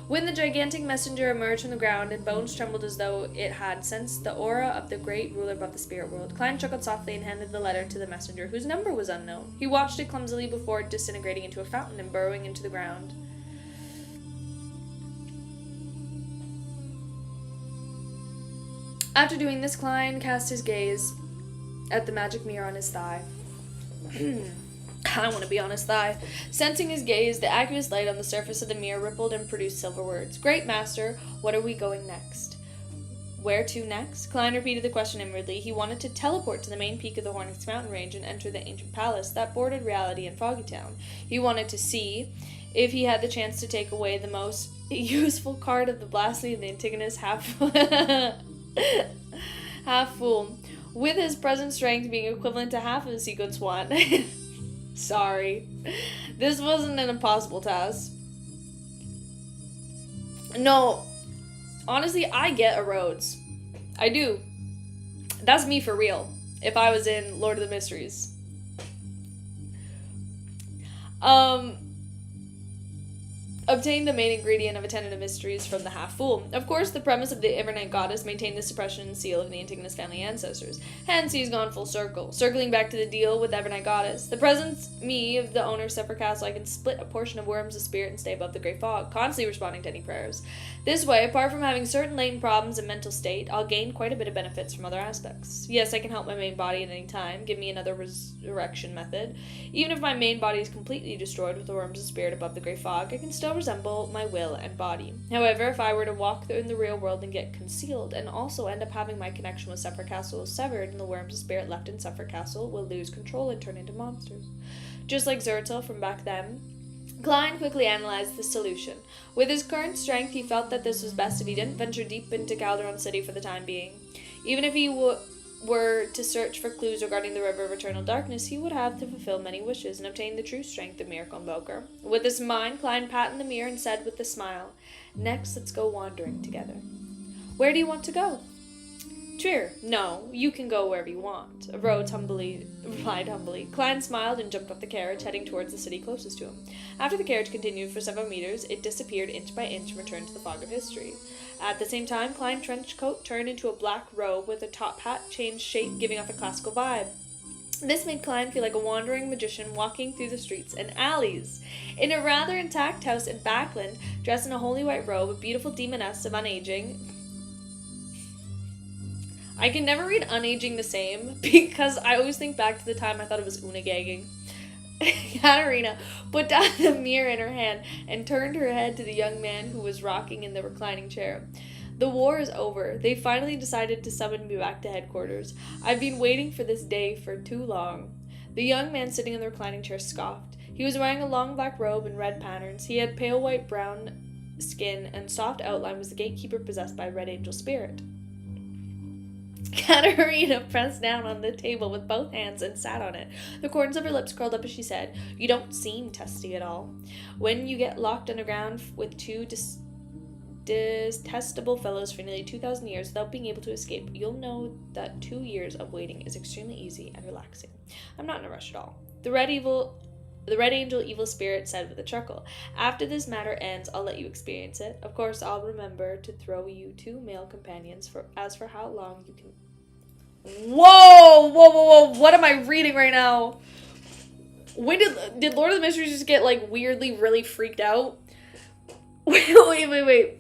When the gigantic messenger emerged from the ground and Bones trembled as though it had sensed the aura of the great ruler above the spirit world, Klein chuckled softly and handed the letter to the messenger, whose number was unknown. He watched it clumsily before disintegrating into a fountain and burrowing into the ground. After doing this, Klein cast his gaze at the magic mirror on his thigh. I want to be on his thigh. Sensing his gaze, the aqueous light on the surface of the mirror rippled and produced silver words. Great Master, what are we going next? Where to next? Klein repeated the question inwardly. He wanted to teleport to the main peak of the Hornets Mountain Range and enter the ancient palace that bordered reality and Foggy Town. He wanted to see if he had the chance to take away the most useful card of the Blasphemy of the Antigonus half fool, with his present strength being equivalent to half of the Sequence 1. Sorry. This wasn't an impossible task. No. Honestly, I get a Rhodes. I do. That's me for real. If I was in Lord of the Mysteries. Obtain the main ingredient of a Tenet of Mysteries from the Half-Fool. Of course, the premise of the Evernight Goddess maintained the suppression and seal of the Antigonus family ancestors. Hence, he's gone full circle. Circling back to the deal with the Evernight Goddess. The presence me of the owner of Separate Castle, I can split a portion of Worms' spirit and stay above the Great Fog, constantly responding to any prayers. This way, apart from having certain latent problems and mental state, I'll gain quite a bit of benefits from other aspects. Yes, I can help my main body at any time, give me another resurrection method. Even if my main body is completely destroyed with the Worms' spirit above the Great Fog, I can still resemble my will and body. However, if I were to walk in the real world and get concealed, and also end up having my connection with Separate Castle severed, and the Worms' spirit left in Separate Castle will lose control and turn into monsters. Just like Zertil from back then, Klein quickly analyzed the solution. With his current strength, he felt that this was best if he didn't venture deep into Cauldron City for the time being. Even if he were to search for clues regarding the River of Eternal Darkness, he would have to fulfill many wishes and obtain the true strength of Miracle Invoker. With this in mind, Klein patted the mirror and said with a smile, "Next, let's go wandering together." "Where do you want to go?" "Trier. No, you can go wherever you want," Rhodes replied humbly. Klein smiled and jumped off the carriage, heading towards the city closest to him. After the carriage continued for several meters, it disappeared inch by inch and returned to the fog of history. At the same time, Klein's trench coat turned into a black robe with a top hat changed shape, giving off a classical vibe. This made Klein feel like a wandering magician walking through the streets and alleys. In a rather intact house in Backland, dressed in a holy white robe, a beautiful demoness of unaging... I can never read unaging the same, because I always think back to the time I thought it was unagagging. Katarina put down the mirror in her hand and turned her head to the young man who was rocking in the reclining chair. "The war is over. They finally decided to summon me back to headquarters. I've been waiting for this day for too long." The young man sitting in the reclining chair scoffed. He was wearing a long black robe and red patterns. He had pale white brown skin and soft outline, was the gatekeeper possessed by a red angel spirit. Katerina pressed down on the table with both hands and sat on it. The corners of her lips curled up as she said, "You don't seem testy at all. When you get locked underground with two detestable fellows for nearly 2,000 years without being able to escape, you'll know that 2 years of waiting is extremely easy and relaxing. I'm not in a rush at all." The red angel evil spirit said with a chuckle, "After this matter ends, I'll let you experience it. Of course, I'll remember to throw you 2 male companions as for how long you can..." Whoa! What am I reading right now? When did Lord of the Mysteries just get, like, weirdly really freaked out? Wait.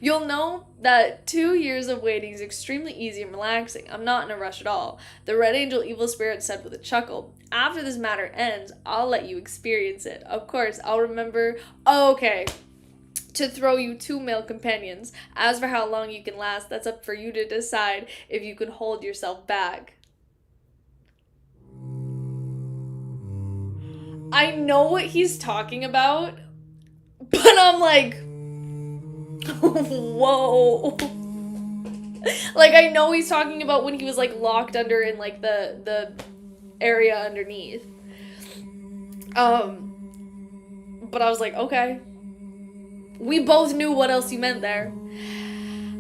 You'll know that 2 years of waiting is extremely easy and relaxing. I'm not in a rush at all. The red angel evil spirit said with a chuckle, "After this matter ends, I'll let you experience it. Of course, I'll remember..." Okay. "To throw you 2 male companions. As for how long you can last, that's up for you to decide if you can hold yourself back." I know what he's talking about, but I'm like, whoa. Like, I know he's talking about when he was, like, locked under in, like, the area underneath. But I was like, okay. We both knew what else he meant there.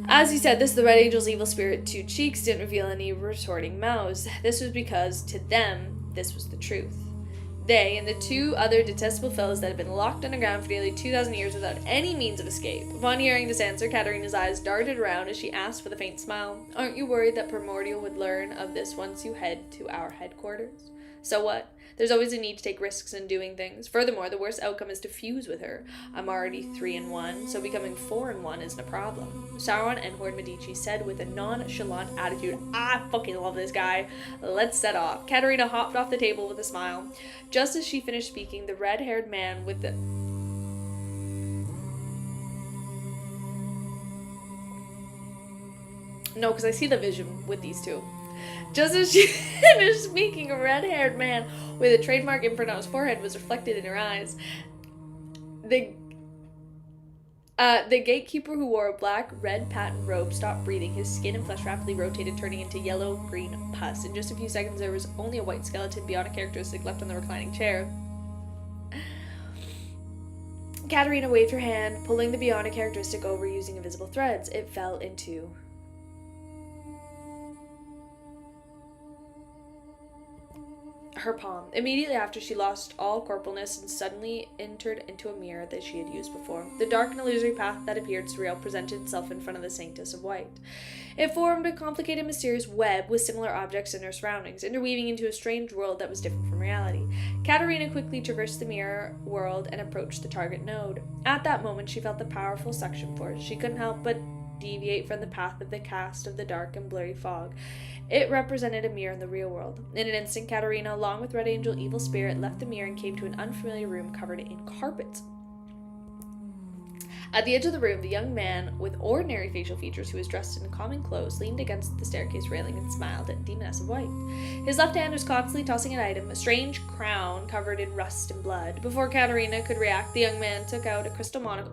As he said this, the red angel's evil spirit 2 cheeks didn't reveal any retorting mouths. This was because, to them, this was the truth. They and the 2 other detestable fellows that had been locked underground for nearly 2,000 years without any means of escape. Upon hearing this answer, Katerina's eyes darted around as she asked with a faint smile, "Aren't you worried that Primordial would learn of this once you head to our headquarters?" "So what? There's always a need to take risks in doing things. Furthermore, the worst outcome is to fuse with her. I'm already 3-in-1, so becoming 4-in-1 isn't a problem." Sauron and Horde Medici said with a nonchalant attitude. I fucking love this guy. "Let's set off." Katerina hopped off the table with a smile. Just as she finished speaking, the red-haired man with the... No, because I see the vision with these 2. Just as she finished speaking, a red-haired man with a trademark imprint on his forehead was reflected in her eyes. The gatekeeper, who wore a black, red patent robe, stopped breathing. His skin and flesh rapidly rotated, turning into yellow-green pus. In just a few seconds, there was only a white skeleton beyond a characteristic left on the reclining chair. Katerina waved her hand, pulling the bionic characteristic over using invisible threads. It fell into... her palm. Immediately after, she lost all corporalness and suddenly entered into a mirror that she had used before. The dark and illusory path that appeared surreal presented itself in front of the Sanctus of White. It formed a complicated, mysterious web with similar objects in her surroundings, interweaving into a strange world that was different from reality. Katerina quickly traversed the mirror world and approached the target node. At that moment, she felt the powerful suction force. She couldn't help but deviate from the path of the cast of the dark and blurry fog. It represented a mirror in the real world. In an instant, Katerina, along with Red Angel Evil Spirit, left the mirror and came to an unfamiliar room covered in carpets. At the edge of the room, the young man with ordinary facial features, who was dressed in common clothes, leaned against the staircase railing and smiled at Demoness of White. His left hand was constantly tossing an item, a strange crown covered in rust and blood. Before Katerina could react, the young man took out a crystal monocle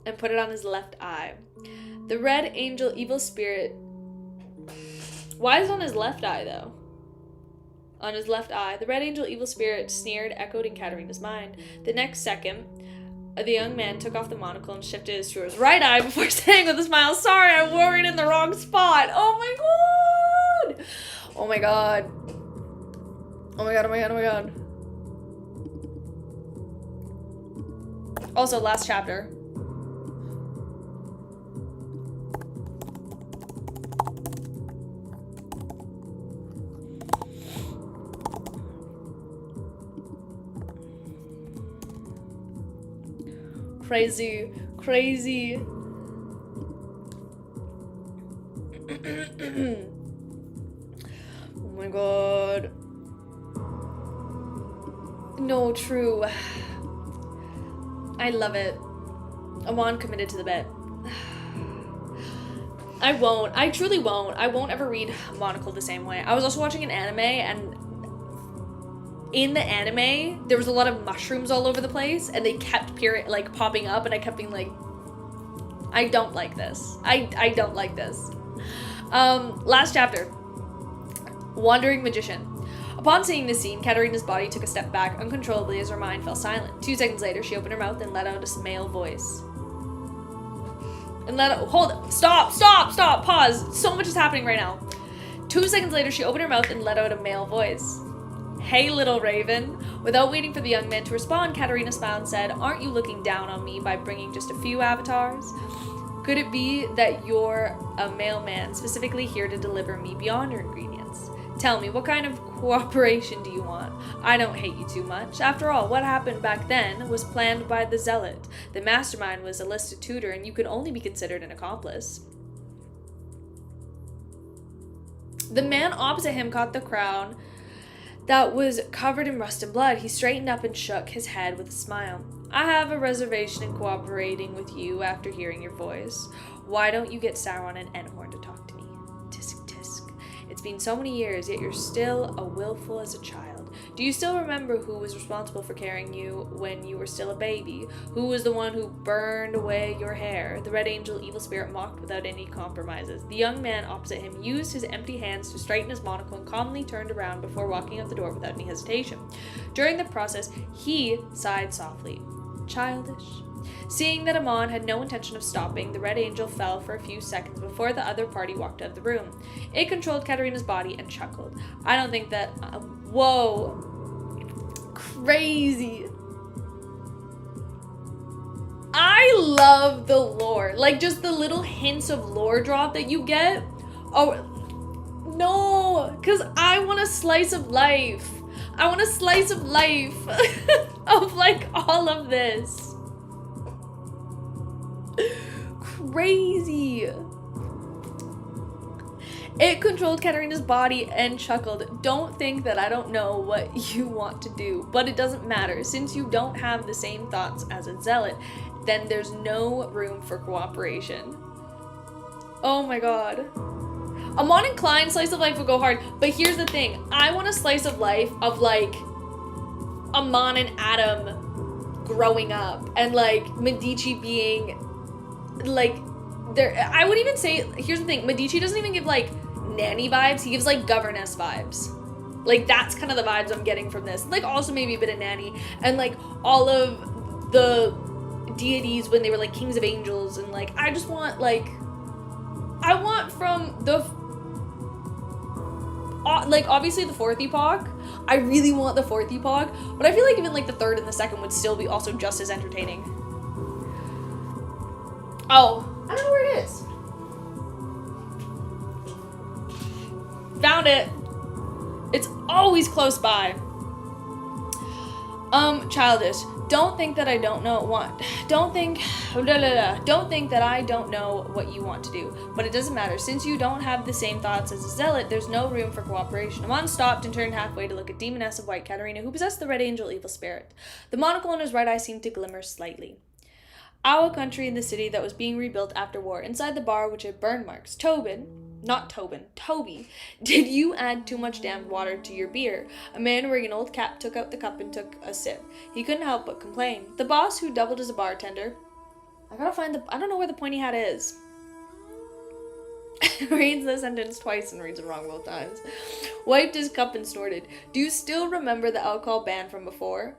and put it on his left eye. The Red Angel Evil Spirit... Why is it on his left eye, though? On his left eye, the Red Angel Evil Spirit sneered, echoed in Katerina's mind. The next second, the young man took off the monocle and shifted his to his right eye before saying with a smile, "Sorry, I wore it in the wrong spot." Oh my god! Oh my god. Oh my god, oh my god, oh my god. Also, last chapter. Crazy, crazy. Oh my god. No, true. I love it. Amon committed to the bet. I won't. I truly won't. I won't ever read Monocle the same way. I was also watching an anime, and in the anime, there was a lot of mushrooms all over the place, and they kept popping up, and I kept being like, I don't like this. I don't like this. Last chapter. Wandering Magician. Upon seeing this scene, Katarina's body took a step back uncontrollably as her mind fell silent. 2 seconds later, she opened her mouth and let out a male voice. Stop, pause. So much is happening right now. 2 seconds later, she opened her mouth and let out a male voice. Hey, little raven. Without waiting for the young man to respond, Katarina smiled and said, aren't you looking down on me by bringing just a few avatars? Could it be that you're a mailman specifically here to deliver me beyond your ingredients? Tell me, what kind of cooperation do you want? I don't hate you too much. After all, what happened back then was planned by the Zealot. The mastermind was a listed tutor, and you could only be considered an accomplice. The man opposite him caught the crown that was covered in rust and blood. He straightened up and shook his head with a smile. I have a reservation in cooperating with you after hearing your voice. Why don't you get Sauron and Enohorn to talk to me? Tisk tisk. It's been so many years, yet you're still a willful as a child. Do you still remember who was responsible for carrying you when you were still a baby? Who was the one who burned away your hair? The Red Angel evil spirit mocked without any compromises. The young man opposite him used his empty hands to straighten his monocle and calmly turned around before walking out the door without any hesitation. During the process, he sighed softly. Childish. Seeing that Amon had no intention of stopping, the Red Angel fell for a few seconds before the other party walked out of the room. It controlled Katarina's body and chuckled. I don't think that... whoa. Crazy. I love the lore. Like, just the little hints of lore drop that you get. Oh, no. Because I want a slice of life. I want a slice of life of, like, all of this. Crazy. It controlled Katarina's body and chuckled. Don't think that I don't know what you want to do, but it doesn't matter. Since you don't have the same thoughts as a zealot, then there's no room for cooperation. Oh my god. Amon and Klein, slice of life would go hard, but here's the thing. I want a slice of life of, like, Amon and Adam growing up, and, like, Medici being, like, there. I would even say, here's the thing, Medici doesn't even give, like, nanny vibes, he gives, like, governess vibes. Like, that's kind of the vibes I'm getting from this. Like, also maybe a bit of nanny, and, like, all of the deities when they were, like, kings of angels, and, like, I just want, like, I want from the... like, obviously the 4th epoch, I really want the 4th epoch, but I feel like even, like, the 3rd and the 2nd would still be also just as entertaining. Oh, I don't know where it is. Found it. It's always close by. Childish. Don't think that I don't know what. Don't think that I don't know what you want to do. But it doesn't matter. Since you don't have the same thoughts as a zealot, there's no room for cooperation. Amon stopped and turned halfway to look at Demoness of White Katarina, who possessed the Red Angel evil spirit. The monocle on his right eye seemed to glimmer slightly. Our country in the city that was being rebuilt after war, inside the bar which had burn marks. Toby, did you add too much damned water to your beer? A man wearing an old cap took out the cup and took a sip. He couldn't help but complain. The boss, who doubled as a bartender, I don't know where the pointy hat is. Reads the sentence twice and reads it wrong both times. Wiped his cup and snorted. Do you still remember the alcohol ban from before?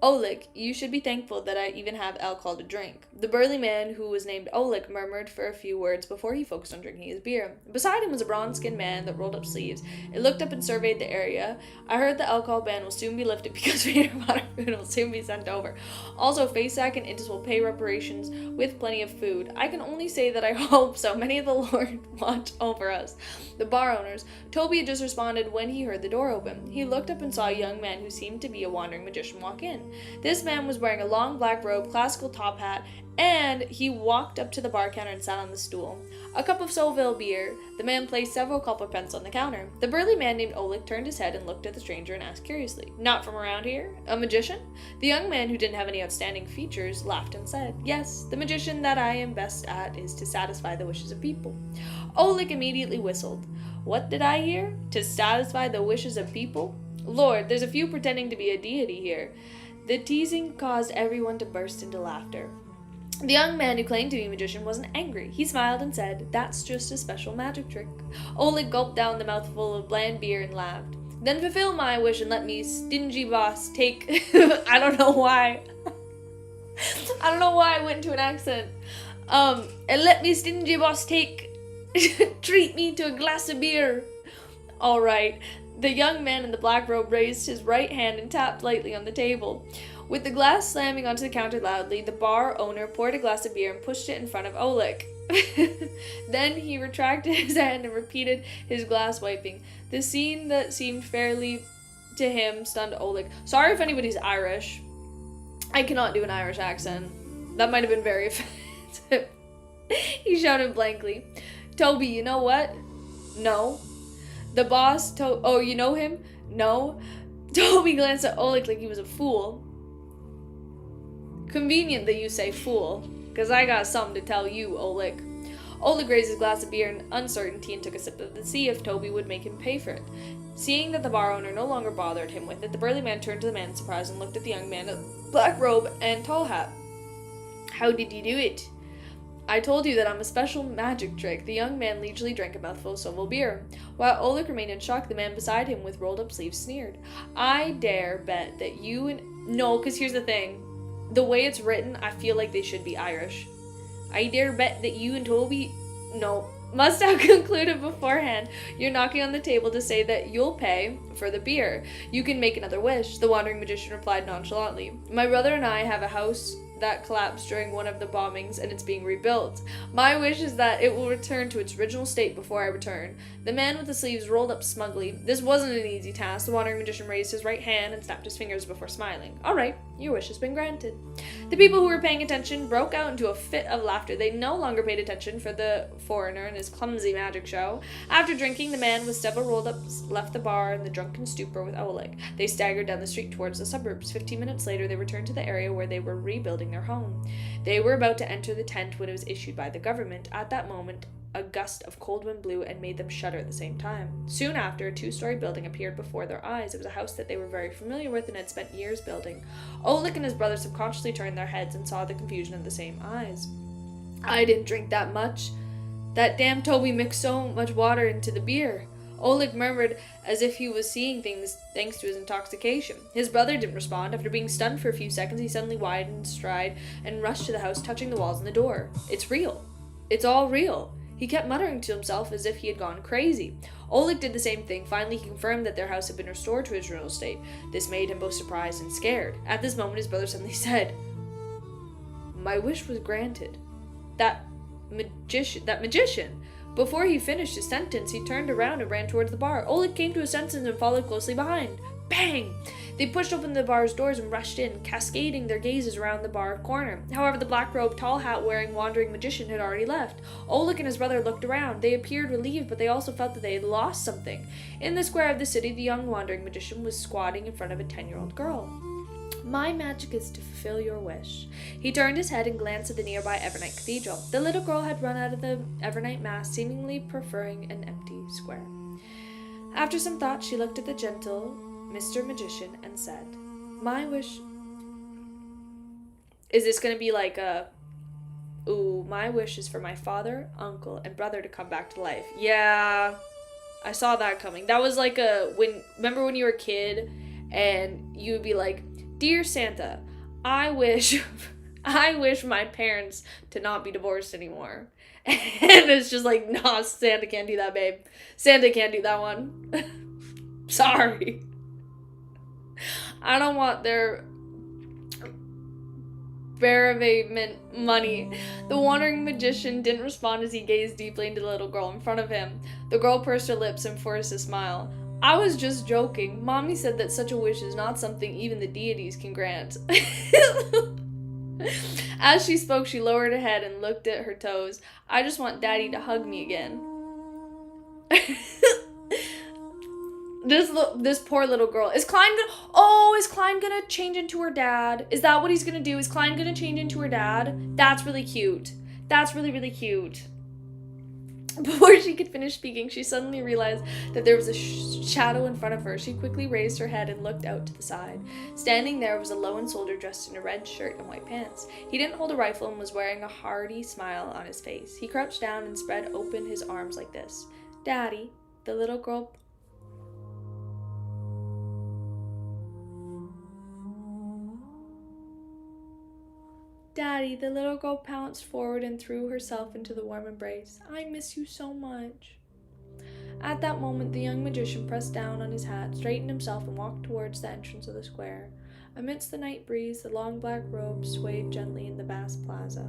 Oleg, you should be thankful that I even have alcohol to drink. The burly man, who was named Oleg, murmured for a few words before he focused on drinking his beer. Beside him was a bronze-skinned man that rolled up sleeves. It looked up and surveyed the area. I heard the alcohol ban will soon be lifted because water food will soon be sent over. Also, Facesack and Intis will pay reparations with plenty of food. I can only say that I hope so. Many of the Lord watch over us. The bar owners. Toby had just responded when he heard the door open. He looked up and saw a young man who seemed to be a wandering magician walk in. This man was wearing a long black robe, classical top hat, and he walked up to the bar counter and sat on the stool. A cup of Solville beer. The man placed several copperpence on the counter. The burly man named Oleg turned his head and looked at the stranger and asked curiously, "Not from around here? A magician?" The young man, who didn't have any outstanding features, laughed and said, "Yes, the magician that I am best at is to satisfy the wishes of people." Oleg immediately whistled. "What did I hear? To satisfy the wishes of people? Lord, there's a few pretending to be a deity here." The teasing caused everyone to burst into laughter. The young man who claimed to be a magician wasn't angry. He smiled and said, "That's just a special magic trick." Oleg gulped down the mouthful of bland beer and laughed. "Then fulfill my wish and let me, stingy boss, take..." I don't know why I went into an accent. "And let me, stingy boss, treat me to a glass of beer." All right. The young man in the black robe raised his right hand and tapped lightly on the table. With the glass slamming onto the counter loudly, the bar owner poured a glass of beer and pushed it in front of Oleg. Then he retracted his hand and repeated his glass wiping. The scene that seemed fairly to him stunned Oleg. Sorry if anybody's Irish. I cannot do an Irish accent. That might have been very offensive. He shouted blankly, "Toby, you know what?" "No." The boss, "Oh, you know him?" "No." Toby glanced at Oleg like he was a fool. "Convenient that you say fool, 'cause I got something to tell you, Oleg." Oleg raised his glass of beer in uncertainty and took a sip of it to see if Toby would make him pay for it. Seeing that the bar owner no longer bothered him with it, the burly man turned to the man in surprise and looked at the young man in black robe and tall hat. "How did you do it?" "I told you that I'm a special magic trick." The young man leisurely drank a mouthful of Solville beer. While Oleg remained in shock, the man beside him with rolled-up sleeves sneered. "I dare bet that you and..." No, because here's the thing. The way it's written, I feel like they should be Irish. "I dare bet that you and Toby..." No. "Must have concluded beforehand. You're knocking on the table to say that you'll pay for the beer. You can make another wish," the wandering magician replied nonchalantly. "My brother and I have a house that collapsed during one of the bombings, and it's being rebuilt. My wish is that it will return to its original state before I return." The man with the sleeves rolled up smugly. This wasn't an easy task. The wandering magician raised his right hand and snapped his fingers before smiling. "All right, your wish has been granted." The people who were paying attention broke out into a fit of laughter. They no longer paid attention for the foreigner and his clumsy magic show. After drinking, the man with several rolled-ups left the bar in the drunken stupor with Oleg. They staggered down the street towards the suburbs. 15 minutes later, they returned to the area where they were rebuilding their home. They were about to enter the tent when it was issued by the government. At that moment, a gust of cold wind blew and made them shudder at the same time. Soon after, a 2-story building appeared before their eyes. It was a house that they were very familiar with and had spent years building. Oleg and his brother subconsciously turned their heads and saw the confusion of the same eyes. "I didn't drink that much. That damn Toby mixed so much water into the beer." Oleg murmured as if he was seeing things thanks to his intoxication. His brother didn't respond. After being stunned for a few seconds, he suddenly widened stride and rushed to the house, touching the walls and the door. "It's real. It's all real." He kept muttering to himself as if he had gone crazy. Oleg did the same thing. Finally, he confirmed that their house had been restored to its original state. This made him both surprised and scared. At this moment, his brother suddenly said, "My wish was granted. That magician. Before he finished his sentence, he turned around and ran towards the bar. Oleg came to his senses and followed closely behind. Bang! They pushed open the bar's doors and rushed in, cascading their gazes around the bar corner. However, the black-robed, tall hat-wearing wandering magician had already left. Oleg and his brother looked around. They appeared relieved, but they also felt that they had lost something. In the square of the city, the young wandering magician was squatting in front of a 10-year-old girl. "My magic is to fulfill your wish." He turned his head and glanced at the nearby Evernight Cathedral. The little girl had run out of the Evernight Mass, seemingly preferring an empty square. After some thought, she looked at the gentle Mr. Magician and said, "My wish..." Is this going to be like a... Ooh, my wish is for my father, uncle, and brother to come back to life. Yeah, I saw that coming. That was like remember when you were a kid and you would be like, "Dear Santa, I wish my parents to not be divorced anymore." And it's just like, nah, Santa can't do that, babe. Santa can't do that one. Sorry. I don't want their bereavement money. The wandering magician didn't respond as he gazed deeply into the little girl in front of him. The girl pursed her lips and forced a smile. "I was just joking. Mommy said that such a wish is not something even the deities can grant." As she spoke, she lowered her head and looked at her toes. I just want Daddy to hug me again. This poor little girl. Is Klein gonna change into her dad? Is that what he's gonna do? Is Klein gonna change into her dad? That's really cute. That's really, really cute. Before she could finish speaking, she suddenly realized that there was a shadow in front of her. She quickly raised her head and looked out to the side. Standing there was a lone soldier dressed in a red shirt and white pants. He didn't hold a rifle and was wearing a hearty smile on his face. He crouched down and spread open his arms like this. Daddy, the little girl... Daddy, the little girl pounced forward and threw herself into the warm embrace. I miss you so much. At that moment, the young magician pressed down on his hat, straightened himself, and walked towards the entrance of the square. Amidst the night breeze, the long black robe swayed gently in the vast plaza.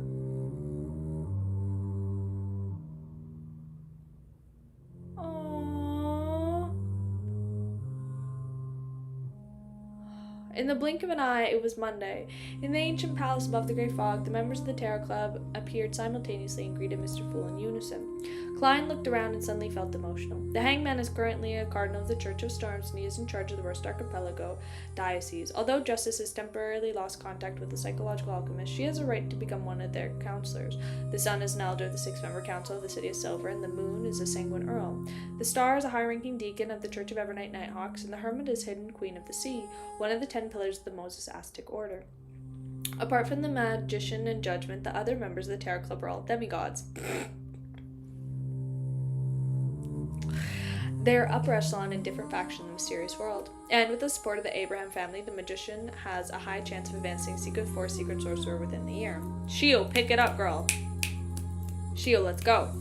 In the blink of an eye, it was Monday. In the ancient palace above the grey fog, the members of the Tarot Club appeared simultaneously and greeted Mr. Fool in unison. Klein looked around and suddenly felt emotional. The hangman is currently a cardinal of the Church of Storms, and he is in charge of the Worst Archipelago diocese. Although Justice has temporarily lost contact with the psychological alchemist, she has a right to become one of their counselors. The sun is an elder of the 6-member council of the City of Silver, and the moon is a sanguine earl. The star is a high-ranking deacon of the Church of Evernight Nighthawks, and the hermit is hidden queen of the sea, one of the 10 pillars of the Moses Aztec order. Apart from the magician and judgment, the other members of the Tarot Club are all demigods. They're upper echelon in different factions in the mysterious world. And with the support of the Abraham family, the magician has a high chance of advancing Secret Force Secret Sorcerer within the year. Shio, pick it up, girl. Shio, let's go.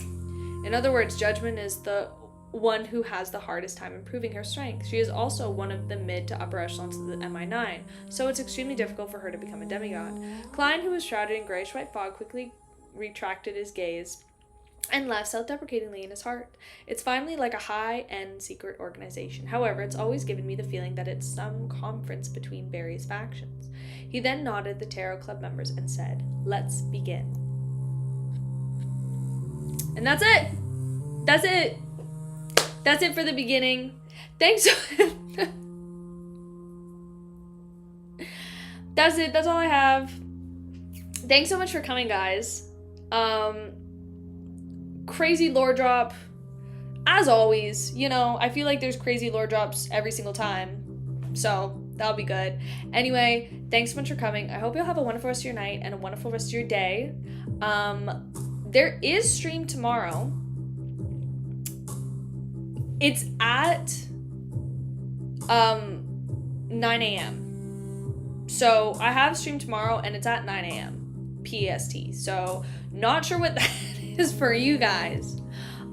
In other words, Judgment is the one who has the hardest time improving her strength. She is also one of the mid to upper echelons of the MI9, so it's extremely difficult for her to become a demigod. Klein, who was shrouded in grayish-white fog, quickly retracted his gaze and laughed self-deprecatingly in his heart. It's finally like a high-end secret organization. However, it's always given me the feeling that it's some conference between various factions. He then nodded at the Tarot Club members and said, "Let's begin." And that's it! That's it! That's it for the beginning. Thanks. That's it. That's all I have. Thanks so much for coming, guys. Crazy lore drop. As always, you know, I feel like there's crazy lore drops every single time. So, that'll be good. Anyway, thanks so much for coming. I hope you'll have a wonderful rest of your night and a wonderful rest of your day. There is stream tomorrow. It's at 9 a.m. So I have stream tomorrow and it's at 9 a.m. PST. So not sure what that is for you guys.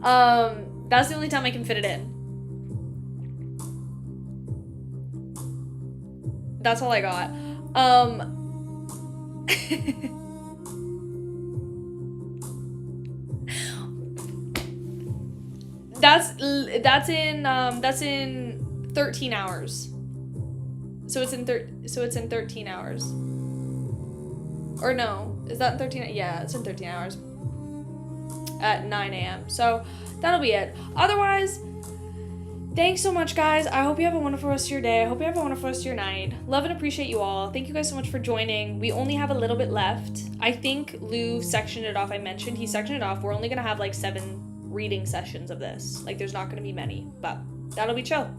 That's the only time I can fit it in. That's all I got. That's in 13 hours. So it's in 13 hours. Or no, is that in 13? Yeah, it's in 13 hours. At 9 a.m. So that'll be it. Otherwise, thanks so much, guys. I hope you have a wonderful rest of your day. I hope you have a wonderful rest of your night. Love and appreciate you all. Thank you guys so much for joining. We only have a little bit left. I think Lou sectioned it off. I mentioned he sectioned it off. We're only gonna have like 7 reading sessions of this. Like, there's not gonna be many, but that'll be chill.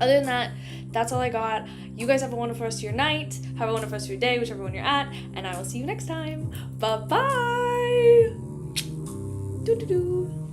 Other than that, that's all I got. You guys have a wonderful rest of your night. Have a wonderful rest of your day, whichever one you're at, and I will see you next time. Bye-bye. Doo-doo-doo.